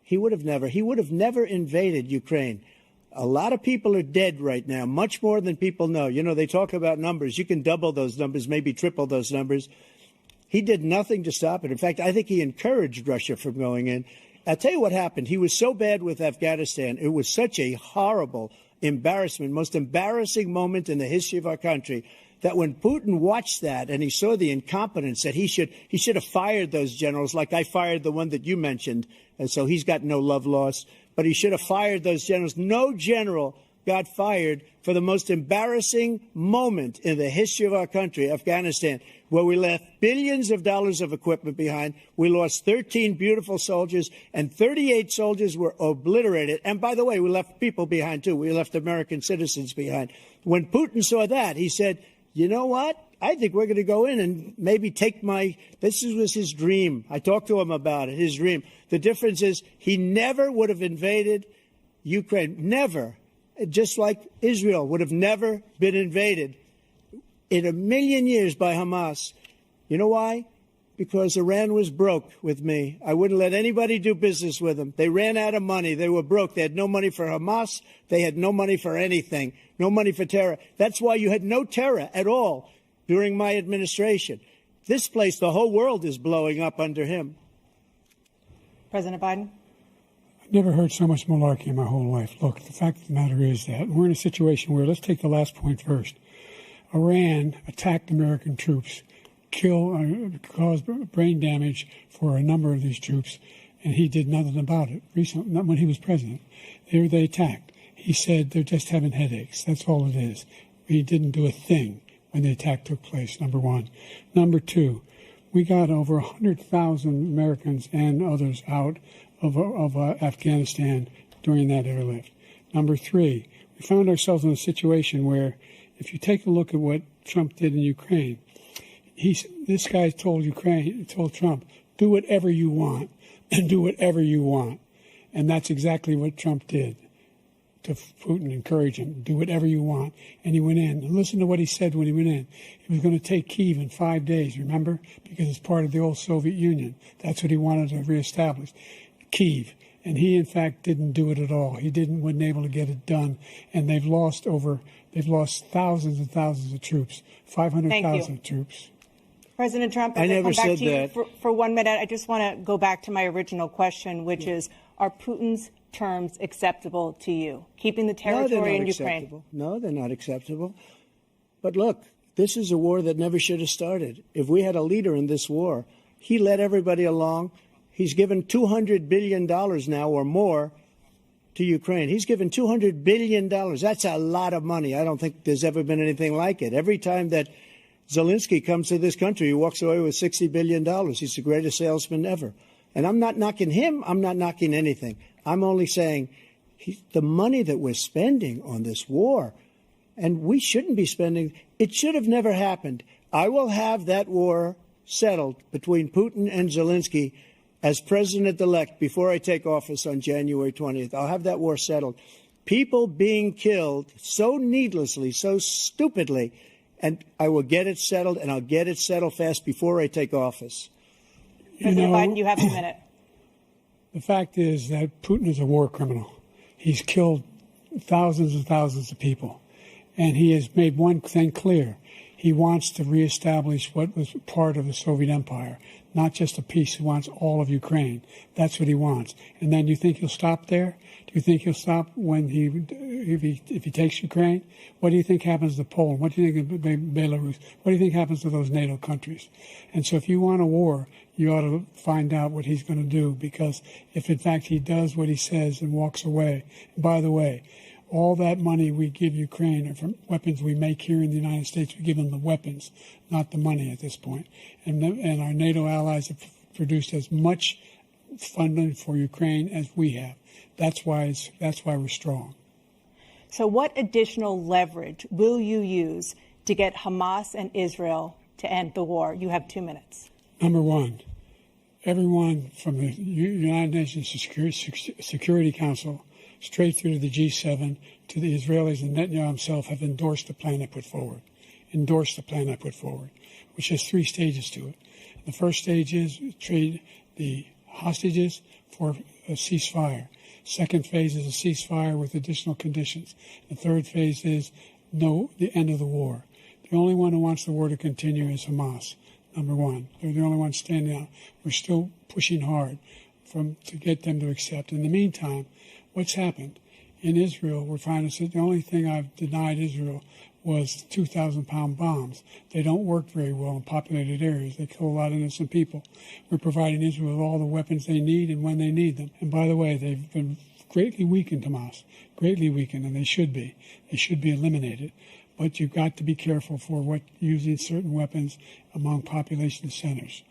he would have never invaded Ukraine. A lot of people are dead right now, much more than people know. You know, they talk about numbers. You can double those numbers, maybe triple those numbers. He did nothing to stop it. In fact, I think he encouraged Russia from going in. I'll tell you what happened. He was so bad with Afghanistan. It was such a horrible embarrassment, most embarrassing moment in the history of our country, that when Putin watched that and he saw the incompetence, that he should have fired those generals, like I fired the one that you mentioned. And so he's got no love lost. But he should have fired those generals. No general got fired for the most embarrassing moment in the history of our country, Afghanistan, where we left billions of dollars of equipment behind. We lost 13 beautiful soldiers, and 38 soldiers were obliterated. And by the way, we left people behind, too. We left American citizens behind. When Putin saw that, he said, you know what? I think we're going to go in and maybe take this was his dream. I talked to him about it, his dream. The difference is he never would have invaded Ukraine. Never. Just like Israel would have never been invaded in a million years by Hamas. You know why? Because Iran was broke with me. I wouldn't let anybody do business with them. They ran out of money. They were broke. They had no money for Hamas. They had no money for anything. No money for terror. That's why you had no terror at all during my administration. This place, the whole world is blowing up under him. President Biden? I've never heard so much malarkey in my whole life. Look, the fact of the matter is that we're in a situation where, let's take the last point first. Iran attacked American troops, caused brain damage for a number of these troops, and he did nothing about it. Recently, not when he was president. They attacked. He said they're just having headaches. That's all it is. He didn't do a thing when the attack took place, number one. Number two, we got over 100,000 Americans and others out of Afghanistan during that airlift. Number three, we found ourselves in a situation where, if you take a look at what Trump did in Ukraine, this guy told Trump, do whatever you want and do whatever you want. And that's exactly what Trump did to Putin, encourage him, do whatever you want. And he went in. And listen to what he said when he went in. He was going to take Kyiv in 5 days, remember? Because it's part of the old Soviet Union. That's what he wanted to reestablish, Kyiv. And he, in fact, didn't do it at all. He wasn't able to get it done. And they've lost thousands and thousands of troops, 500,000 troops. President Trump, I as I never come back said to you that. for 1 minute, I just want to go back to my original question, which is, are Putin's terms acceptable to you? Keeping the territory in Ukraine? No, they're not acceptable. But look, this is a war that never should have started. If we had a leader in this war, he led everybody along. He's given $200 billion now or more to Ukraine. He's given $200 billion. That's a lot of money. I don't think there's ever been anything like it. Every time that Zelensky comes to this country, he walks away with $60 billion. He's the greatest salesman ever. And I'm not knocking him. I'm not knocking anything. I'm only saying the money that we're spending on this war, and we shouldn't be spending, it should have never happened. I will have that war settled between Putin and Zelensky as president-elect before I take office on January 20th. I'll have that war settled. People being killed so needlessly, so stupidly, and I will get it settled, and I'll get it settled fast before I take office. President Biden, you have a minute. The fact is that Putin is a war criminal. He's killed thousands and thousands of people. And he has made one thing clear. He wants to reestablish what was part of the Soviet Empire, not just a piece. He wants all of Ukraine. That's what he wants. And then you think he'll stop there? Do you think he'll stop when if he takes Ukraine? What do you think happens to Poland? What do you think of Belarus? What do you think happens to those NATO countries? And so if you want a war, you ought to find out what he's going to do, because if in fact he does what he says and walks away, and by the way, all that money we give Ukraine are from weapons we make here in the United States. We give them the weapons, not the money at this point. And our NATO allies have produced as much funding for Ukraine as we have. That's why we're strong. So what additional leverage will you use to get Hamas and Israel to end the war? You have 2 minutes. Number one, everyone from the United Nations Security Council straight through to the G7, to the Israelis and Netanyahu himself have endorsed the plan I put forward, which has 3 stages to it. The first stage is trade the hostages for a ceasefire. Second phase is a ceasefire with additional conditions. The third phase is the end of the war. The only one who wants the war to continue is Hamas, number one. They're the only ones standing out. We're still pushing hard to get them to accept. In the meantime, what's happened? In Israel, we're trying to say the only thing I've denied Israel was 2,000-pound bombs. They don't work very well in populated areas. They kill a lot of innocent people. We're providing Israel with all the weapons they need and when they need them. And by the way, they've been greatly weakened, Hamas, greatly weakened, and they should be. They should be eliminated. But you've got to be careful for using certain weapons among population centers.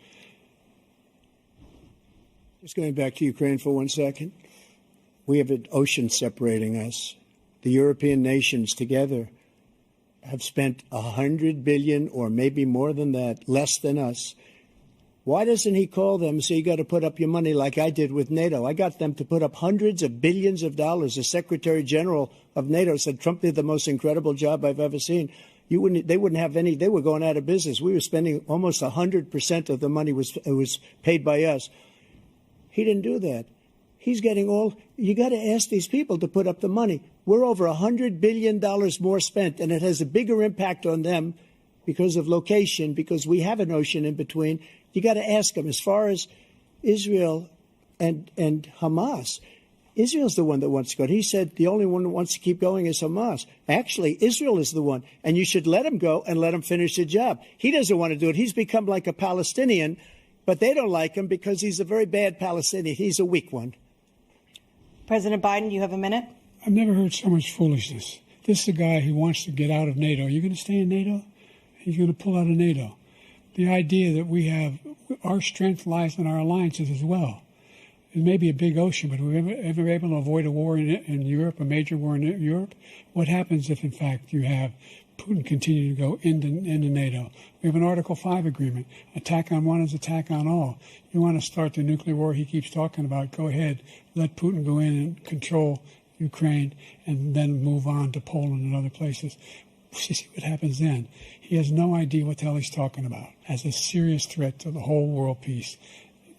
Just going back to Ukraine for 1 second. We have an ocean separating us. The European nations together have spent $100 billion, or maybe more than that, less than us. Why doesn't he call them and say, you got to put up your money like I did with NATO? I got them to put up hundreds of billions of dollars. The Secretary General of NATO said Trump did the most incredible job I've ever seen. They wouldn't have any. They were going out of business. We were spending almost 100% of the money was paid by us. He didn't do that. He's getting all. You got to ask these people to put up the money. We're over $100 billion more spent, and it has a bigger impact on them because of location, because we have an ocean in between. You got to ask them. As far as Israel and Hamas, Israel's the one that wants to go. He said the only one that wants to keep going is Hamas. Actually, Israel is the one, and you should let him go and let him finish the job. He doesn't want to do it. He's become like a Palestinian, but they don't like him because he's a very bad Palestinian. He's a weak one. President Biden, you have a minute. I've never heard so much foolishness. This is a guy who wants to get out of NATO. Are you going to stay in NATO? He's going to pull out of NATO. The idea that we have our strength lies in our alliances as well. It may be a big ocean, but we're ever able to avoid a war in Europe, a major war in Europe? What happens if, in fact, you have Putin continue to go into NATO? We have an Article 5 agreement. Attack on one is attack on all. You want to start the nuclear war he keeps talking about, go ahead. Let Putin go in and control Ukraine and then move on to Poland and other places. See what happens then. He has no idea what the hell he's talking about. As a serious threat to the whole world peace.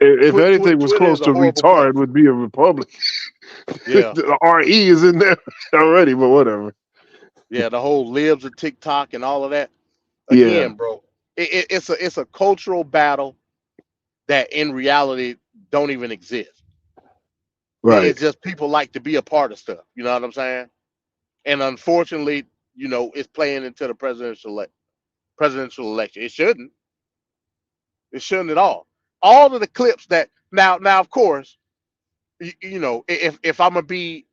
If anything was Twitter close is a to horrible retard, place. would be a Republican. Yeah, The RE is in there already, but whatever. yeah. The whole libs of TikTok and all of that. Yeah, Again, bro, it's a cultural battle that in reality don't even exist. right. It's just people like to be a part of stuff. You know what I'm saying? And unfortunately, it's playing into the presidential election. It shouldn't. It shouldn't at all. All of the clips that now of course, if I'm gonna be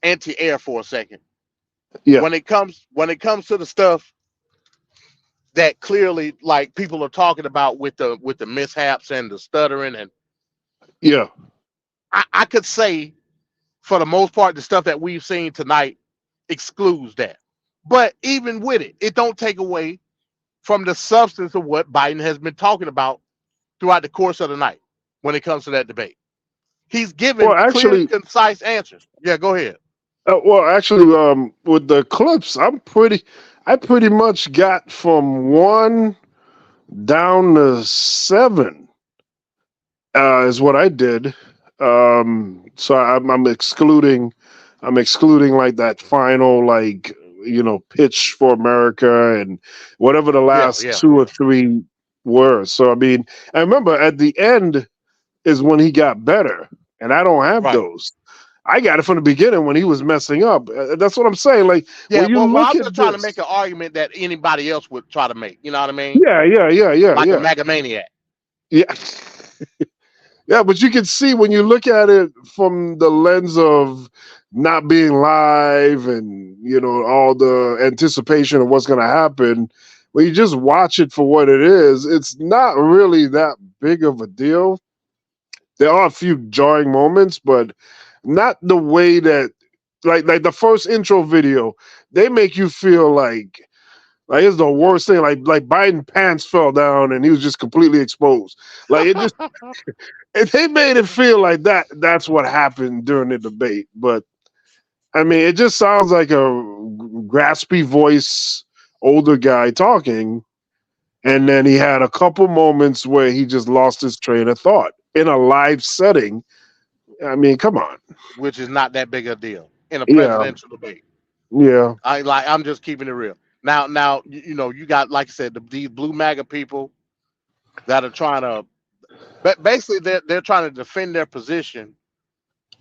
anti-air for a second, Yeah, when it comes to the stuff that clearly like people are talking about with the mishaps and the stuttering, and yeah. I could say for the most part the stuff that we've seen tonight excludes that. But even with it, it don't take away from the substance of what Biden has been talking about throughout the course of the night when it comes to that debate. He's Well, given clear, actually, concise answers. Yeah, go ahead. with the clips, I pretty much got from 1 down to 7. Is what I did. So I'm excluding like that final pitch for America and whatever the Yeah, last yeah. 2 or 3 were. So I mean, I remember at the end is when he got better, and I don't have Right. those. I got it from the beginning when he was messing up. That's what I'm saying. Like Yeah, when you well, look I'm at just trying to make this, an argument that anybody else would try to make. You know what I mean? Like a yeah. megamaniac. Yeah. Yeah, but you can see when you look at it from the lens of not being live and all the anticipation of what's going to happen, when you just watch it for what it is, it's not really that big of a deal. There are a few jarring moments, but not the way that like the first intro video, they make you feel like it's the worst thing. Like Biden pants fell down and he was just completely exposed. Like it just and they made it feel like that's what happened during the debate. But I mean, it just sounds like a graspy voice, older guy talking. And then he had a couple moments where he just lost his train of thought in a live setting. I mean, come on. Which is not that big a deal in a Yeah. presidential debate. Yeah. I'm just keeping it real. Now, you got, like I said, these blue MAGA people that are trying to, but basically they're trying to defend their position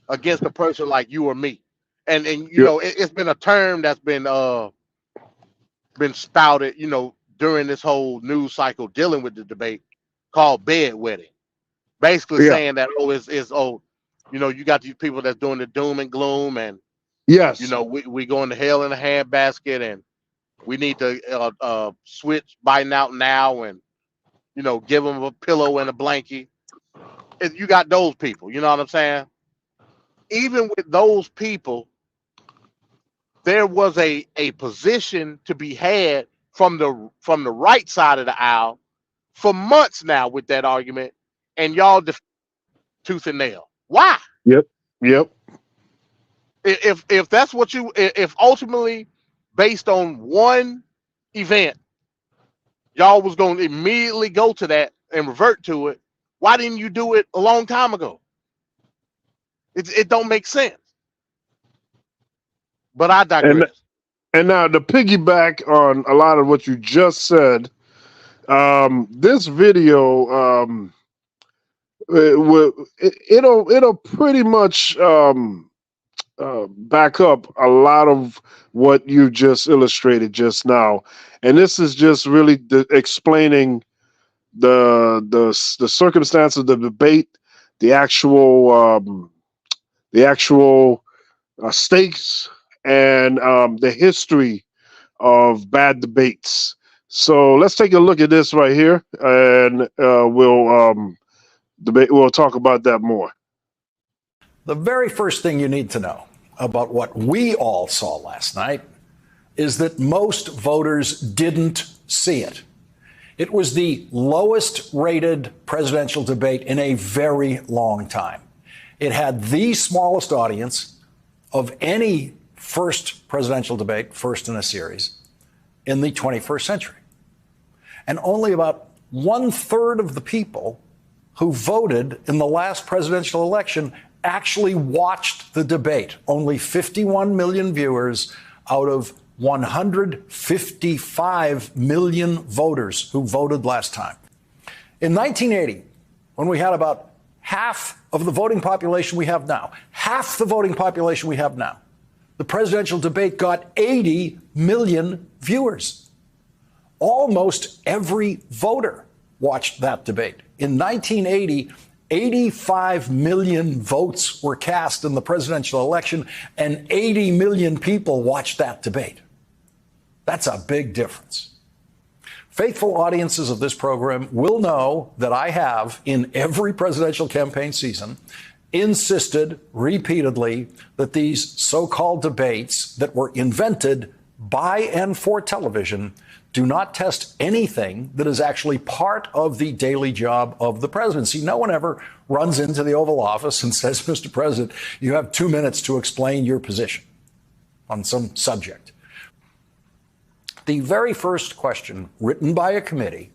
against a person like you or me. And Yeah. it's been a term that's been spouted, during this whole news cycle dealing with the debate, called bedwetting. Basically Yeah. saying that you got these people that's doing the doom and gloom, and Yes. we going to hell in a handbasket, and we need to switch Biden out now, and give them a pillow and a blankie. You got those people, you know what I'm saying? Even with those people, there was a position to be had from the right side of the aisle for months now with that argument, and y'all tooth and nail. Why? Yep. Yep. If that's what if ultimately based on one event, y'all was going to immediately go to that and revert to it, why didn't you do it a long time ago? It don't make sense. But I And digress. and now to piggyback on a lot of what you just said, this video it'll pretty much back up a lot of what you just illustrated just now, and this is just really explaining the circumstance of the debate, the actual stakes, and the history of bad debates. So let's take a look at this right here, and we'll talk about that more. The very first thing you need to know about what we all saw last night is that most voters didn't see it. It was the lowest rated presidential debate in a very long time. It had the smallest audience of any first presidential debate, first in a series, in the 21st century. And only about 1/3 of the people who voted in the last presidential election actually watched the debate. Only 51 million viewers out of 155 million voters who voted last time. In 1980, when we had about half of the voting population we have now, the presidential debate got 80 million viewers. Almost every voter watched that debate. In 1980, 85 million votes were cast in the presidential election, and 80 million people watched that debate. That's a big difference. Faithful audiences of this program will know that I have, in every presidential campaign season, insisted repeatedly that these so-called debates that were invented by and for television do not test anything that is actually part of the daily job of the presidency. No one ever runs into the Oval Office and says, Mr. President, you have 2 minutes to explain your position on some subject. The very first question written by a committee,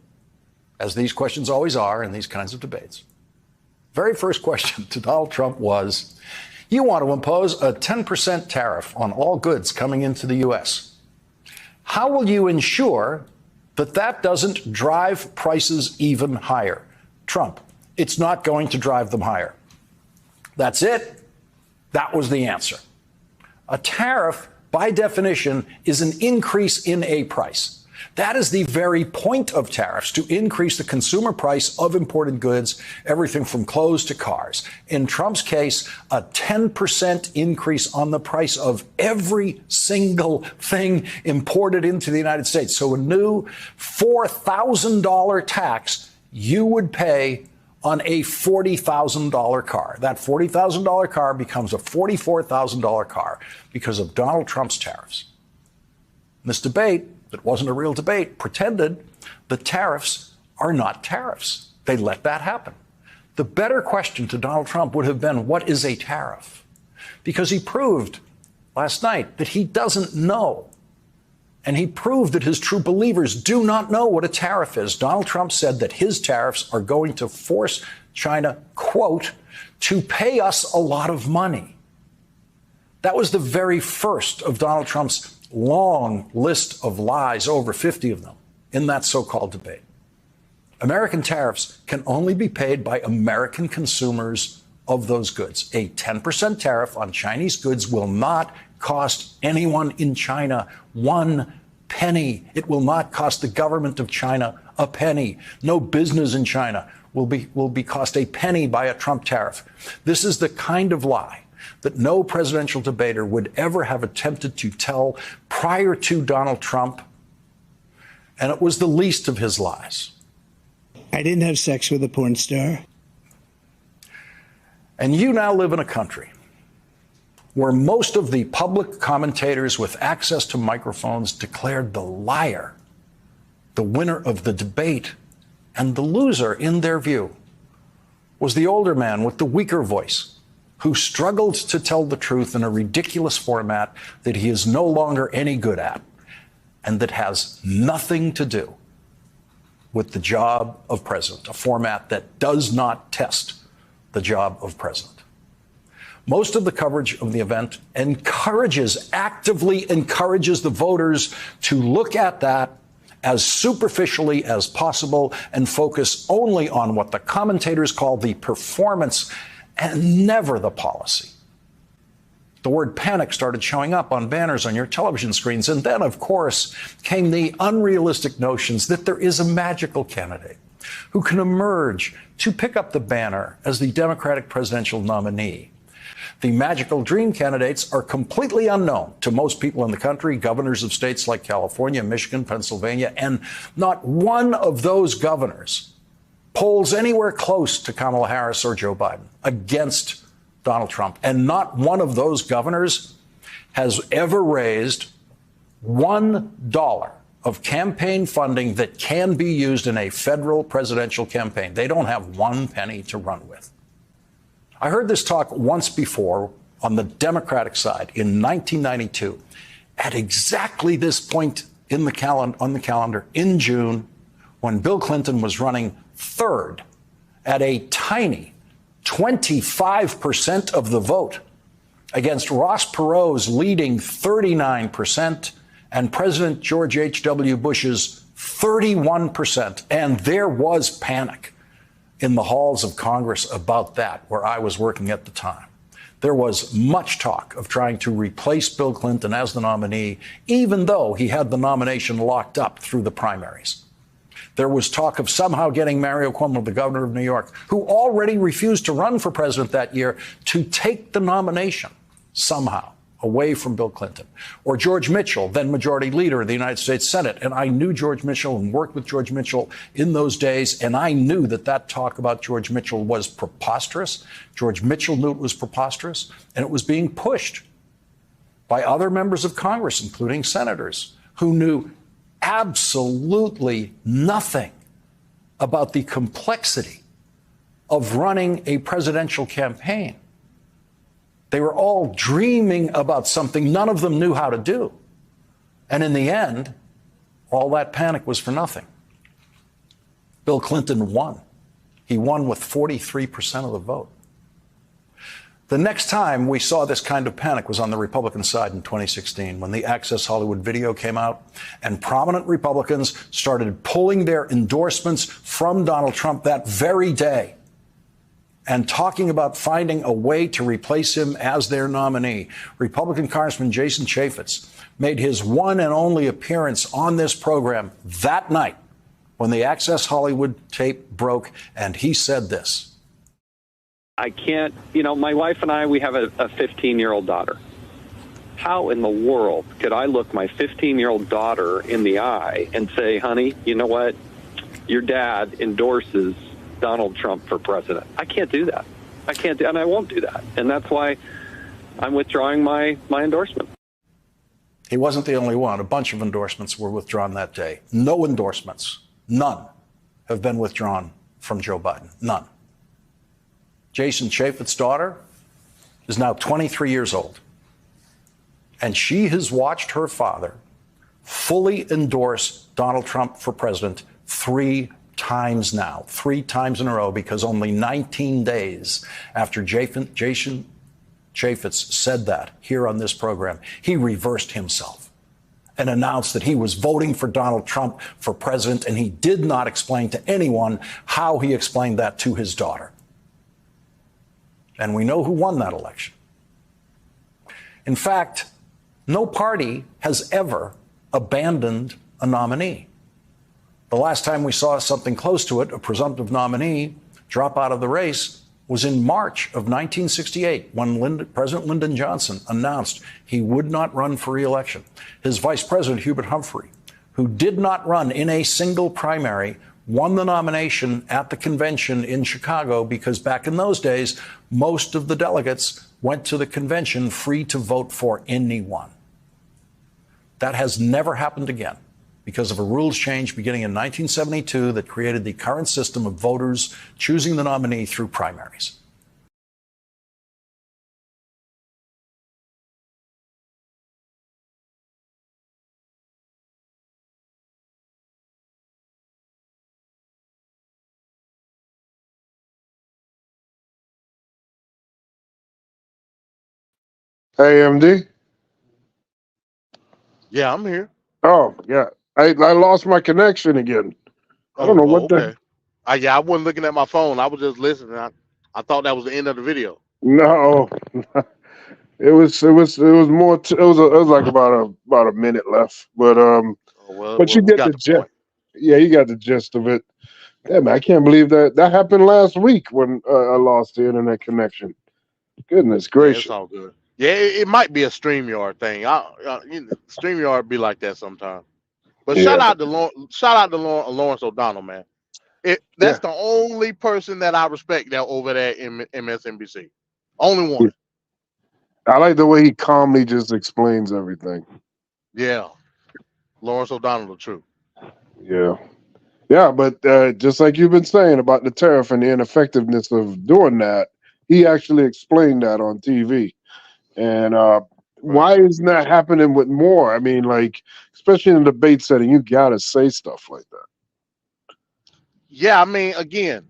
as these questions always are in these kinds of debates, very first question to Donald Trump was, you want to impose a 10% tariff on all goods coming into the U.S. How will you ensure that that doesn't drive prices even higher? Trump, it's not going to drive them higher. That's it. That was the answer. A tariff, by definition, is an increase in a price. That is the very point of tariffs, to increase the consumer price of imported goods, everything from clothes to cars. In Trump's case, a 10% increase on the price of every single thing imported into the United States. So a new $4,000 tax you would pay on a $40,000 car. That $40,000 car becomes a $44,000 car because of Donald Trump's tariffs. This debate, that wasn't a real debate, pretended the tariffs are not tariffs. They let that happen. The better question to Donald Trump would have been, what is a tariff? Because he proved last night that he doesn't know. And he proved that his true believers do not know what a tariff is. Donald Trump said that his tariffs are going to force China, quote, to pay us a lot of money. That was the very first of Donald Trump's long list of lies, over 50 of them, in that so-called debate. American tariffs can only be paid by American consumers of those goods. A 10% tariff on Chinese goods will not cost anyone in China 1 penny. It will not cost the government of China a penny. No business in China will be cost a penny by a Trump tariff. This is the kind of lie that no presidential debater would ever have attempted to tell prior to Donald Trump, and it was the least of his lies. I didn't have sex with a porn star. And you now live in a country where most of the public commentators with access to microphones declared the liar the winner of the debate, and the loser, in their view, was the older man with the weaker voice, who struggled to tell the truth in a ridiculous format that he is no longer any good at, and that has nothing to do with the job of president, a format that does not test the job of president. Most of the coverage of the event actively encourages the voters to look at that as superficially as possible and focus only on what the commentators call the performance and never the policy. The word panic started showing up on banners on your television screens. And then, of course, came the unrealistic notions that there is a magical candidate who can emerge to pick up the banner as the Democratic presidential nominee. The magical dream candidates are completely unknown to most people in the country, governors of states like California, Michigan, Pennsylvania, and not one of those governors polls anywhere close to Kamala Harris or Joe Biden against Donald Trump. And not one of those governors has ever raised $1 of campaign funding that can be used in a federal presidential campaign. They don't have 1 penny to run with. I heard this talk once before on the Democratic side in 1992 at exactly this point in the on the calendar in June, when Bill Clinton was running third at a tiny 25% of the vote against Ross Perot's leading 39% and President George H.W. Bush's 31%. And there was panic in the halls of Congress about that, where I was working at the time. There was much talk of trying to replace Bill Clinton as the nominee, even though he had the nomination locked up through the primaries. There was talk of somehow getting Mario Cuomo, the governor of New York, who already refused to run for president that year, to take the nomination somehow away from Bill Clinton. Or George Mitchell, then majority leader of the United States Senate. And I knew George Mitchell and worked with George Mitchell in those days. And I knew that that talk about George Mitchell was preposterous. George Mitchell knew it was preposterous. And it was being pushed by other members of Congress, including senators, who knew absolutely nothing about the complexity of running a presidential campaign. They were all dreaming about something none of them knew how to do. And in the end, all that panic was for nothing. Bill Clinton won. He won with 43% of the vote. The next time we saw this kind of panic was on the Republican side in 2016, when the Access Hollywood video came out and prominent Republicans started pulling their endorsements from Donald Trump that very day and talking about finding a way to replace him as their nominee. Republican Congressman Jason Chaffetz made his one and only appearance on this program that night when the Access Hollywood tape broke, and he said this. I can't, my wife and I, we have a 15-year-old daughter. How in the world could I look my 15-year-old daughter in the eye and say, honey, you know what? Your dad endorses Donald Trump for president. I can't do that. I can't do, and I won't do that. And that's why I'm withdrawing my endorsement. He wasn't the only one. A bunch of endorsements were withdrawn that day. No endorsements, none, have been withdrawn from Joe Biden. None. Jason Chaffetz's daughter is now 23 years old. And she has watched her father fully endorse Donald Trump for president 3 times now, 3 times in a row, because only 19 days after Jason Chaffetz said that here on this program, he reversed himself and announced that he was voting for Donald Trump for president, and he did not explain to anyone how he explained that to his daughter. And we know who won that election. In fact, no party has ever abandoned a nominee. The last time we saw something close to it, a presumptive nominee drop out of the race, was in March of 1968, when President Lyndon Johnson announced he would not run for re-election. His vice president, Hubert Humphrey, who did not run in a single primary, won the nomination at the convention in Chicago, because back in those days, most of the delegates went to the convention free to vote for anyone. That has never happened again, because of a rules change beginning in 1972 that created the current system of voters choosing the nominee through primaries. Hey, MD. Yeah, I'm here. Oh, yeah. I lost my connection again. I don't know what okay. Yeah, I wasn't looking at my phone. I was just listening. I thought that was the end of the video. No, it was more. It was like about a minute left, but but you we get got the the gist. point. Yeah, you got the gist of it. Yeah, man, I can't believe that happened last week when I lost the internet connection. Goodness Yeah, gracious. it's all good. Yeah, it might be a StreamYard thing. StreamYard be like that sometimes. But Yeah. shout out to Lawrence O'Donnell, man. That's the only person that I respect now over there in MSNBC. Only one. I like the way he calmly just explains everything. Yeah. Lawrence O'Donnell, the truth. Yeah. Yeah, but just like you've been saying about the tariff and the ineffectiveness of doing that, he actually explained that on TV. And why isn't that happening with more? I mean, like, especially in a debate setting, you gotta say stuff like that. Yeah, I mean, again,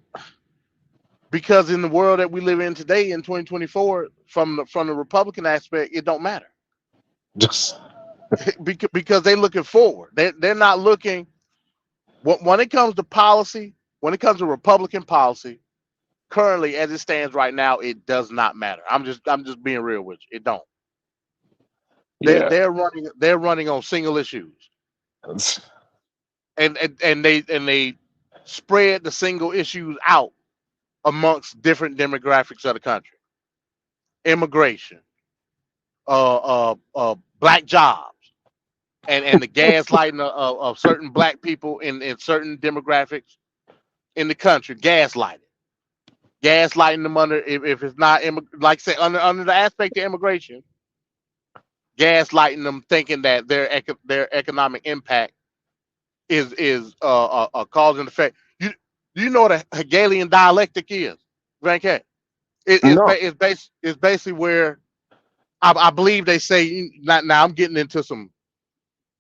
because in the world that we live in today in 2024, from the Republican aspect, it don't matter. Just Because they're looking forward. They're not looking when it comes to policy, when it comes to Republican policy, currently as it stands right now, it does not matter. I'm just being real with you. It don't. yeah. They're running on single issues. And they spread the single issues out amongst different demographics of the country. Immigration, black jobs, and the gaslighting of certain black people in certain demographics in the country, gaslighting them under if it's not like say under the aspect of immigration, gaslighting them thinking that their economic impact is a cause and effect. You know what a Hegelian dialectic is, Van Cat? No. It's basically where I believe they say now I'm getting into some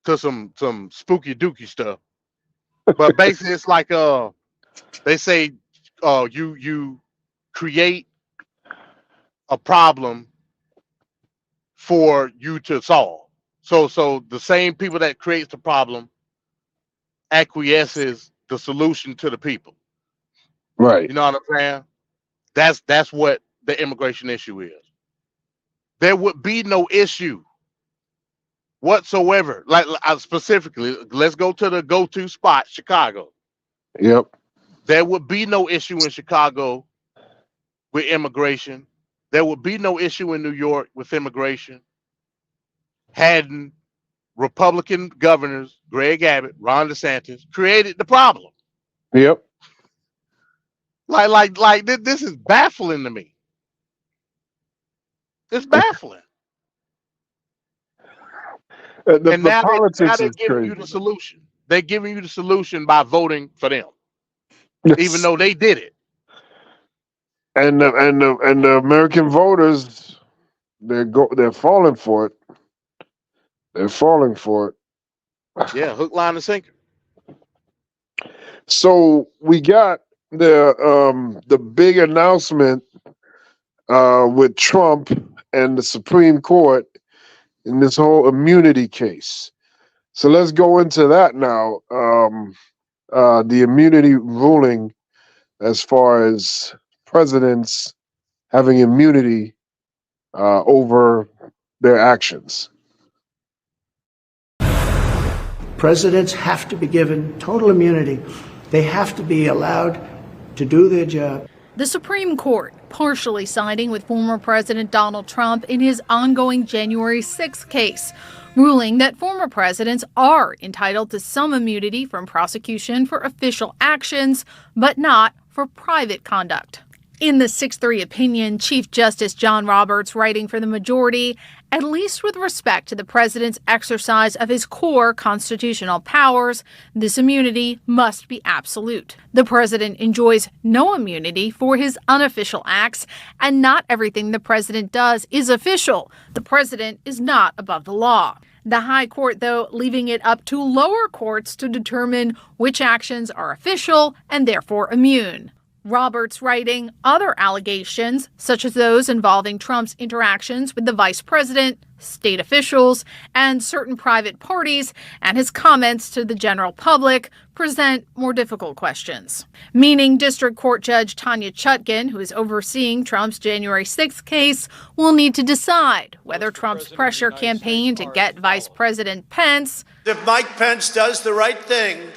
spooky dooky stuff, but basically it's like they say you create a problem for you to solve. So the same people that creates the problem acquiesces the solution to the people. Right. You know what I'm saying? That's what the immigration issue is. There would be no issue whatsoever. Like specifically, let's go to the go-to spot, Chicago. Yep. There would be no issue in Chicago with immigration. There would be no issue in New York with immigration. Hadn't Republican governors, Greg Abbott, Ron DeSantis, created the problem. Yep. Like this is baffling to me. It's baffling. The Now politics they're is giving you crazy. the solution. They're giving you the solution by voting for them, even though they did it. And the American voters, they're falling for it. They're falling for it. Yeah, hook, line, and sinker. So we got the big announcement with Trump and the Supreme Court in this whole immunity case. So let's go into that now. The immunity ruling, as far as presidents having immunity over their actions. Presidents have to be given total immunity. They have to be allowed to do their job. The Supreme Court partially siding with former President Donald Trump in his ongoing January 6th case, ruling that former presidents are entitled to some immunity from prosecution for official actions, but not for private conduct. In the 6-3 opinion, Chief Justice John Roberts, writing for the majority, at least with respect to the president's exercise of his core constitutional powers, this immunity must be absolute. The president enjoys no immunity for his unofficial acts, and not everything the president does is official. The president is not above the law. The High Court, though, leaving it up to lower courts to determine which actions are official and therefore immune. Roberts writing other allegations, such as those involving Trump's interactions with the vice president, state officials, and certain private parties, and his comments to the general public, present more difficult questions. Meaning District Court Judge Tanya Chutkan, who is overseeing Trump's January 6th case, will need to decide whether Trump's pressure campaign to get Vice President Pence. If Mike Pence does the right thing,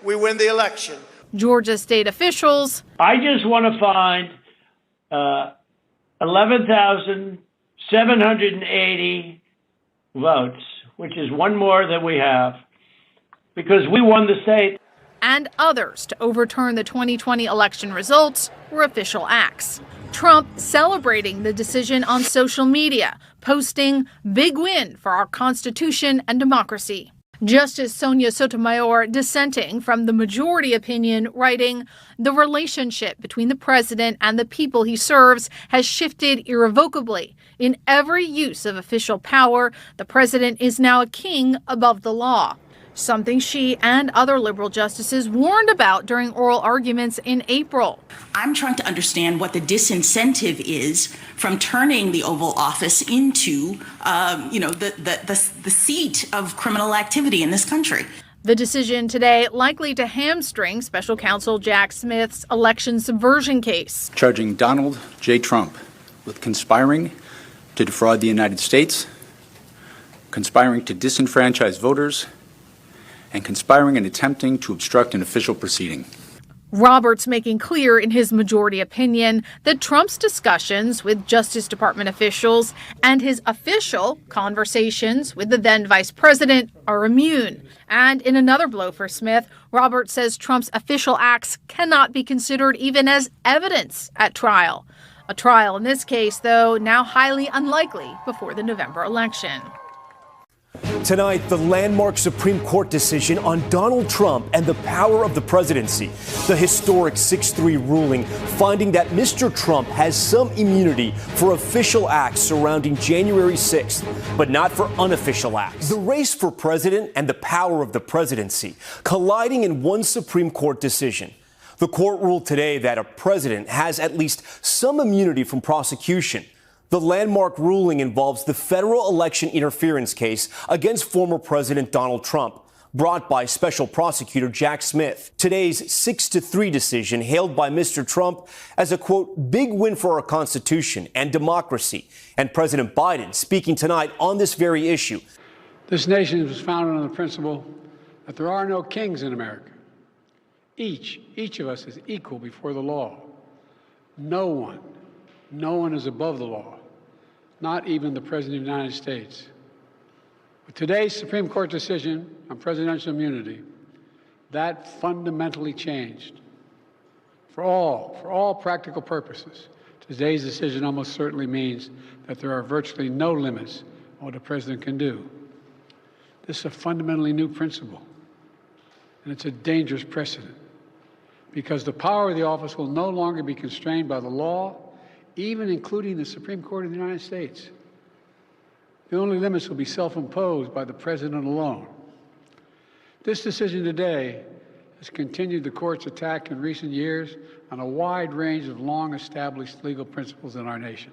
we win the election. Georgia state officials. I just want to find 11,780 votes, which is one more than we have, because we won the state. And others to overturn the 2020 election results were official acts. Trump celebrating the decision on social media, posting, "Big win for our Constitution and democracy." Justice Sonia Sotomayor, dissenting from the majority opinion, writing, "The relationship between the president and the people he serves has shifted irrevocably. In every use of official power, the president is now a king above the law." something she and other liberal justices warned about during oral arguments in April. I'm trying to understand what the disincentive is from turning the Oval Office into, the seat of criminal activity in this country. The decision today likely to hamstring special counsel Jack Smith's election subversion case, charging Donald J. Trump with conspiring to defraud the United States, conspiring to disenfranchise voters, and conspiring and attempting to obstruct an official proceeding. Roberts making clear in his majority opinion that Trump's discussions with Justice Department officials and his official conversations with the then vice president are immune. And in another blow for Smith, Roberts says Trump's official acts cannot be considered even as evidence at trial. A trial in this case, though, now highly unlikely before the November election. Tonight, the landmark Supreme Court decision on Donald Trump and the power of the presidency. The historic 6-3 ruling finding that Mr. Trump has some immunity for official acts surrounding January 6th, but not for unofficial acts. The race for president and the power of the presidency colliding in one Supreme Court decision. The court ruled today that a president has at least some immunity from prosecution. The landmark ruling involves the federal election interference case against former President Donald Trump, brought by Special Prosecutor Jack Smith. Today's 6-3 decision hailed by Mr. Trump as a, quote, big win for our Constitution and democracy. And President Biden speaking tonight on this very issue. This nation was founded on the principle that there are no kings in America. Each of us is equal before the law. No one is above the law, not even the President of the United States. With today's Supreme Court decision on presidential immunity, that fundamentally changed. For all practical purposes, today's decision almost certainly means that there are virtually no limits on what a president can do. This is a fundamentally new principle, and it's a dangerous precedent, because the power of the office will no longer be constrained by the law, even including the Supreme Court of the United States. The only limits will be self-imposed by the president alone. This decision today has continued the court's attack in recent years on a wide range of long-established legal principles in our nation.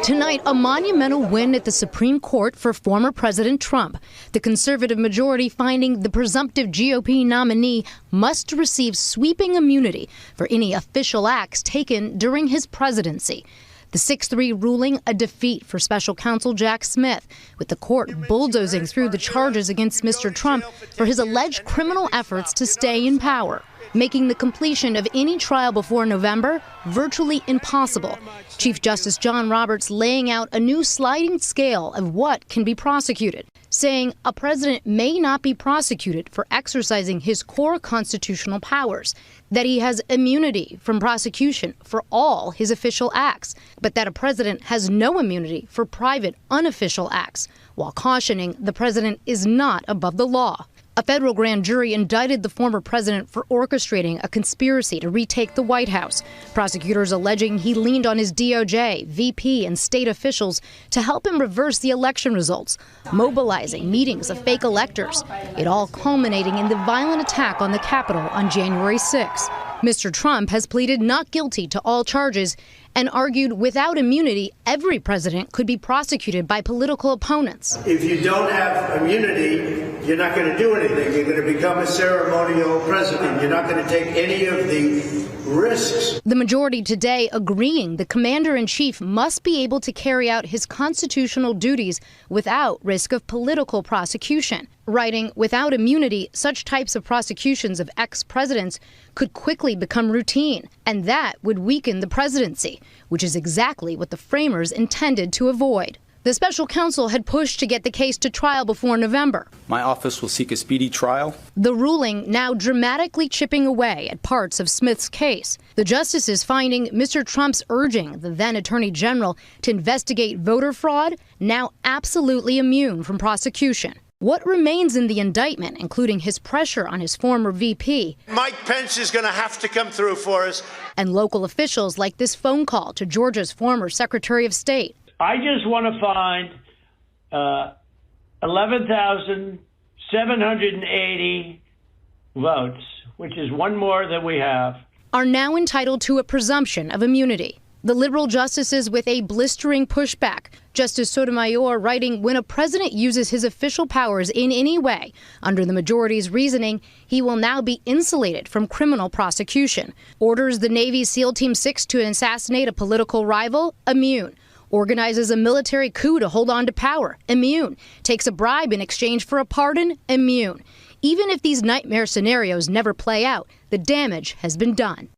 Tonight, a monumental win at the Supreme Court for former President Trump. The conservative majority finding the presumptive GOP nominee must receive sweeping immunity for any official acts taken during his presidency. The 6-3 ruling a defeat for special counsel Jack Smith, with the court bulldozing through the charges against Mr. Trump for his alleged criminal efforts to stay in power, making the completion of any trial before November virtually impossible. Chief Justice John Roberts laying out a new sliding scale of what can be prosecuted, saying a president may not be prosecuted for exercising his core constitutional powers, that he has immunity from prosecution for all his official acts, but that a president has no immunity for private, unofficial acts, while cautioning the president is not above the law. A federal grand jury indicted the former president for orchestrating a conspiracy to retake the White House. Prosecutors alleging he leaned on his DOJ, VP, and state officials to help him reverse the election results, mobilizing meetings of fake electors. It all culminating in the violent attack on the Capitol on January 6. Mr. Trump has pleaded not guilty to all charges and argued without immunity, every president could be prosecuted by political opponents. If you don't have immunity, you're not going to do anything. You're going to become a ceremonial president. You're not going to take any of the risks. The majority today agreeing the commander-in-chief must be able to carry out his constitutional duties without risk of political prosecution. Writing, without immunity, such types of prosecutions of ex-presidents could quickly become routine, and that would weaken the presidency, which is exactly what the framers intended to avoid. The special counsel had pushed to get the case to trial before November. My office will seek a speedy trial. The ruling now dramatically chipping away at parts of Smith's case. The justices finding Mr. Trump's urging the then Attorney General to investigate voter fraud now absolutely immune from prosecution. What remains in the indictment, including his pressure on his former VP? Mike Pence is going to have to come through for us. And local officials like this phone call to Georgia's former Secretary of State. I just want to find 11,000 780 votes, which is one more than we have, are now entitled to a presumption of immunity. The liberal justices with a blistering pushback. Justice Sotomayor writing, when a president uses his official powers in any way, under the majority's reasoning, he will now be insulated from criminal prosecution. Orders the Navy SEAL Team 6 to assassinate a political rival, immune. Organizes a military coup to hold on to power, immune. Takes a bribe in exchange for a pardon, immune. Even if these nightmare scenarios never play out, the damage has been done.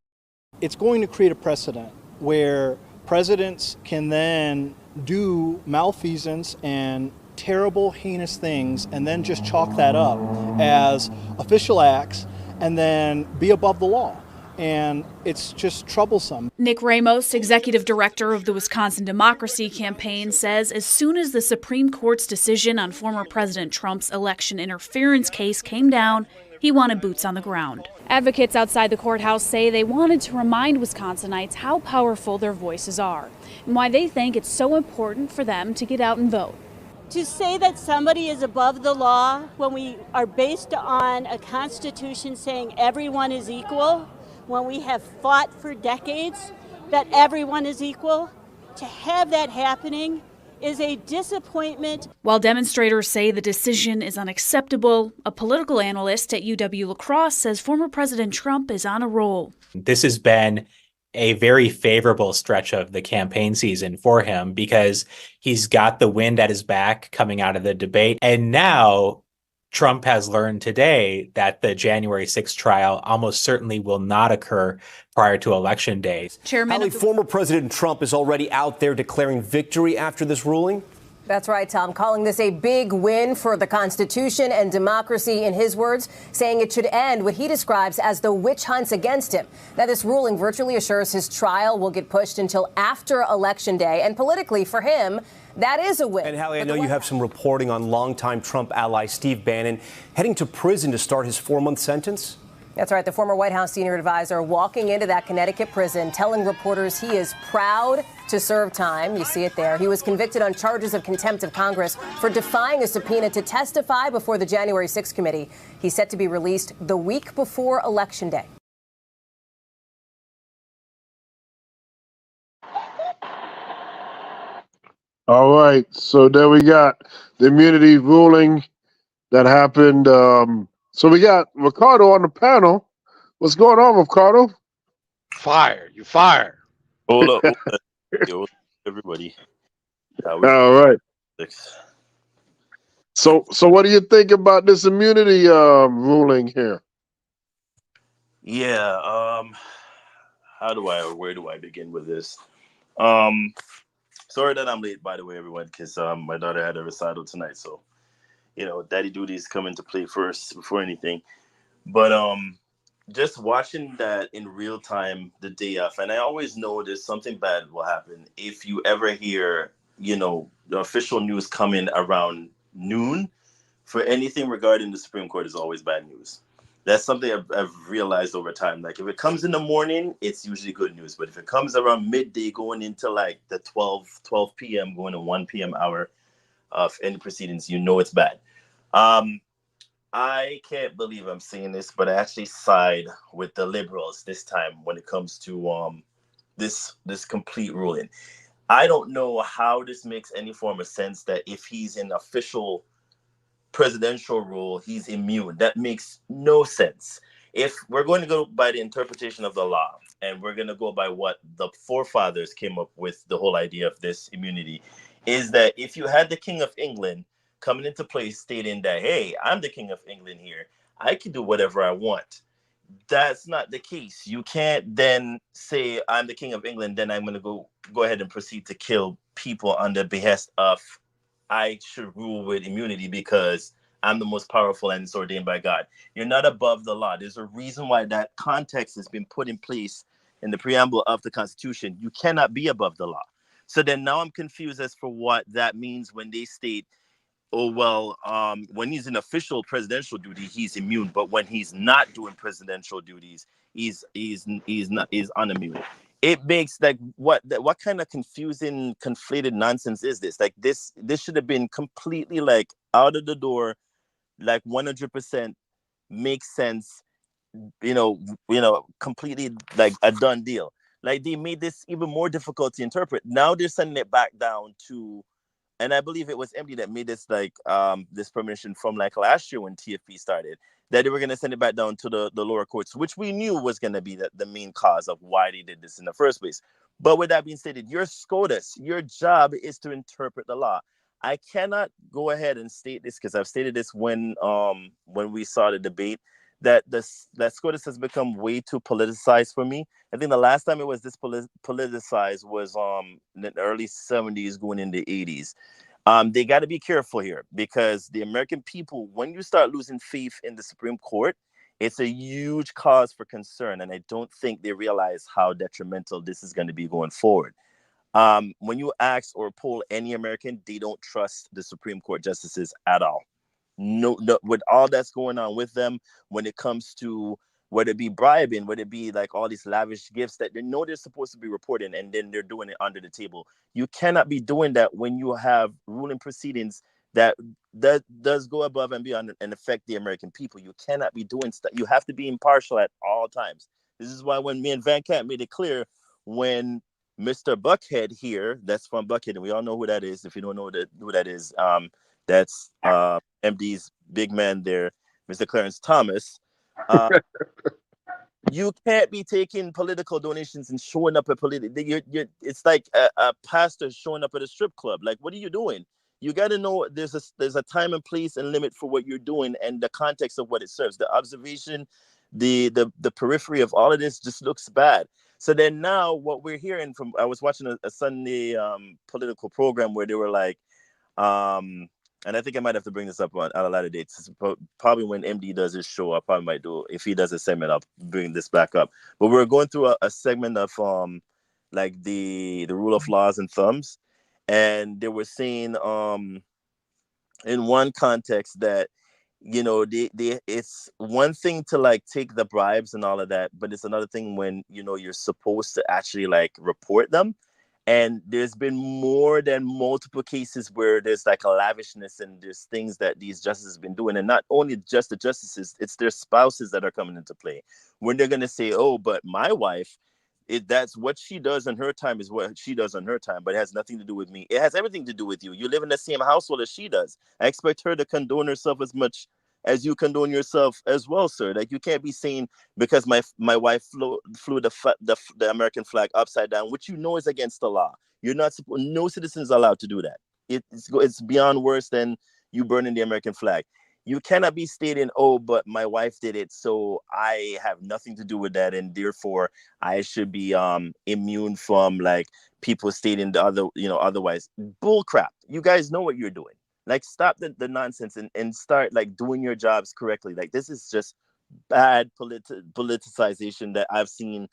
It's going to create a precedent where presidents can then do malfeasance and terrible, heinous things and then just chalk that up as official acts and then be above the law. And it's just troublesome. Nick Ramos, executive director of the Wisconsin Democracy Campaign, says as soon as the Supreme Court's decision on former President Trump's election interference case came down, he wanted boots on the ground. Advocates outside the courthouse say they wanted to remind Wisconsinites how powerful their voices are and why they think it's so important for them to get out and vote. To say that somebody is above the law when we are based on a constitution saying everyone is equal, when we have fought for decades that everyone is equal, to have that happening is a disappointment. While demonstrators say the decision is unacceptable, a political analyst at UW-La Crosse says former President Trump is on a roll. This has been a very favorable stretch of the campaign season for him because he's got the wind at his back coming out of the debate. And now Trump has learned today that the January 6th trial almost certainly will not occur prior to Election Day. Hallie, former President Trump is already out there declaring victory after this ruling. That's right, Tom, calling this a big win for the Constitution and democracy, in his words, saying it should end what he describes as the witch hunts against him. Now, this ruling virtually assures his trial will get pushed until after Election Day, and politically for him, that is a win. And Hallie, I know you have some reporting on longtime Trump ally Steve Bannon heading to prison to start his 4-month sentence. That's right. The former White House senior advisor walking into that Connecticut prison, telling reporters he is proud to serve time. You see it there. He was convicted on charges of contempt of Congress for defying a subpoena to testify before the January 6th committee. He's set to be released the week before Election Day. All right, so there we got the immunity ruling that happened. So we got Ricardo on the panel. What's going on, Ricardo? Fire! You fired. Hold up, Yo, everybody. All right. So what do you think about this immunity ruling here? Yeah. Where do I begin with this? Sorry that I'm late, by the way, everyone, because my daughter had a recital tonight. So, daddy duties come into play first before anything. But just watching that in real time the day off, and I always know there's something bad will happen if you ever hear, the official news coming around noon for anything regarding the Supreme Court is always bad news. That's something I've realized over time. Like if it comes in the morning, it's usually good news. But if it comes around midday going into like the 12 p.m. going to 1 p.m. hour of any proceedings, it's bad. I can't believe I'm saying this, but I actually side with the liberals this time when it comes to this complete ruling. I don't know how this makes any form of sense that if he's in official presidential rule, he's immune. That makes no sense. If we're going to go by the interpretation of the law and we're going to go by what the forefathers came up with, the whole idea of this immunity is that if you had the King of England coming into place stating that, hey, I'm the King of England here, I can do whatever I want. That's not the case. You can't then say I'm the King of England, then I'm going to go ahead and proceed to kill people on the behest of I should rule with immunity because I'm the most powerful and it's ordained by God. You're not above the law. There's a reason why that context has been put in place in the preamble of the Constitution. You cannot be above the law. So then now I'm confused as for what that means when they state, oh, well, when he's in official presidential duty, he's immune. But when he's not doing presidential duties, he's unimmune. It makes like what kind of confusing, conflated nonsense is this? Like this should have been completely like out of the door, like 100% makes sense, completely like a done deal. Like they made this even more difficult to interpret. Now they're sending it back down to, and I believe it was MD that made this like this permission from like last year when TFP started, that they were gonna send it back down to the lower courts, which we knew was gonna be the main cause of why they did this in the first place. But with that being stated, your SCOTUS, your job is to interpret the law. I cannot go ahead and state this because I've stated this when we saw the debate, that that SCOTUS has become way too politicized for me. I think the last time it was this politicized was in the early 70s going into 80s. They got to be careful here because the American people, when you start losing faith in the Supreme Court, it's a huge cause for concern. And I don't think they realize how detrimental this is going to be going forward. When you ask or poll any American, they don't trust the Supreme Court justices at all. No, with all that's going on with them, when it comes to whether it be bribing, whether it be like all these lavish gifts that they know they're supposed to be reporting, and then they're doing it under the table. You cannot be doing that when you have ruling proceedings that does go above and beyond and affect the American people. You cannot be doing stuff. You have to be impartial at all times. This is why when me and Van Camp made it clear, when Mr. Buckhead here, that's from Buckhead, and we all know who that is. If you don't know who that is, that's MD's big man there, Mr. Clarence Thomas. You can't be taking political donations and showing up at it's like a pastor showing up at a strip club. Like, what are you doing? You got to know there's a time and place and limit for what you're doing and the context of what it serves. The observation, the periphery of all of this just looks bad. So then now what we're hearing from, I was watching a Sunday political program where they were like, and I think I might have to bring this up on a lot of dates. Probably when MD does his show, I probably might do. If he does a segment, I'll bring this back up. But we're going through a segment of like the rule of laws and thumbs, and they were saying in one context that they it's one thing to like take the bribes and all of that, but it's another thing when you're supposed to actually like report them. And there's been more than multiple cases where there's like a lavishness and there's things that these justices have been doing. And not only just the justices, it's their spouses that are coming into play. When they're going to say, oh, but my wife, that's what she does in her time is what she does on her time, but it has nothing to do with me. It has everything to do with you. You live in the same household as she does. I expect her to condone herself as much as you condone yourself as well, sir. Like, you can't be saying because my wife flew the American flag upside down, which is against the law. You're not supposed. No citizen is allowed to do that. It's beyond worse than you burning the American flag. You cannot be stating, oh, but my wife did it, so I have nothing to do with that, and therefore I should be immune from like people stating the other, otherwise. Bull crap. You guys know what you're doing. Like, stop the nonsense and start like doing your jobs correctly. Like, this is just bad politicization that I've seen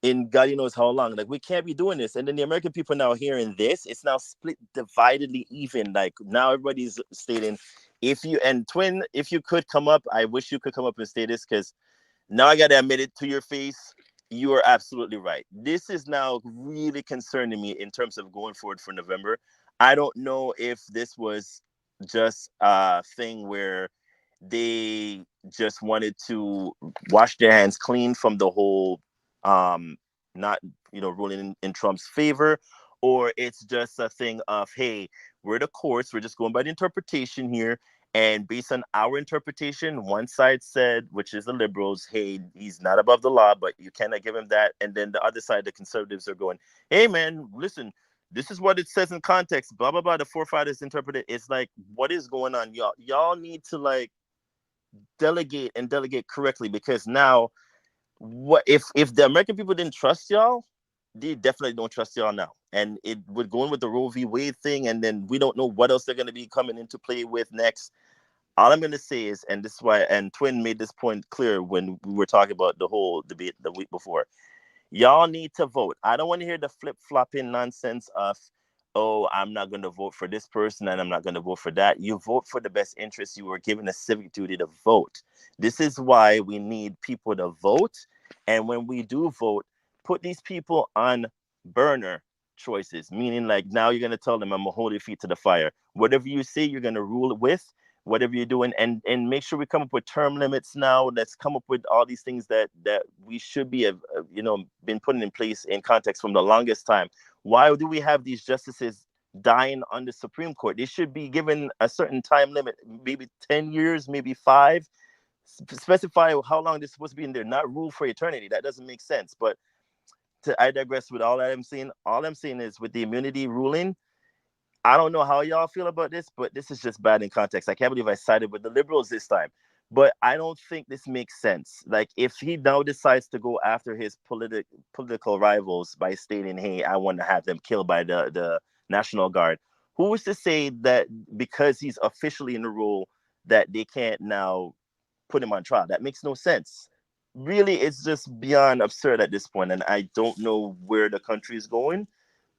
in God knows how long. Like, we can't be doing this. And then the American people now hearing this, it's now split dividedly even. Like, now everybody's stating, if you could come up, I wish you could come up and say this, because now I gotta admit it to your face. You are absolutely right. This is now really concerning me in terms of going forward for November. I don't know if this was just a thing where they just wanted to wash their hands clean from the whole not ruling in Trump's favor, or it's just a thing of, hey, we're the courts, we're just going by the interpretation here, and based on our interpretation, one side said, which is the liberals, hey, he's not above the law, but you cannot give him that. And then the other side, the conservatives, are going, hey man, listen, this is what it says in context, blah blah blah, the forefathers interpreted. It's like, what is going on? Y'all need to like delegate correctly, because now what if the American people didn't trust y'all, they definitely don't trust y'all now. And it would go in with the Roe v. Wade thing, and then we don't know what else they're going to be coming into play with next. All I'm going to say is, and this is why, and Twin made this point clear when we were talking about the whole debate the week before, y'all need to vote. I don't want to hear the flip-flopping nonsense of, oh, I'm not going to vote for this person and I'm not going to vote for that. You vote for the best interest. You were given a civic duty to vote. This is why we need people to vote. And when we do vote, put these people on burner choices, meaning like, now you're going to tell them, I'm going to hold your feet to the fire. Whatever you say you're going to rule with, whatever you're doing, and make sure we come up with term limits now. Let's come up with all these things that we should be been putting in place in context from the longest time. Why do we have these justices dying on the Supreme Court? They should be given a certain time limit, maybe 10 years, maybe 5. Specify how long they're supposed to be in there, not rule for eternity. That doesn't make sense. But I digress with all that I'm saying. All I'm saying is with the immunity ruling, I don't know how y'all feel about this, but this is just bad in context. I can't believe I sided with the liberals this time. But I don't think this makes sense. Like, if he now decides to go after his political rivals by stating, hey, I want to have them killed by the National Guard, who is to say that because he's officially in the role that they can't now put him on trial? That makes no sense. Really, it's just beyond absurd at this point, and I don't know where the country is going,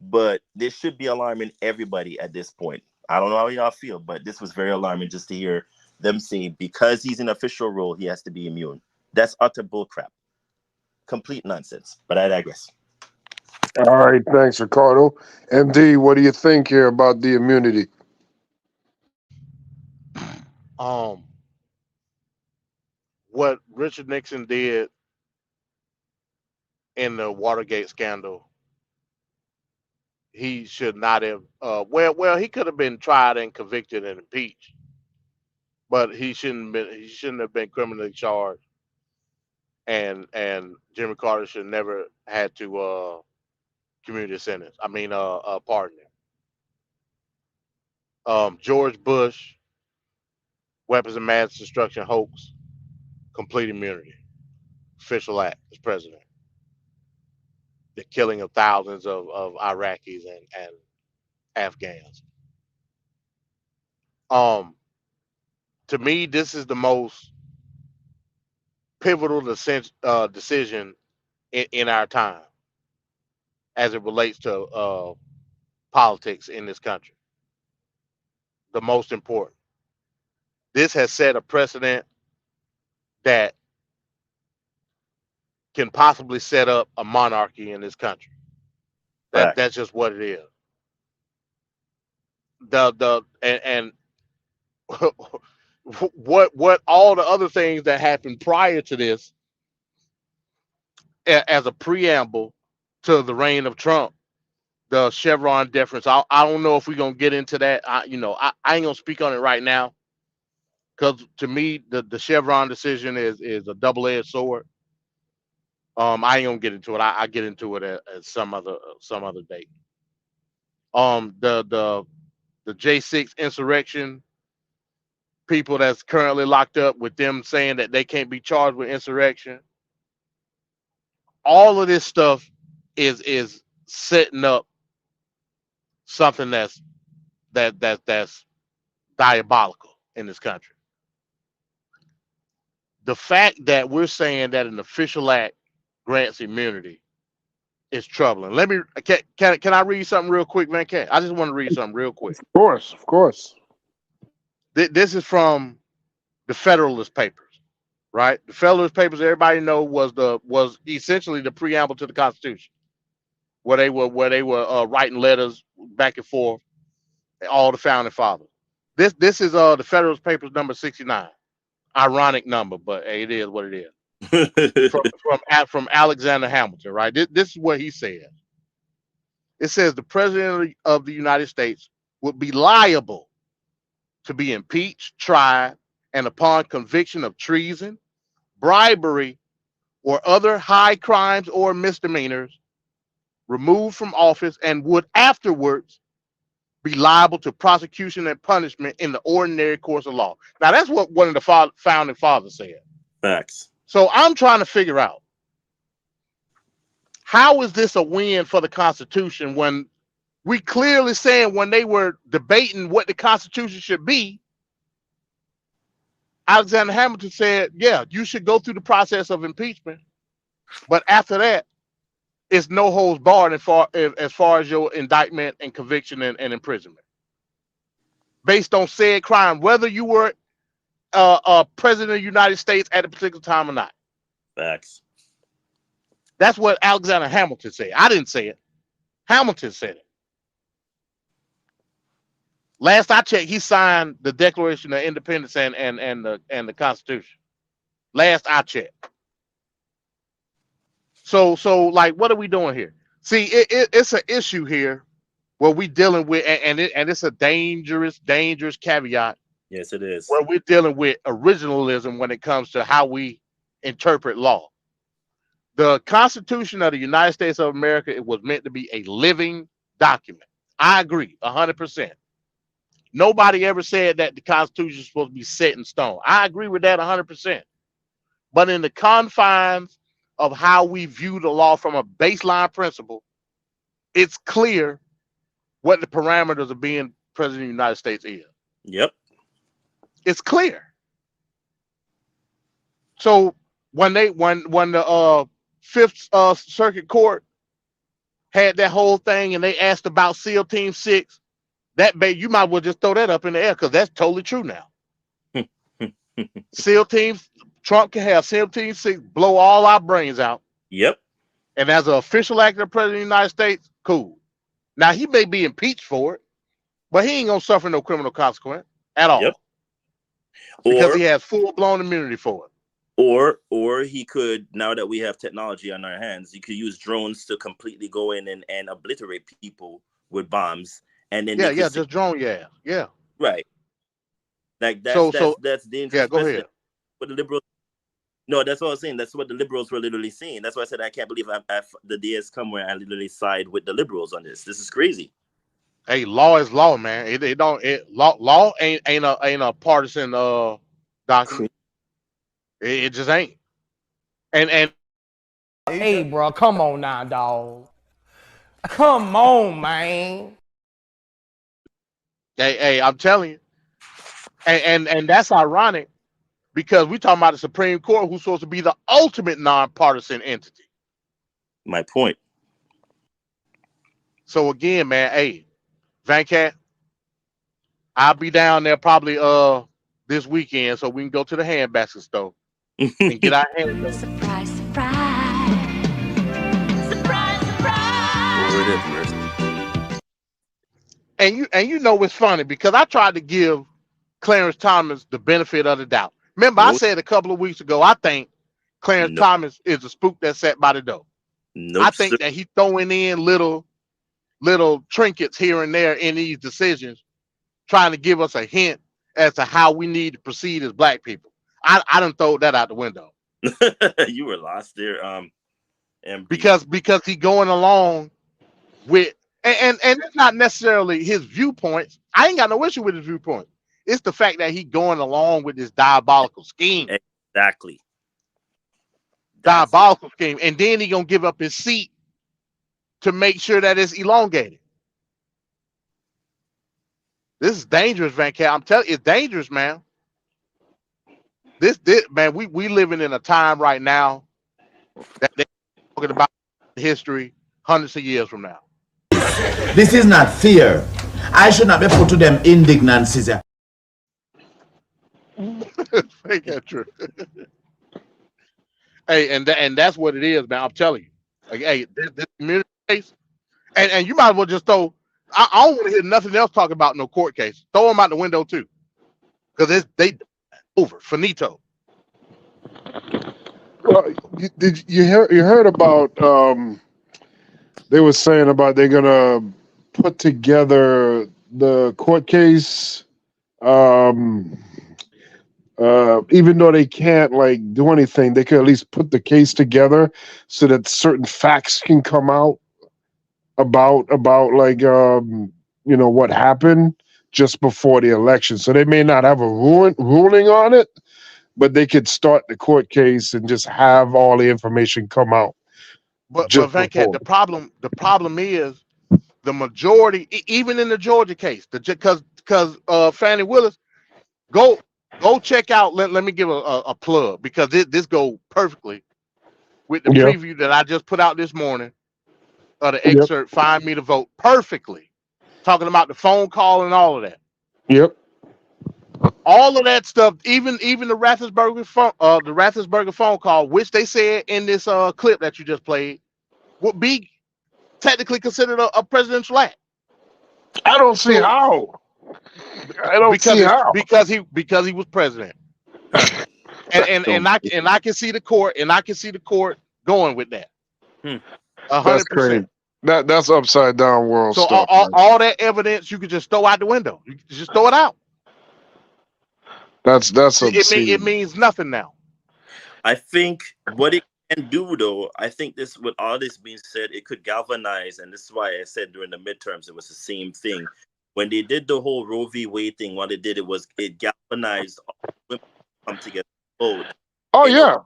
but this should be alarming everybody at this point. I don't know how y'all feel, but this was very alarming just to hear them say because he's in official role, he has to be immune. That's utter bullcrap. Complete nonsense, but I digress. All right, thanks, Ricardo. MD, what do you think here about the immunity? What Richard Nixon did in the Watergate scandal, he should not have. Well, he could have been tried and convicted and impeached, but he shouldn't have been criminally charged. And Jimmy Carter should never had to community sentence. Pardon him. George Bush, weapons of mass destruction hoax, complete immunity, official act as president. The killing of thousands of Iraqis and Afghans. To me, this is the most pivotal decision in our time as it relates to politics in this country. The most important. This has set a precedent that can possibly set up a monarchy in this country. That's just what it is. And what all the other things that happened prior to this as a preamble to the reign of Trump, the Chevron deference. I don't know if we're gonna get into that. I ain't gonna speak on it right now because to me the Chevron decision is a double-edged sword. I ain't gonna get into it. I get into it at some other date. The J6 insurrection people that's currently locked up, with them saying that they can't be charged with insurrection. All of this stuff is setting up something that's diabolical in this country. The fact that we're saying that an official act grants immunity is troubling. Let me can I read something real quick, man? I just want to read something real quick. Of course. This is from the Federalist Papers, right? The Federalist Papers, everybody know, was essentially the preamble to the Constitution, where they were writing letters back and forth, all the founding fathers. This is the Federalist Papers number 69. Ironic number, but hey, it is what it is. from Alexander Hamilton, right? This is what he said. It says the President of the United States would be liable to be impeached, tried, and upon conviction of treason, bribery, or other high crimes or misdemeanors, removed from office, and would afterwards be liable to prosecution and punishment in the ordinary course of law. Now, that's what one of the founding fathers said. Facts. So I'm trying to figure out, how is this a win for the Constitution when we clearly saying, when they were debating what the Constitution should be, Alexander Hamilton said, yeah, you should go through the process of impeachment, but after that, it's no holds barred as far as your indictment and conviction and imprisonment based on said crime, whether you were president of the United States at a particular time or not. Facts. That's what Alexander Hamilton said. I didn't say it. Hamilton said it. Last I checked, he signed the Declaration of Independence and the Constitution. Last I checked. So like, what are we doing here? See, it's an issue here where we dealing with, and it's a dangerous caveat. Yes, it is. Where we're dealing with originalism when it comes to how we interpret law. The Constitution of the United States of America, it was meant to be a living document. I agree 100%. Nobody ever said that the Constitution is supposed to be set in stone. I agree with that 100%. But in the confines of how we view the law from a baseline principle, it's clear what the parameters of being president of the United States is. Yep. It's clear. So when the Fifth Circuit Court had that whole thing and they asked about SEAL Team 6, you might as well just throw that up in the air because that's totally true now. SEAL Team, Trump can have SEAL Team 6 blow all our brains out. Yep. And as an official act of the president of the United States, cool. Now he may be impeached for it, but he ain't gonna suffer no criminal consequence at all. Yep. Because he has full-blown immunity for it. Or he could, now that we have technology on our hands, he could use drones to completely go in and obliterate people with bombs. And then just drone yeah. Right. Like that's dangerous. Yeah, go ahead. But the liberals, no, that's what I was saying. That's what the liberals were literally saying. That's why I said I can't believe the day has come where I literally side with the liberals on this. This is crazy. Hey, law is law, man. Law ain't a partisan document. It just ain't. And hey, bro, come on now, dog. Come on, man. Hey, I'm telling you. And that's ironic because we talking about the Supreme Court, who's supposed to be the ultimate nonpartisan entity. My point. So again, man, hey, Vancat, I'll be down there probably this weekend so we can go to the handbasket store and get our hands. Surprise, surprise. Surprise, surprise. And you know what's funny because I tried to give Clarence Thomas the benefit of the doubt. Remember, I said a couple of weeks ago, I think Clarence Thomas is a spook that sat by the door. I think that he's throwing in little trinkets here and there in these decisions, trying to give us a hint as to how we need to proceed as black people. I done throw that out the window. You were lost there, MB. Because he going along with and it's not necessarily his viewpoints. I ain't got no issue with his viewpoint. It's the fact that he going along with this diabolical scheme. Exactly. Diabolical scheme. And then he gonna give up his seat to make sure that it's elongated. This is dangerous, Van Cat. I'm telling you, it's dangerous, man. This man, we living in a time right now that they're talking about history hundreds of years from now. This is not fear. I should not be put to them indignancies. Ain't that true? Hey, and that's what it is, man. I'm telling you. Like, hey, this community case, and you might as well just throw. I don't want to hear nothing else talking about no court case. Throw them out the window too, because they over finito. Well, you heard about they were saying about they're gonna put together the court case, even though they can't like do anything, they could at least put the case together so that certain facts can come out about like what happened just before the election. So they may not have a ruling on it, but they could start the court case and just have all the information come out. But Venkat, the problem is the majority, even in the Georgia case, because Fannie Willis, go check out. Let me give a plug because this goes perfectly with the preview that I just put out this morning of the excerpt. Find Me to Vote perfectly, talking about the phone call and all of that. Yep. All of that stuff, even the Raffensperger phone call, which they said in this clip that you just played, would be technically considered a presidential act. I don't see how. I don't see how. because he was president. And I can see the court going with that. 100%. That's crazy. That's upside down world So stuff. all that evidence you could just throw out the window. You could just throw it out. That's obscene. It means nothing now. I think what it can do, though, I think this, with all this being said, it could galvanize, and this is why I said during the midterms it was the same thing. When they did the whole Roe v. Wade thing, what it did, it galvanized all women to come together and vote. Oh, yeah.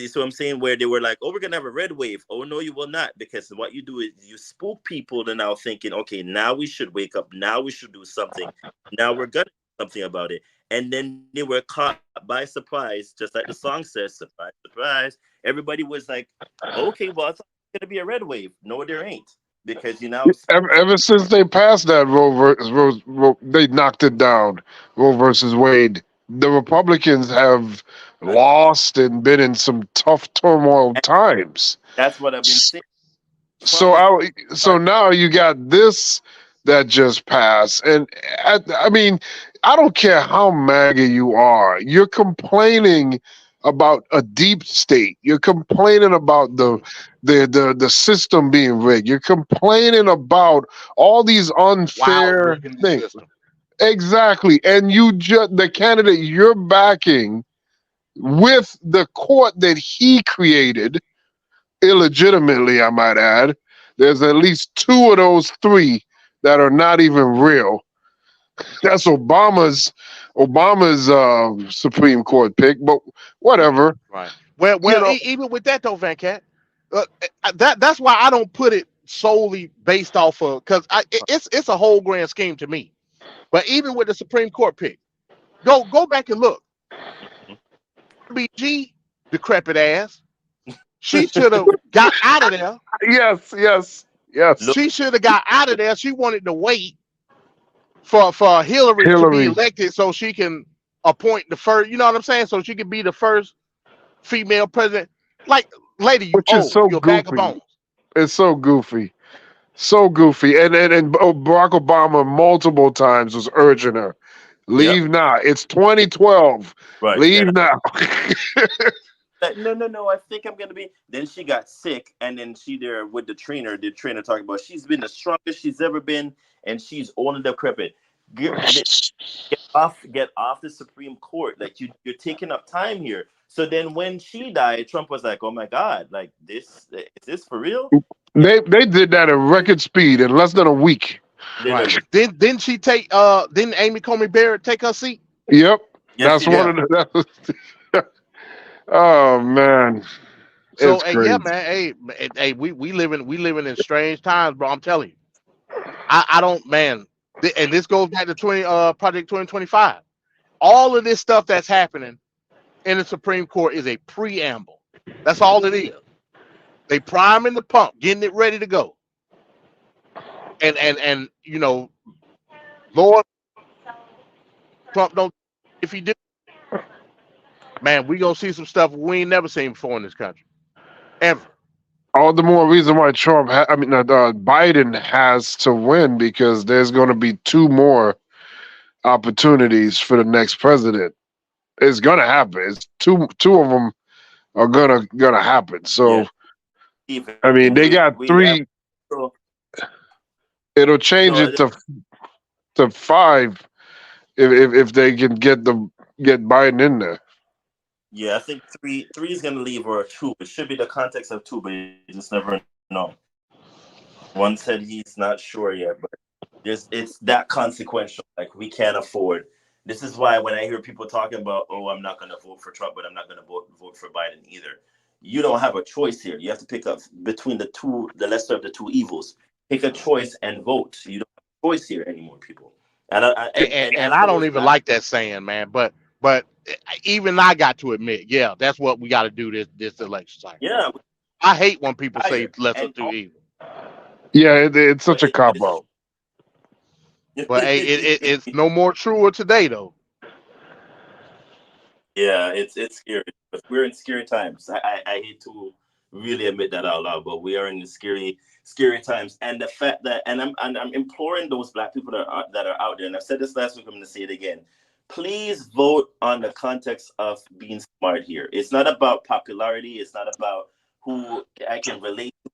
So I'm saying, where they were like, oh, we're going to have a red wave. Oh, no, you will not. Because what you do is you spook people to now thinking, okay, now we should wake up. Now we should do something. Now we're going to do something about it. And then they were caught by surprise, just like the song says, surprise, surprise. Everybody was like, okay, well, it's going to be a red wave. No, there ain't. Because ever since they passed that Roe, they knocked it down. Roe versus Wade. The Republicans have lost and been in some tough turmoil times. That's what I've been saying. So now you got this that just passed, and I mean, I don't care how MAGA you are. You're complaining about a deep state. You're complaining about the system being rigged. You're complaining about all these unfair things. Exactly, and the candidate you're backing with the court that he created illegitimately, I might add. There's at least 2 of those 3 that are not even real. That's Obama's Supreme Court pick, but whatever. Right. Well, even with that though, Van Cat, that's why I don't put it solely based off of, because it's a whole grand scheme to me. But even with the Supreme Court pick, go back and look. BG, decrepit ass. She should have got out of there. Yes. She should have got out of there. She wanted to wait for Hillary to be elected so she can appoint the first, you know what I'm saying? So she can be the first female president. Like, lady, you're a bag of bones. It's so goofy. So goofy. And Barack Obama multiple times was urging her, leave now. It's 2012. Right. Leave now. No, I think I'm going to be. Then she got sick, and then she there with the trainer talking about she's been the strongest she's ever been, and she's old and decrepit. Get off the Supreme Court. Like, you're taking up time here. So then when she died, Trump was like, oh my God, like, is this for real? They did that at record speed in less than a week. Right. Didn't she take didn't Amy Coney Barrett take her seat? Yep. Yes, that's one of the oh man. So yeah, man. Hey, we living in strange times, bro. I'm telling you. I don't, man. And this goes back to Project 2025. All of this stuff that's happening in the Supreme Court is a preamble. That's all it is. They priming the pump, getting it ready to go. And you know, Lord Trump don't, if he do, man, we gonna see some stuff we ain't never seen before in this country, ever. All the more reason why Biden has to win, because there's going to be 2 more opportunities for the next president. It's going to happen. It's two of them are gonna happen. So, I mean, they got 3. It'll change it to 5 if they can get Biden in there. Yeah, I think 3 is going to leave, or 2. It should be the context of 2, but you just never know. One said he's not sure yet, but it's that consequential. Like, we can't afford. This is why when I hear people talking about, oh, I'm not going to vote for Trump, but I'm not going to vote for Biden either. You don't have a choice here. You have to pick up between the lesser of the 2 evils. Pick a choice and vote. You don't have a choice here anymore, people. And I don't even like that saying, man. But even I got to admit, yeah, that's what we got to do this election cycle. Yeah, I hate when people say lesser of 2 evils. Yeah, it's such a cop out. But hey, it's no more truer today, though. Yeah, it's scary. But we're in scary times. I hate to really admit that out loud, but we are in the scary scary times. And the fact that, and I'm imploring those Black people that are out there, and I've said this last week, I'm going to say it again. Please vote on the context of being smart here. It's not about popularity. It's not about who I can relate to.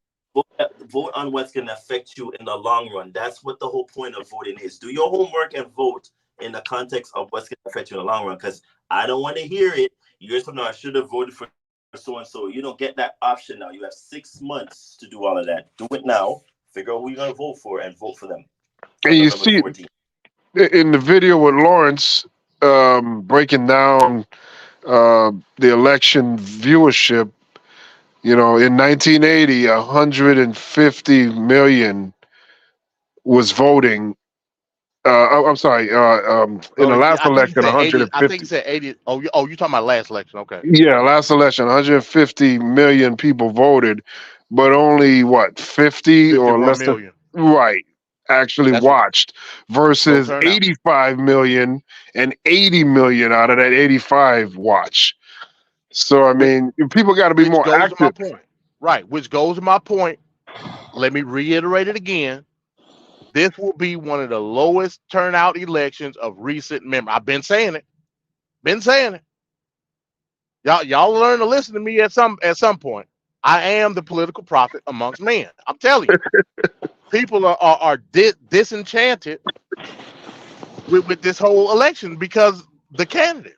Vote on what's going to affect you in the long run. That's what the whole point of voting is. Do your homework and vote in the context of what's going to affect you in the long run. Because I don't want to hear it years from now, I should have voted for so and so. You don't get that option now. You have 6 months to do all of that. Do it now. Figure out who you're going to vote for and vote for them. And you see 14th. In the video with Lawrence breaking down the election viewership, in 1980, 150 million was voting. I'm sorry. In the last I think he election, said 80. I think 150. he said 80. Oh, you talking about last election? Okay. Yeah, last election, 150 million people voted, but only what 50 or 51 less than million. right actually That's watched low versus turnout. 85 million and 80 million out of that 85 watch. So I mean, people got to be Which more goes to my active. point. Right. Which goes to my point. Let me reiterate it again. This will be one of the lowest turnout elections of recent memory. I've been saying it. Been saying it. Y'all learn to listen to me at some point. I am the political prophet amongst men. I'm telling you, people are disenchanted with this whole election because the candidate.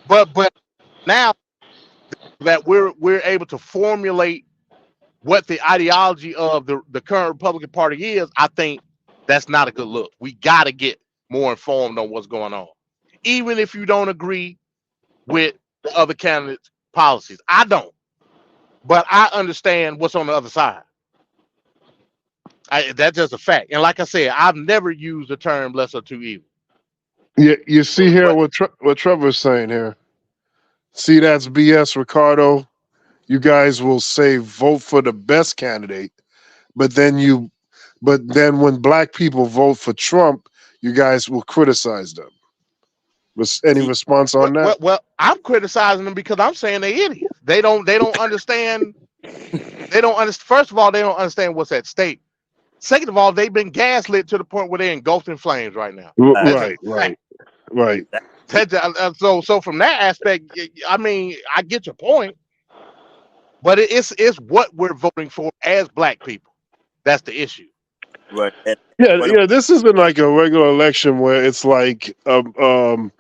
But now that we're able to formulate what the ideology of the current Republican Party is, I think that's not a good look. We got to get more informed on what's going on, even if you don't agree with the other candidates' policies. I don't, but I understand what's on the other side. That's just a fact. And like I said, I've never used the term lesser of two evils. Yeah, you see here what Trevor's saying here. See, that's BS, Ricardo. You guys will say vote for the best candidate, but then when Black people vote for Trump, you guys will criticize them. Any response on that? Well, I'm criticizing them because I'm saying they're idiots. They don't understand. They don't understand. First of all, they don't understand what's at stake. Second of all, they've been gaslit to the point where they're engulfed in flames right now. Right. So from that aspect, I mean, I get your point, but it's what we're voting for as Black people. That's the issue. Right. Yeah. This isn't like a regular election where it's like an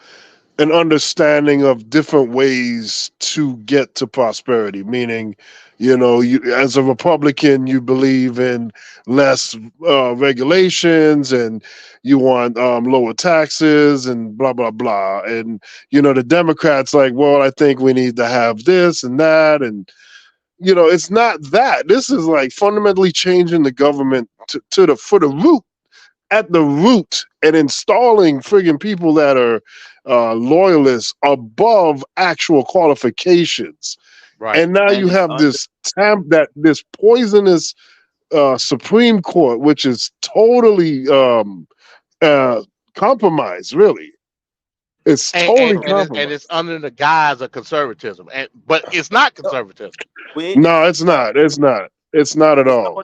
understanding of different ways to get to prosperity. Meaning, you as a Republican, you believe in less regulations and you want lower taxes and blah blah blah. And the Democrats like, well, I think we need to have this and that, and it's not that. This is like fundamentally changing the government for the root, at the root, and installing friggin' people that are loyalists above actual qualifications. Right. And now you have this poisonous Supreme Court, which is totally compromised. Really, it's totally compromised. And it's under the guise of conservatism, but it's not conservatism. No, it's not. It's not. It's not at all.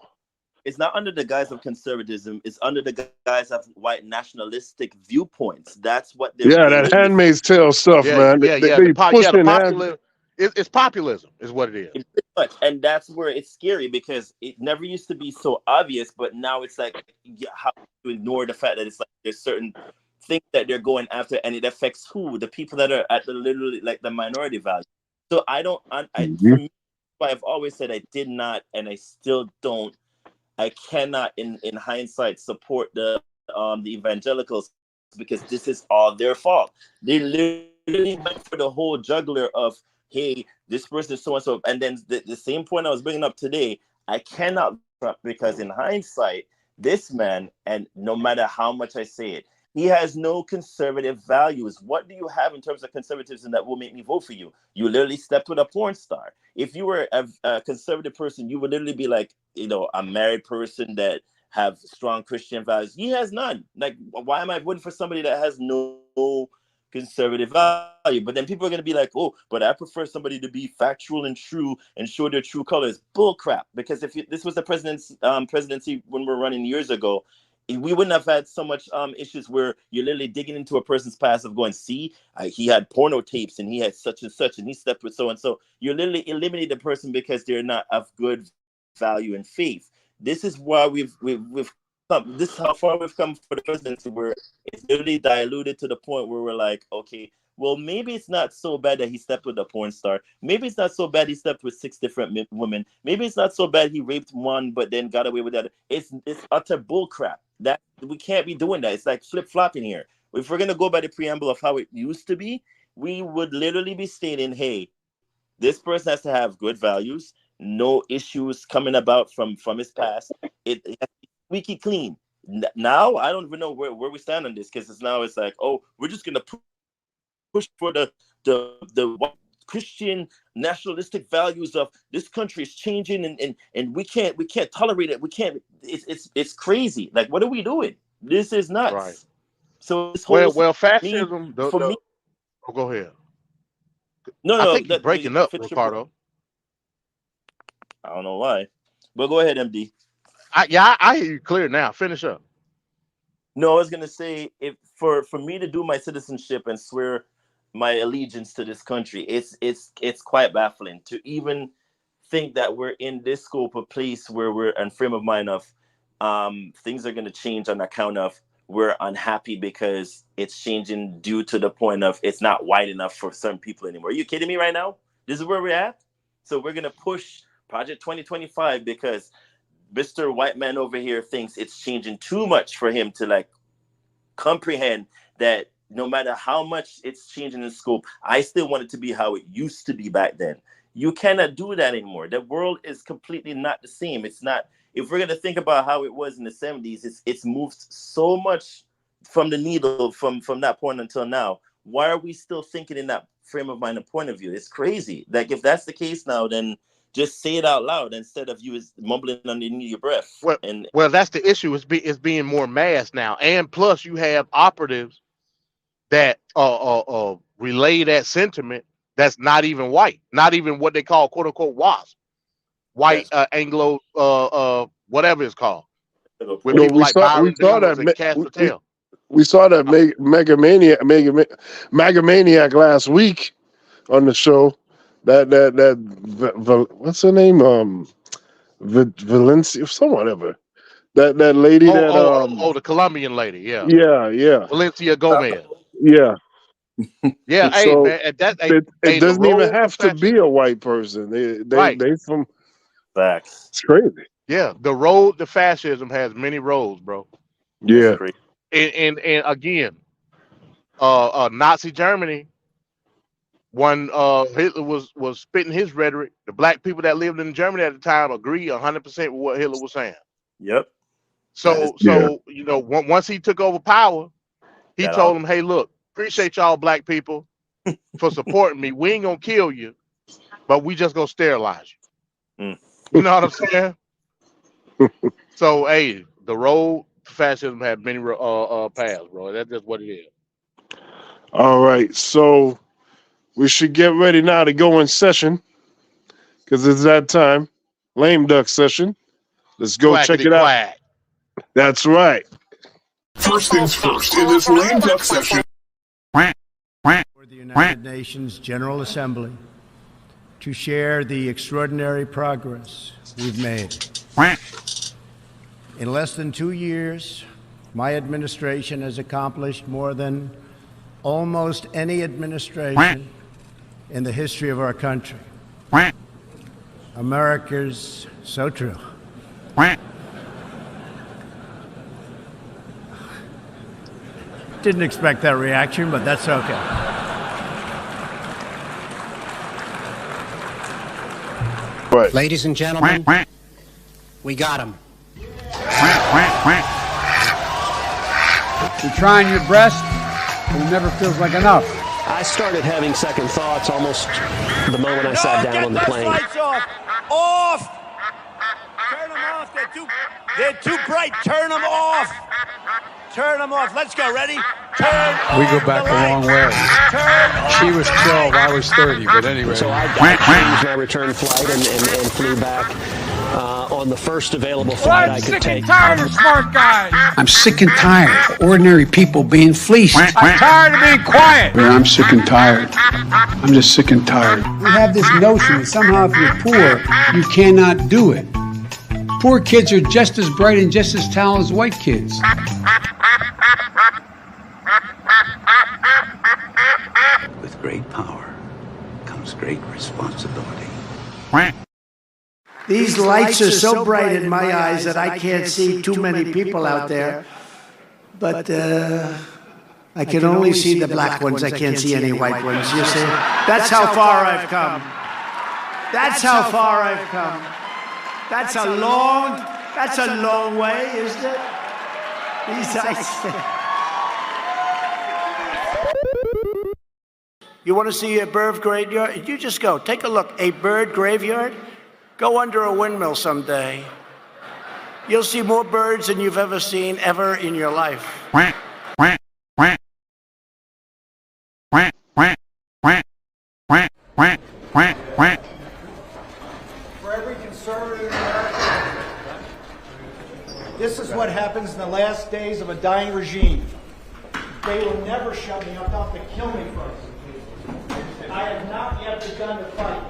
It's not under the guise of conservatism. It's under the guise of white nationalistic viewpoints. That's what they're. Yeah, that Handmaid's Tale stuff, man. It's populism, is what it is. And that's where it's scary because it never used to be so obvious, but now it's like how to ignore the fact that it's like there's certain things that they're going after, and it affects who? The people that are at the literally like the minority value. So for me, I've always said I did not, and I still don't. I cannot, in hindsight, support the evangelicals because this is all their fault. They literally went for the whole juggler of, hey, this person is so and so, and then the same point I was bringing up today. I cannot because in hindsight, this man, and no matter how much I say it, he has no conservative values. What do you have in terms of conservatism that will make me vote for you? You literally slept with a porn star. If you were a conservative person, you would literally be like, a married person that have strong Christian values. He has none. Like, why am I voting for somebody that has no conservative value. But then people are going to be like, oh, but I prefer somebody to be factual and true and show their true colors. Bull crap. Because if this was the presidency when we're running years ago, we wouldn't have had so much issues where you're literally digging into a person's past of going, see, he had porno tapes and he had such and such and he slept with so and so. You're literally eliminating the person because they're not of good value and faith. This is why we've come. This is how far we've come for the presidency, where it's literally diluted to the point where we're like, okay, well, maybe it's not so bad that he slept with a porn star. Maybe it's not so bad he slept with 6 different women. Maybe it's not so bad he raped one but then got away with that. It's utter bullcrap. That we can't be doing that. It's like flip-flopping here. If we're gonna go by the preamble of how it used to be, we would literally be stating, hey, this person has to have good values, no issues coming about from his past. It has to be squeaky clean. Now I don't even know where we stand on this, because it's like, oh, we're just gonna push for the Christian nationalistic values of this country is changing, and we can't tolerate it. We can't. It's crazy. Like, what are we doing? This is nuts. Right. So this whole fascism. For me. Oh, go ahead. No, I think you're breaking up, Ricardo. I don't know why, but go ahead, MD. I hear you clear now. Finish up. No, I was gonna say, if for me to do my citizenship and swear my allegiance to this country, it's quite baffling to even think that we're in this scope of place where we're in frame of mind of things are gonna change on account of we're unhappy because it's changing due to the point of it's not wide enough for certain people anymore. Are you kidding me right now? This is where we're at. So we're gonna push Project 2025 because Mr. White Man over here thinks it's changing too much for him to like comprehend that no matter how much it's changing in scope, I still want it to be how it used to be back then. You cannot do that anymore. The world is completely not the same. It's not. If we're going to think about how it was in the 70s, it's moved so much from the needle from that point until now. Why are we still thinking in that frame of mind and point of view? It's crazy. Like, if that's the case now, then just say it out loud instead of you mumbling underneath your breath. Well, that's the issue. It's being more mass now, and plus you have operatives that relay that sentiment. That's not even white, not even what they call quote unquote WASP, white Anglo whatever it's called. With people like Byron Daniels and Cass Patel. We saw that Megamaniac last week on the show. That what's her name? Valencia, whatever. That lady the Colombian lady, yeah. Valencia Gomez. Yeah. Yeah, hey so man, it doesn't even have to be a white person. They from facts. It's crazy. Yeah, the road to fascism has many roads, bro. Yeah. And again, Nazi Germany, when Hitler was spitting his rhetoric, the black people that lived in Germany at the time agree 100% with what Hitler was saying. Yep. So you know, once he took over power, he told them, "Hey, look, appreciate y'all black people for supporting me. We ain't gonna kill you, but we just gonna sterilize you." You know what I'm saying? So, hey, the road to fascism had many paths, bro. That's just what it is. All right, so we should get ready now to go in session because it's that time. Lame duck session. Let's go check it out. That's right. First things first, in this lame duck session. For the United Nations General Assembly to share the extraordinary progress we've made. In less than 2 years, my administration has accomplished more than almost any administration in the history of our country. America's so true. Didn't expect that reaction, but that's okay. Right. Ladies and gentlemen, we got him. You're trying your best, but it never feels like enough. I started having second thoughts almost the moment I sat down on the plane. Lights off! Off! Turn them off. They're too bright. Turn them off. Turn them off. Let's go. Ready? We go back a long way. She was 12, I was 30, but anyway. So I changed my return flight and flew back on the first available flight I could take. I'm sick and tired of smart guys. I'm sick and tired of ordinary people being fleeced. I'm tired of being quiet. I'm sick and tired. I'm just sick and tired. We have this notion that somehow if you're poor, you cannot do it. Poor kids are just as bright and just as talented as white kids. With great power comes great responsibility. These lights are so bright in my eyes that I can't see too many people out there. But I can only see the black ones. I can't see any white ones. You see? That's how far I've come. That's how far I've come. That's a long way, isn't it? These lights. You want to see a bird graveyard? You just go. Take a look. A bird graveyard? Go under a windmill someday. You'll see more birds than you've ever seen ever in your life. For every conservative American, this is what happens in the last days of a dying regime. They will never shut me up. They'll have to kill me first. I have not yet begun to fight.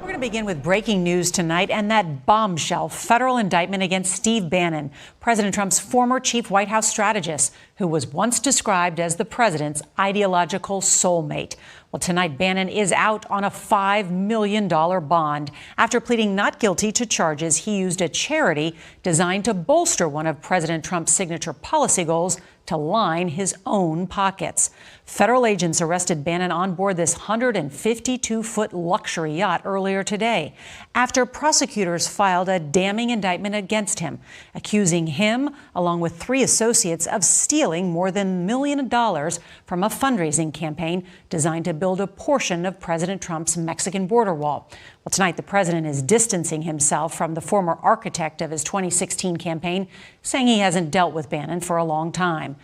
We're going to begin with breaking news tonight and that bombshell federal indictment against Steve Bannon, President Trump's former chief White House strategist, who was once described as the president's ideological soulmate. Well, tonight, Bannon is out on a $5 million bond after pleading not guilty to charges he used a charity designed to bolster one of President Trump's signature policy goals to line his own pockets. Federal agents arrested Bannon on board this 152-foot luxury yacht earlier today after prosecutors filed a damning indictment against him, accusing him, along with 3 associates, of stealing more than $1 million from a fundraising campaign designed to build a portion of President Trump's Mexican border wall. Well, tonight, the president is distancing himself from the former architect of his 2016 campaign, saying he hasn't dealt with Bannon for a long time.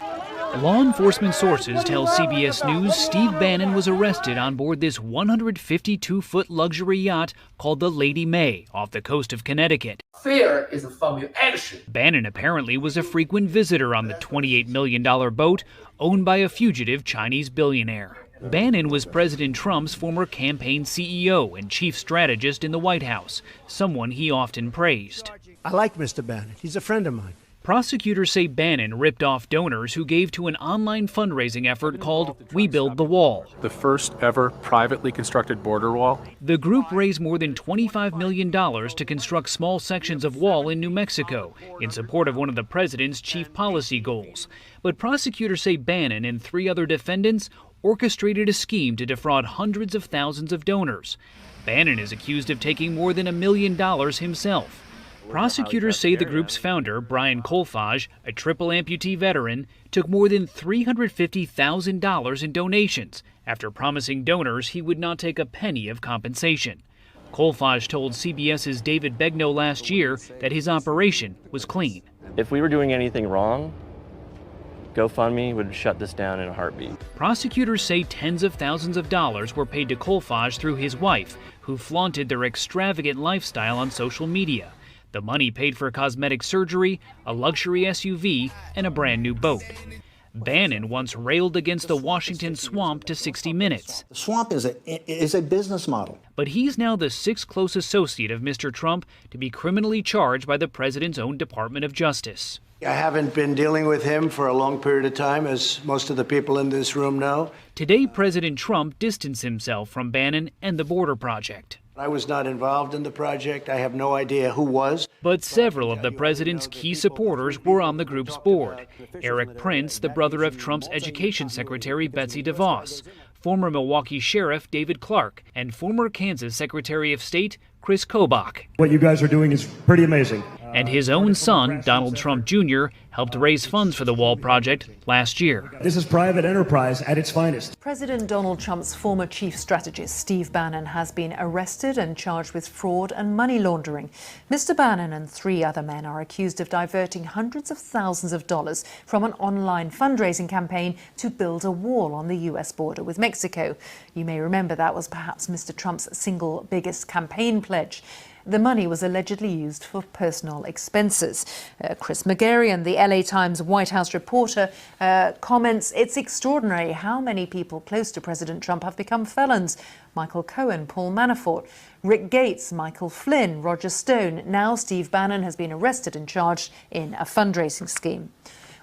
Law enforcement sources tell CBS News Steve Bannon was arrested on board this 152-foot luxury yacht called the Lady May off the coast of Connecticut. Fear is a form of action. Bannon apparently was a frequent visitor on the $28 million boat owned by a fugitive Chinese billionaire. Bannon was President Trump's former campaign CEO and chief strategist in the White House, someone he often praised. I like Mr. Bannon. He's a friend of mine. Prosecutors say Bannon ripped off donors who gave to an online fundraising effort called We Build the Wall, the first ever privately constructed border wall. The group raised more than $25 million to construct small sections of wall in New Mexico in support of one of the president's chief policy goals. But prosecutors say Bannon and 3 other defendants orchestrated a scheme to defraud hundreds of thousands of donors. Bannon is accused of taking more than $1 million himself. Prosecutors say the group's founder, Brian Kolfage, a triple amputee veteran, took more than $350,000 in donations after promising donors he would not take a penny of compensation. Kolfage told CBS's David Begnaud last year that his operation was clean. If we were doing anything wrong, GoFundMe would shut this down in a heartbeat. Prosecutors say tens of thousands of dollars were paid to Kolfage through his wife, who flaunted their extravagant lifestyle on social media. The money paid for cosmetic surgery, a luxury SUV, and a brand new boat. Bannon once railed against the Washington swamp to 60 Minutes. The swamp is a business model. But he's now the 6th close associate of Mr. Trump to be criminally charged by the president's own Department of Justice. I haven't been dealing with him for a long period of time, as most of the people in this room know. Today, President Trump distanced himself from Bannon and the border project. I was not involved in the project. I have no idea who was. But several of the president's key supporters were on the group's board. Eric Prince, the brother of Trump's education secretary Betsy DeVos, former Milwaukee Sheriff David Clark, and former Kansas Secretary of State Chris Kobach. What you guys are doing is pretty amazing. And his own son, Donald Trump Jr., helped raise funds for the wall project last year. This is private enterprise at its finest. President Donald Trump's former chief strategist, Steve Bannon, has been arrested and charged with fraud and money laundering. Mr. Bannon and 3 other men are accused of diverting hundreds of thousands of dollars from an online fundraising campaign to build a wall on the U.S. border with Mexico. You may remember that was perhaps Mr. Trump's single biggest campaign pledge. The money was allegedly used for personal expenses. Chris McGarrian, the LA Times White House reporter, comments, it's extraordinary how many people close to President Trump have become felons. Michael Cohen, Paul Manafort, Rick Gates, Michael Flynn, Roger Stone. Now Steve Bannon has been arrested and charged in a fundraising scheme.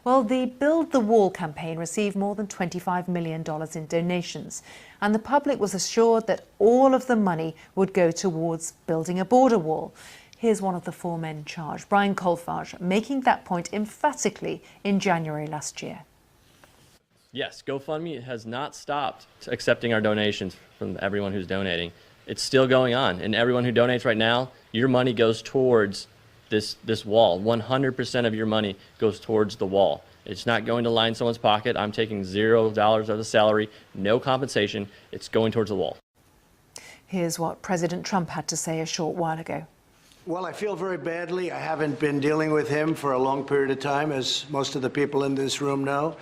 Well, the Build the Wall campaign received more than $25 million in donations, and the public was assured that all of the money would go towards building a border wall. Here's one of the 4 men charged, Brian Colfage, making that point emphatically in January last year. Yes, GoFundMe has not stopped accepting our donations from everyone who's donating. It's still going on, and everyone who donates right now, your money goes towards this wall. 100% of your money goes towards the wall. It's not going to line someone's pocket. I'm taking $0 of the salary, no compensation. It's going towards the wall. Here's what President Trump had to say a short while ago. Well, I feel very badly. I haven't been dealing with him for a long period of time, as most of the people in this room know.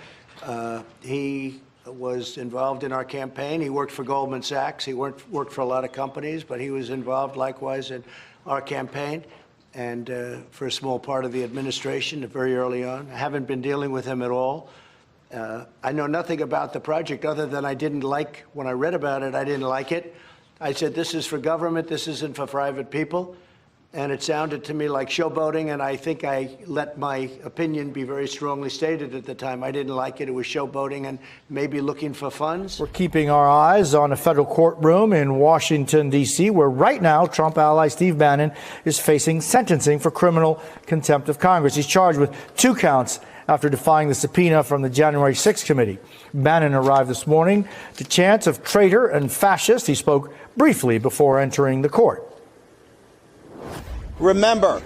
He was involved in our campaign. He worked for Goldman Sachs. He worked for a lot of companies, but he was involved likewise in our campaign and for a small part of the administration very early on. I haven't been dealing with him at all. I know nothing about the project other than I didn't like, when I read about it, I didn't like it. I said, this is for government, this isn't for private people. And it sounded to me like showboating, and I think I let my opinion be very strongly stated at the time. I didn't like it. It was showboating and maybe looking for funds. We're keeping our eyes on a federal courtroom in Washington, D.C., where right now Trump ally Steve Bannon is facing sentencing for criminal contempt of Congress. He's charged with 2 counts after defying the subpoena from the January 6th committee. Bannon arrived this morning to chants of traitor and fascist. He spoke briefly before entering the court. Remember,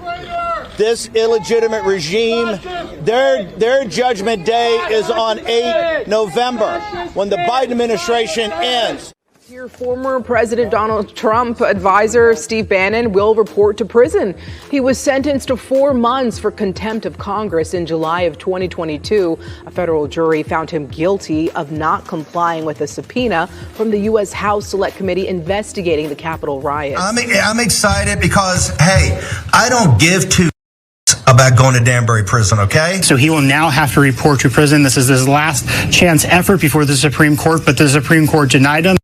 this illegitimate regime, their judgment day is on 8 November, when the Biden administration ends. Your former President Donald Trump advisor Steve Bannon will report to prison. He was sentenced to 4 months for contempt of Congress in July of 2022. A federal jury found him guilty of not complying with a subpoena from the U.S. House Select Committee investigating the Capitol riots. I'm excited because, hey, I don't give two about going to Danbury prison, okay? So he will now have to report to prison. This is his last chance effort before the Supreme Court, but the Supreme Court denied him.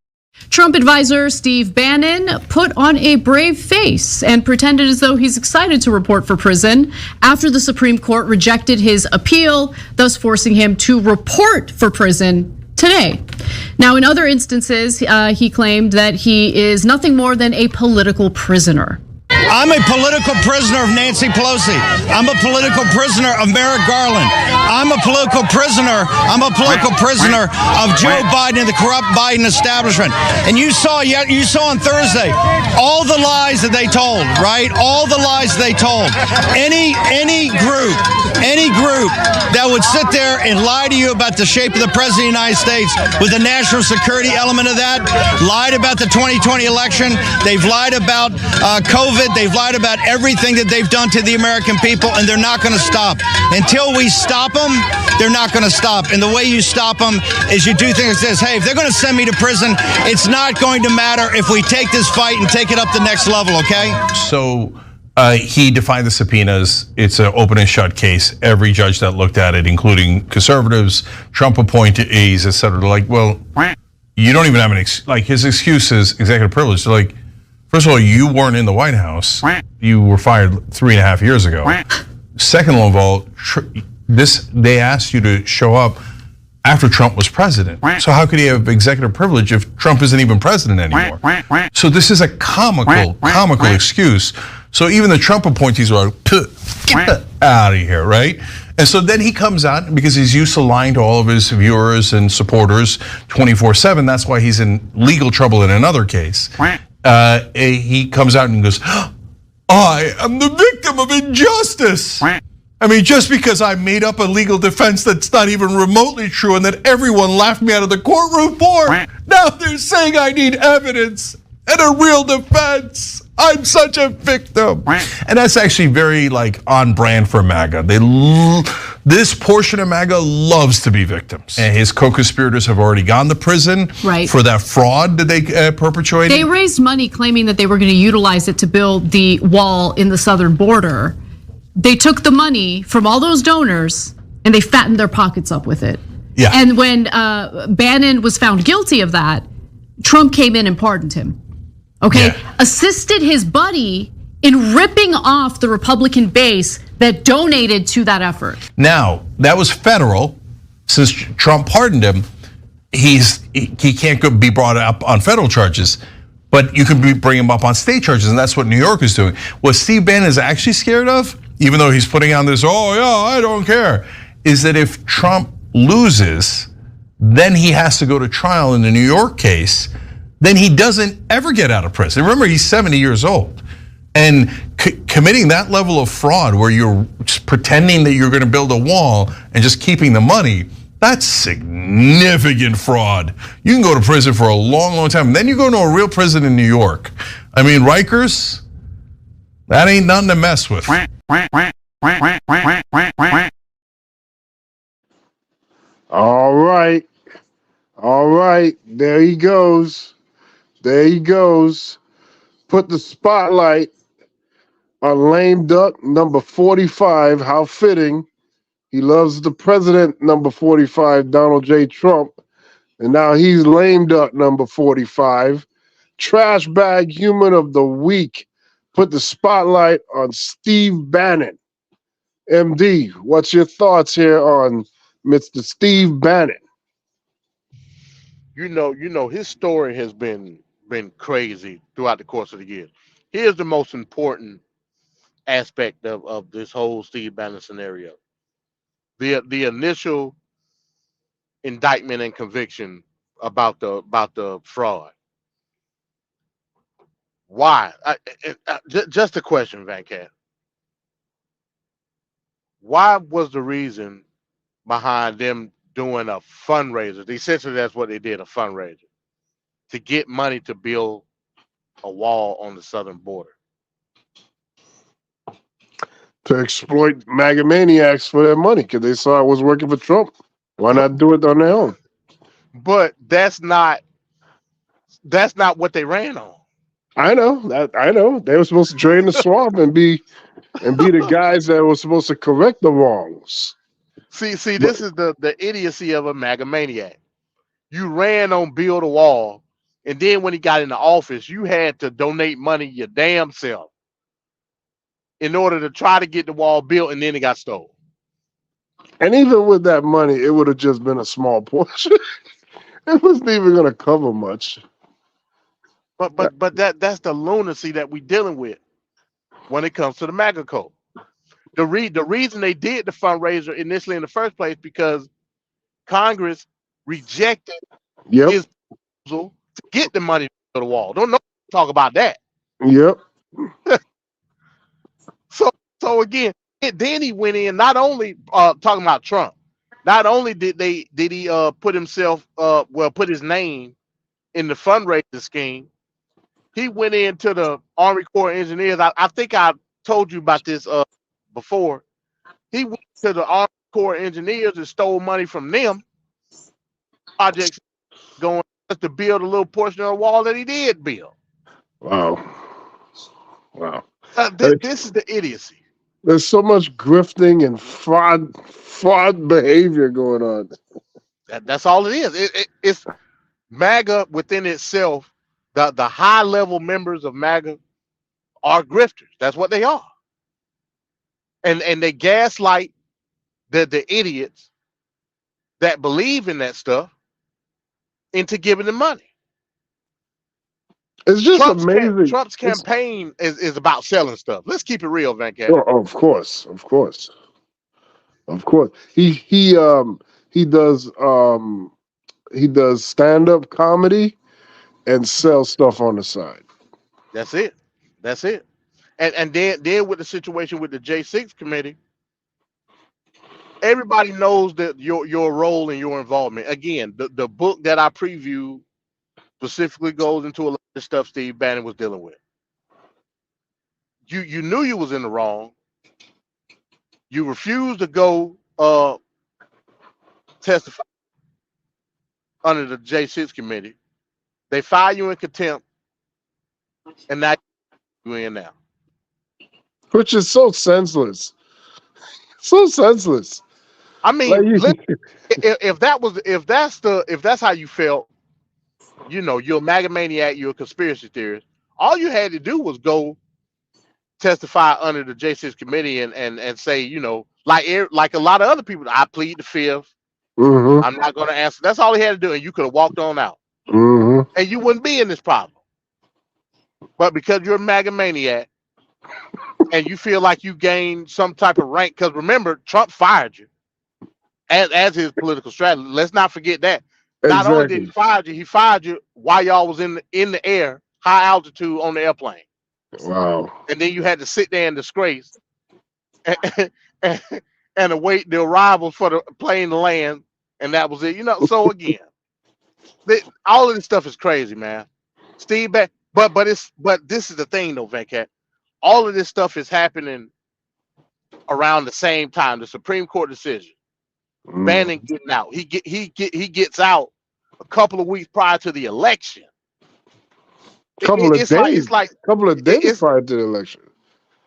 Trump advisor Steve Bannon put on a brave face and pretended as though he's excited to report for prison after the Supreme Court rejected his appeal, thus forcing him to report for prison today. Now, in other instances, he claimed that he is nothing more than a political prisoner. I'm a political prisoner of Nancy Pelosi. I'm a political prisoner of Merrick Garland. I'm a political prisoner of Joe Biden and the corrupt Biden establishment. And you saw on Thursday all the lies that they told, right? All the lies they told. Any group that would sit there and lie to you about the shape of the president of the United States with the national security element of that, lied about the 2020 election. They've lied about COVID. They've lied about everything that they've done to the American people, and they're not going to stop. Until we stop them, they're not going to stop. And the way you stop them is you do things like this. Hey, if they're going to send me to prison, it's not going to matter if we take this fight and take it up the next level, okay? So he defied the subpoenas. It's an open and shut case. Every judge that looked at it, including conservatives, Trump appointees, et cetera, like, well, you don't even have his excuse is executive privilege. They're like, first of all, you weren't in the White House. You were fired 3.5 years ago. Second of all, they asked you to show up after Trump was president. So how could he have executive privilege if Trump isn't even president anymore? So this is a comical excuse. So even the Trump appointees were like, get that out of here, right? And so then he comes out because he's used to lying to all of his viewers and supporters 24/7. That's why he's in legal trouble in another case. He comes out and goes, I am the victim of injustice. I mean, just because I made up a legal defense that's not even remotely true and that everyone laughed me out of the courtroom for, now they're saying I need evidence and a real defense. I'm such a victim. And that's actually very on brand for MAGA. This portion of MAGA loves to be victims. And his co-conspirators have already gone to prison for that fraud that they perpetrated. They raised money claiming that they were going to utilize it to build the wall in the southern border. They took the money from all those donors and they fattened their pockets up with it. Yeah. And when Bannon was found guilty of that, Trump came in and pardoned him. Okay, assisted his buddy in ripping off the Republican base that donated to that effort. Now, that was federal. Since Trump pardoned him, he can't be brought up on federal charges, but you can bring him up on state charges, and that's what New York is doing. What Steve Bannon is actually scared of, even though he's putting on this, oh yeah, I don't care, is that if Trump loses, then he has to go to trial in the New York case. Then he doesn't ever get out of prison. Remember, he's 70 years old. And committing that level of fraud where you're just pretending that you're going to build a wall and just keeping the money, that's significant fraud. You can go to prison for a long, long time. And then you go to a real prison in New York. I mean, Rikers, that ain't nothing to mess with. All right. All right. There he goes. There he goes. Put the spotlight on lame duck number 45. How fitting. He loves the president, number 45, Donald J. Trump. And now he's lame duck number 45. Trash bag human of the week. Put the spotlight on Steve Bannon. MD, what's your thoughts here on Mr. Steve Bannon? You know, his story has been crazy throughout the course of the year. Here's the most important aspect of this whole Steve Bannon scenario. The initial indictment and conviction about the fraud. Why? Just a question, Van Cat. Why was the reason behind them doing a fundraiser? Essentially, that's what they did, a fundraiser, to get money to build a wall on the southern border. To exploit MAGA maniacs for their money because they saw it was working for Trump. Why not do it on their own? But that's not what they ran on. I know. I know. They were supposed to drain the swamp and be the guys that were supposed to correct the wrongs. See, this is the idiocy of a MAGA maniac. You ran on build a wall, and then when he got into office, you had to donate money your damn self in order to try to get the wall built, and then it got stolen. And even with that money, it would have just been a small portion. It wasn't even going to cover much. But that's the lunacy that we're dealing with when it comes to the MAGA code. The reason they did the fundraiser initially in the first place because Congress rejected his proposal to get the money to the wall. Don't talk about that. Yep. So again, then he went in not only talking about Trump. Not only did he put his name in the fundraising scheme, he went into the Army Corps of Engineers. I think I told you about this before. He went to the Army Corps of Engineers and stole money from them. Projects going to build a little portion of the wall that he did build. Wow. This is the idiocy. There's so much grifting and fraud behavior going on. That's all it is. It's MAGA within itself. The high level members of MAGA are grifters. That's what they are. And they gaslight the idiots that believe in that stuff into giving them money. It's just amazing. Trump's campaign is about selling stuff. Let's keep it real, Van Cat. Oh, of course. He does stand-up comedy and sell stuff on the side. That's it. And then with the situation with the J6 committee, everybody knows that your role and your involvement. Again, the book that I previewed specifically goes into a lot of stuff Steve Bannon was dealing with. You knew you was in the wrong. You refused to go testify under the J6 committee. They fire you in contempt, and now you're in now. Which is so senseless. So senseless. I Like mean, if that's how you felt, you're a MAGA maniac, you're a conspiracy theorist. All you had to do was go testify under the J6 committee and say, like a lot of other people, I plead the fifth. Mm-hmm. I'm not going to answer. That's all he had to do, and you could have walked on out, Mm-hmm. and you wouldn't be in this problem. But because you're a MAGA maniac and you feel like you gained some type of rank, because remember, Trump fired you as his political strategy. Let's not forget that. Not only did he fired you while y'all was in the air, high altitude on the airplane, Wow. and then you had to sit there in disgrace and, and await the arrival for the plane to land, and that was it. So again, all of this stuff is crazy, man. Steve, but this is the thing though, Venkat. All of this stuff is happening around the same time. The Supreme Court decision, Bannon getting out. He gets out a couple of weeks prior to the election. Couple of days It's prior to the election.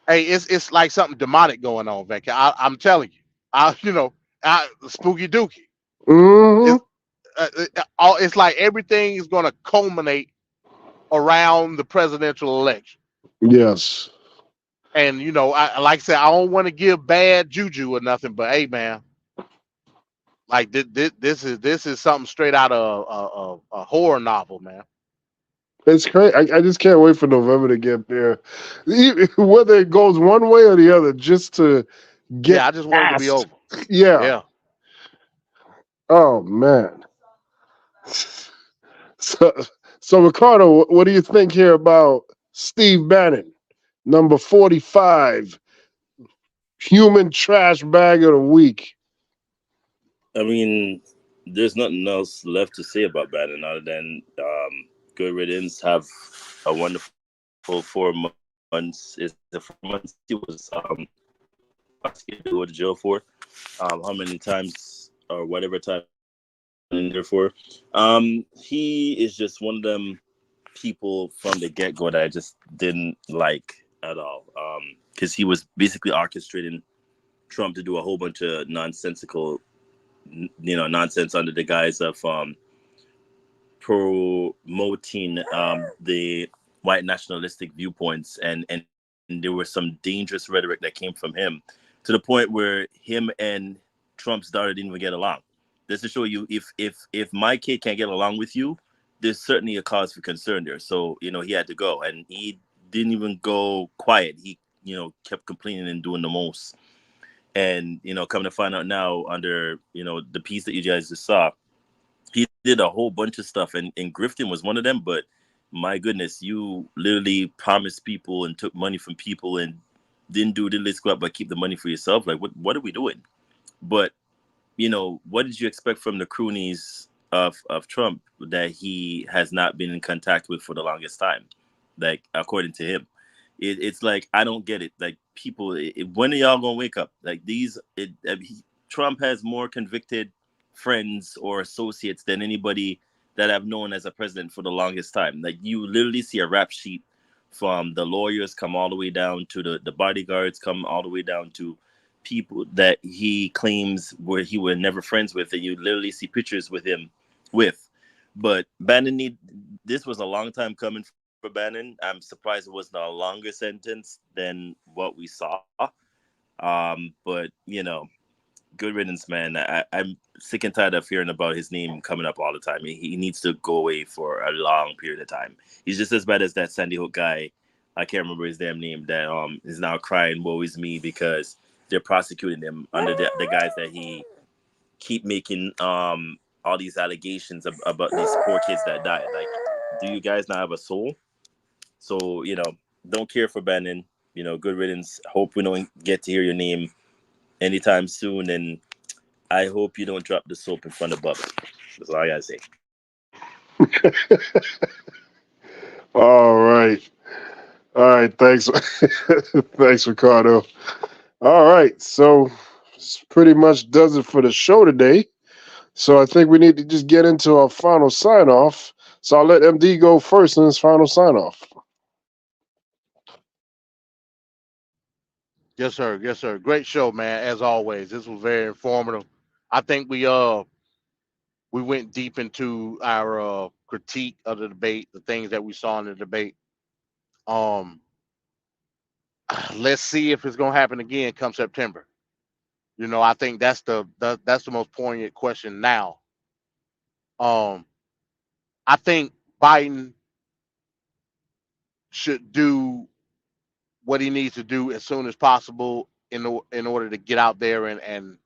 hey, it's like something demonic going on, Venkat. I'm telling you, spooky dookie. Mm-hmm. It's like everything is going to culminate around the presidential election. Yes. And I like I said, I don't want to give bad juju or nothing, but hey, man, like this is something straight out of a horror novel, man. It's crazy. I just can't wait for November to get there. Whether it goes one way or the other, just to get I just want it to be over. Yeah. Oh man. So Ricardo, what do you think here about Steve Bannon, number 45, human trash bag of the week? I mean, there's nothing else left to say about Bannon other than good riddance. Have a wonderful 4 months. Is the 4 months he was prosecuted to go to jail for? How many times or whatever time in there for? He is just one of them people from the get-go that I just didn't like at all. Because he was basically orchestrating Trump to do a whole bunch of nonsensical nonsense under the guise of promoting the white nationalistic viewpoints, and there was some dangerous rhetoric that came from him to the point where him and Trump's daughter didn't even get along. Just to show you, if my kid can't get along with you, there's certainly a cause for concern there. So he had to go, and he didn't even go quiet. He kept complaining and doing the most. And coming to find out now, under the piece that you guys just saw, he did a whole bunch of stuff, and grifting was one of them. But my goodness, you literally promised people and took money from people and didn't do the squat but keep the money for yourself. Like, what are we doing? But what did you expect from the cronies of Trump that he has not been in contact with for the longest time? Like, according to him, it's like, I don't get it. Like, people, when are y'all gonna wake up? Like, Trump has more convicted friends or associates than anybody that I've known as a president for the longest time. Like, you literally see a rap sheet from the lawyers come all the way down to the bodyguards, come all the way down to people that he claims where he were never friends with, and you literally see pictures with him but Bannon this was a long time coming for Bannon. I'm surprised it wasn't a longer sentence than what we saw. But good riddance, man. I'm sick and tired of hearing about his name coming up all the time. He needs to go away for a long period of time. He's just as bad as that Sandy Hook guy. I can't remember his damn name. That is now crying, woe is me, because they're prosecuting him under the guys that he keep making all these allegations about these poor kids that died. Like, do you guys not have a soul? So don't care for Bannon. good riddance. Hope we don't get to hear your name anytime soon, and I hope you don't drop the soap in front of Bubba. That's all I gotta say. All right. All right. Thanks. Thanks, Ricardo. All right. So this pretty much does it for the show today. So I think we need to just get into our final sign off. So I'll let MD go first in his final sign off. Yes, sir. Yes, sir. Great show, man. As always, this was very informative. I think we went deep into our critique of the debate, the things that we saw in the debate. Um, let's see if it's gonna happen again come September. I think that's the most poignant question now. Um, I think Biden should do what he needs to do as soon as possible in order to get out there and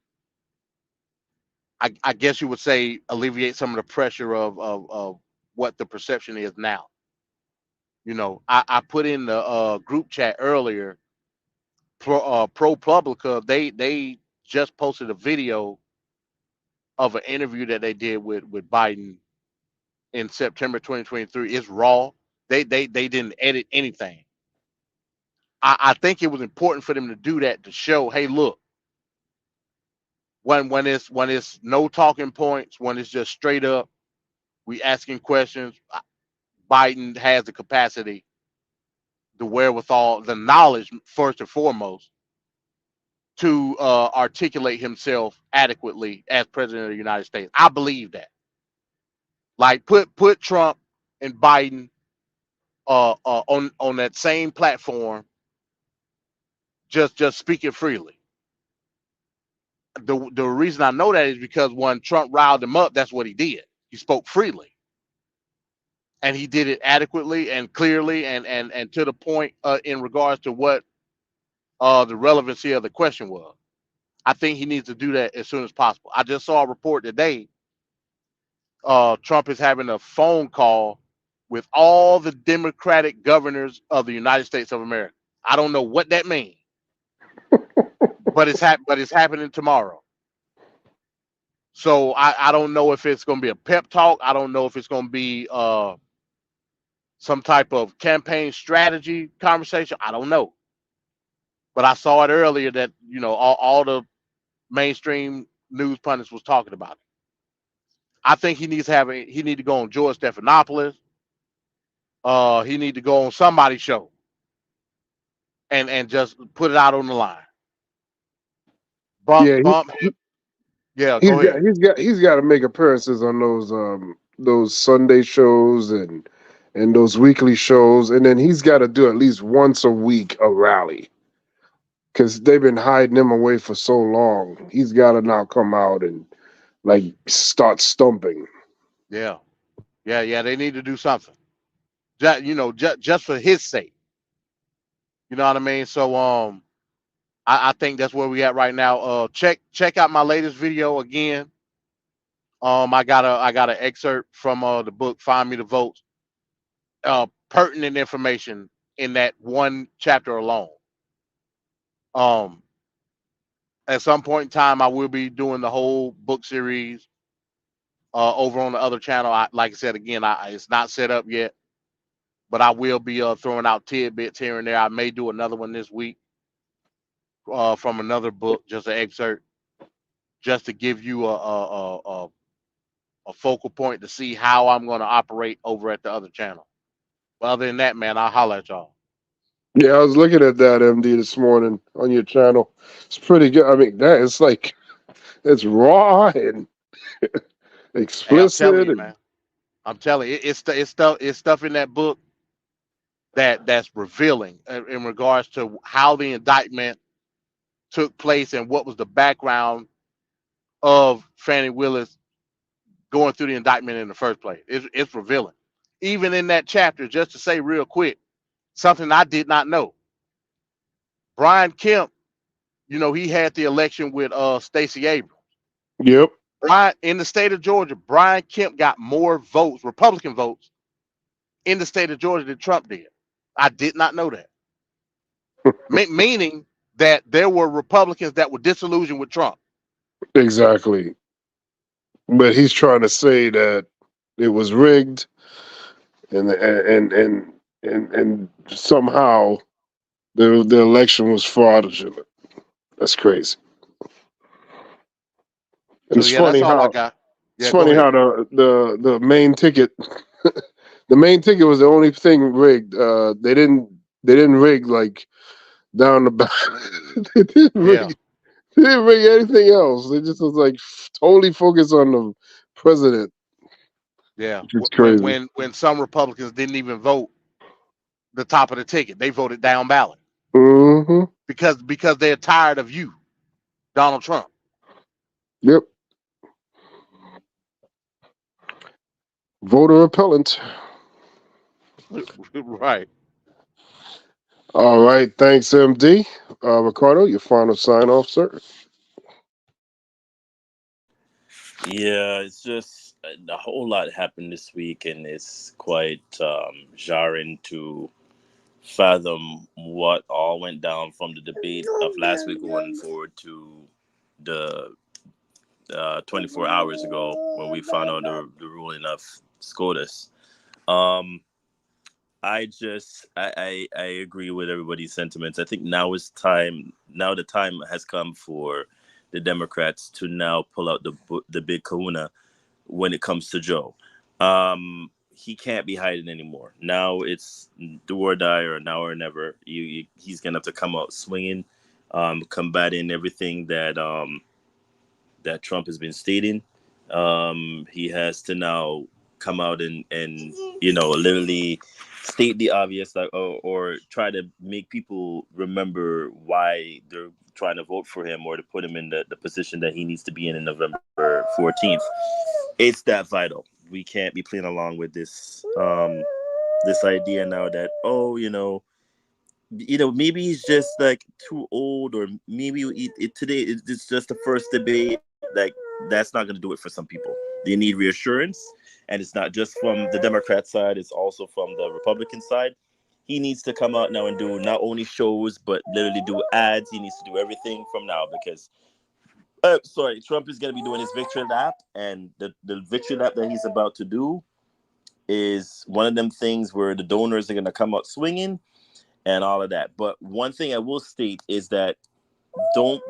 I guess you would say alleviate some of the pressure of what the perception is now. I put in the group chat earlier. ProPublica, they just posted a video of an interview that they did with Biden in September 2023. It's raw. They didn't edit anything. I think it was important for them to do that to show, hey, look, when it's no talking points, when it's just straight up, we asking questions. Biden has the capacity, the wherewithal, the knowledge, first and foremost, to articulate himself adequately as president of the United States. I believe that. Like put Trump and Biden on that same platform, just speaking freely. The reason I know that is because when Trump riled him up, that's what he did. He spoke freely, and he did it adequately and clearly and to the point in regards to what the relevancy of the question was. I think he needs to do that as soon as possible. I just saw a report today. Trump is having a phone call with all the Democratic governors of the United States of America. I don't know what that means, but it's happening tomorrow. So I don't know if it's going to be a pep talk. I don't know if it's going to be some type of campaign strategy conversation. I don't know. But I saw it earlier that all the mainstream news pundits was talking about it. I think he need to go on George Stephanopoulos. He need to go on somebody's show and just put it out on the line. Yeah, Bump. Yeah, he's go got ahead. he's got to make appearances on those Sunday shows and those weekly shows, and then he's got to do at least once a week a rally because they've been hiding him away for so long. He's got to now come out and like start stumping. Yeah, yeah. They need to do something. Just for his sake. You know what I mean? So I think that's where we at right now. Check out my latest video again. I got an excerpt from the book Find Me the Votes. Pertinent information in that one chapter alone. Um, at some point in time, I will be doing the whole book series over on the other channel. Like I said again, it's not set up yet, but I will be throwing out tidbits here and there. I may do another one this week from another book, just an excerpt, just to give you a focal point to see how I'm going to operate over at the other channel. But other than that, man, I'll holler at y'all. Yeah, I was looking at that MD this morning on your channel. It's pretty good. I mean, that it's like it's raw and Hey, I'm telling explicit you, and man. I'm telling you, it's stuff in that book that's revealing in regards to how the indictment took place and what was the background of Fannie Willis going through the indictment in the first place. It's revealing. Even in that chapter, just to say real quick, something I did not know. Brian Kemp, he had the election with Stacey Abrams. yep. Brian, in the state of Georgia, Brian Kemp got more votes, Republican votes, in the state of Georgia than Trump did. I did not know that. Meaning that there were Republicans that were disillusioned with Trump. Exactly. But he's trying to say that it was rigged and somehow the election was fraudulent. That's crazy. And So yeah, that's all I got. it's Yeah, go funny ahead. how the main ticket the main ticket was the only thing rigged. They didn't rig like down the back. they didn't Yeah, rig they didn't rig anything else. They just was like totally focused on the president, yeah. which is crazy. When some Republicans didn't even vote the top of the ticket, they voted down ballot Hmm. because they're tired of you, Donald Trump. Yep. Voter repellent. Right. All right. Thanks, MD. Ricardo, your final sign off, sir. Yeah, it's just a whole lot happened this week, and it's quite jarring to fathom what all went down from the debate of last week going forward to the 24 hours ago when we found out the ruling of SCOTUS. Um, I agree with everybody's sentiments. I think now is time. Now the time has come for the Democrats to now pull out the big kahuna when it comes to Joe. He can't be hiding anymore. Now it's do or die or now or never. He's gonna have to come out swinging, combating everything that Trump has been stating. He has to now come out and literally state the obvious, like, or try to make people remember why they're trying to vote for him or to put him in the position that he needs to be in November 14th. It's that vital. We can't be playing along with this idea now that, maybe he's just like too old, or maybe today it's just the first debate. Like, that's not going to do it for some people. They need reassurance, and it's not just from the Democrat side; it's also from the Republican side. He needs to come out now and do not only shows, but literally do ads. He needs to do everything from now because, Trump is going to be doing his victory lap, and the victory lap that he's about to do is one of them things where the donors are going to come out swinging and all of that. But one thing I will state is that don't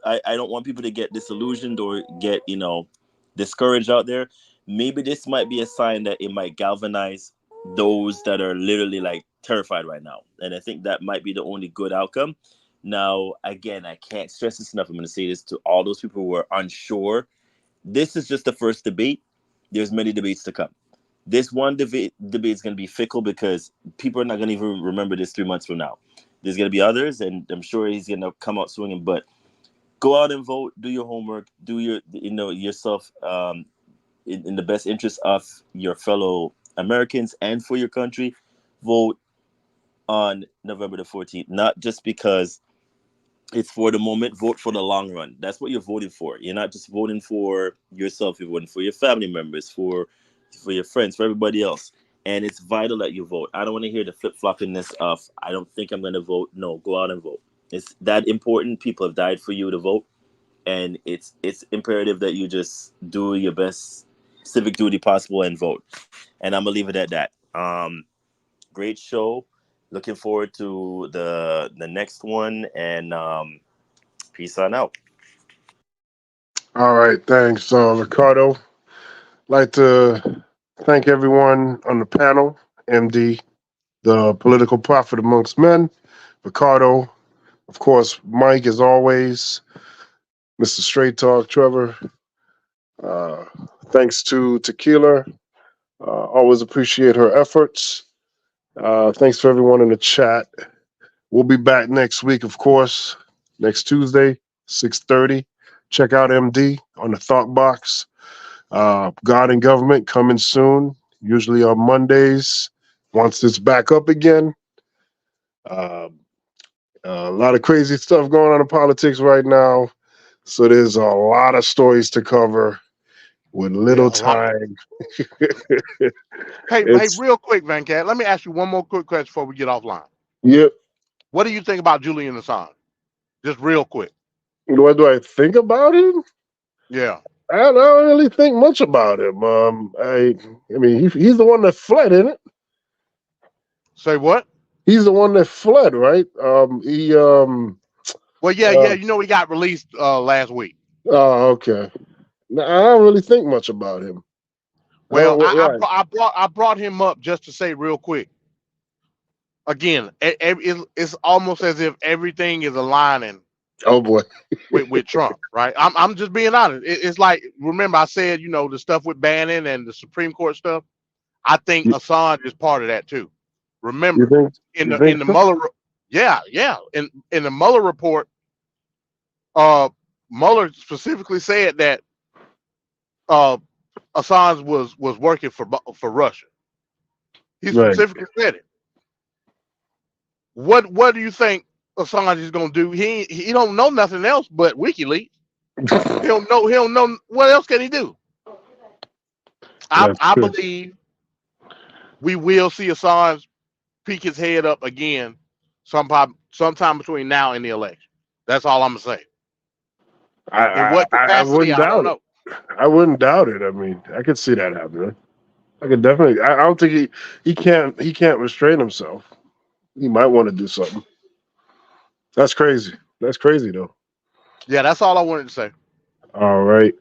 I don't want people to get disillusioned or get discouraged out there. Maybe this might be a sign that it might galvanize those that are literally like terrified right now, and I think that might be the only good outcome. Now, again, I can't stress this enough. I'm going to say this to all those people who are unsure. This is just the first debate. There's many debates to come. This one debate is going to be fickle because people are not going to even remember this 3 months from now. There's going to be others, and I'm sure he's going to come out swinging. But go out and vote. Do your homework. Do yourself in the best interest of your fellow Americans and for your country. Vote on November the 14th, not just because it's for the moment. Vote for the long run. That's what you're voting for. You're not just voting for yourself. You're voting for your family members, for your friends, for everybody else. And it's vital that you vote. I don't want to hear the flip-floppiness of, I don't think I'm going to vote. No, go out and vote. It's that important. People have died for you to vote. And it's imperative that you just do your best civic duty possible and vote. And I'm going to leave it at that. Great show. Looking forward to the next one. And peace on out. All right. Thanks, Ricardo. Like to thank everyone on the panel. MD, the political prophet amongst men. Ricardo, of course, Mike, as always. Mr. Straight Talk, Trevor. Uh, thanks to Tequila. Always appreciate her efforts. Thanks for everyone in the chat. We'll be back next week, of course, next Tuesday, 6:30. Check out MD on the Thought Box. God and Government coming soon, usually on Mondays. Once it's back up again. A lot of crazy stuff going on in politics right now. So there's a lot of stories to cover with little Yeah, a lot. time. Hey, It's real quick, Van Cat. Let me ask you one more quick question before we get offline. yep. What do you think about Julian Assange? Just real quick. What do I think about him? Yeah. I don't really think much about him. I mean, he's the one that fled, isn't it? Say what? He's the one that fled, right? Well, yeah. He got released last week. Oh, okay. No, I don't really think much about him. Well, Right. I brought him up just to say real quick. Again, it's almost as if everything is aligning. Oh boy. with Trump, right? I'm just being honest. It's like, remember I said, the stuff with Bannon and the Supreme Court stuff. I think Assange is part of that too. Remember, in the Mueller, yeah, in the Mueller report, Mueller specifically said that Assange was working for Russia. He specifically said it. What do you think Assange is going to do? He don't know nothing else but WikiLeaks. He don't know what else can he do. I believe we will see Assange peek his head up again sometime between now and the election. That's all I'm gonna say. In what capacity, I don't know. I wouldn't doubt it. I mean, I could see that happening. I could definitely. I don't think he can't restrain himself. He might want to do something. That's crazy. That's crazy though. Yeah, that's all I wanted to say. All right.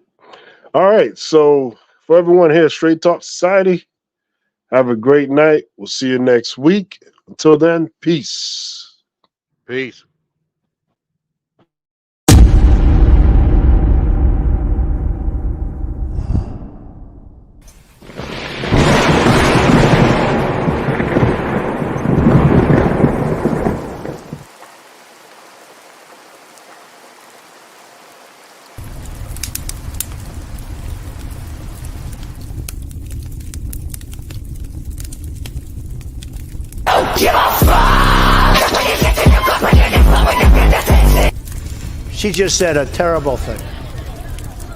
So for everyone here, Straight Talk Society, have a great night. We'll see you next week. Until then, peace. Peace. She just said a terrible thing.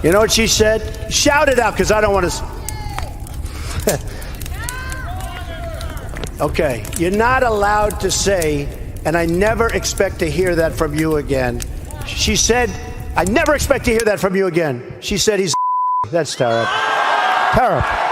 You know what she said? Shout it out, because I don't want to. Okay, you're not allowed to say, and I never expect to hear that from you again. She said, I never expect to hear that from you again. She said he's. That's terrible. Terrible.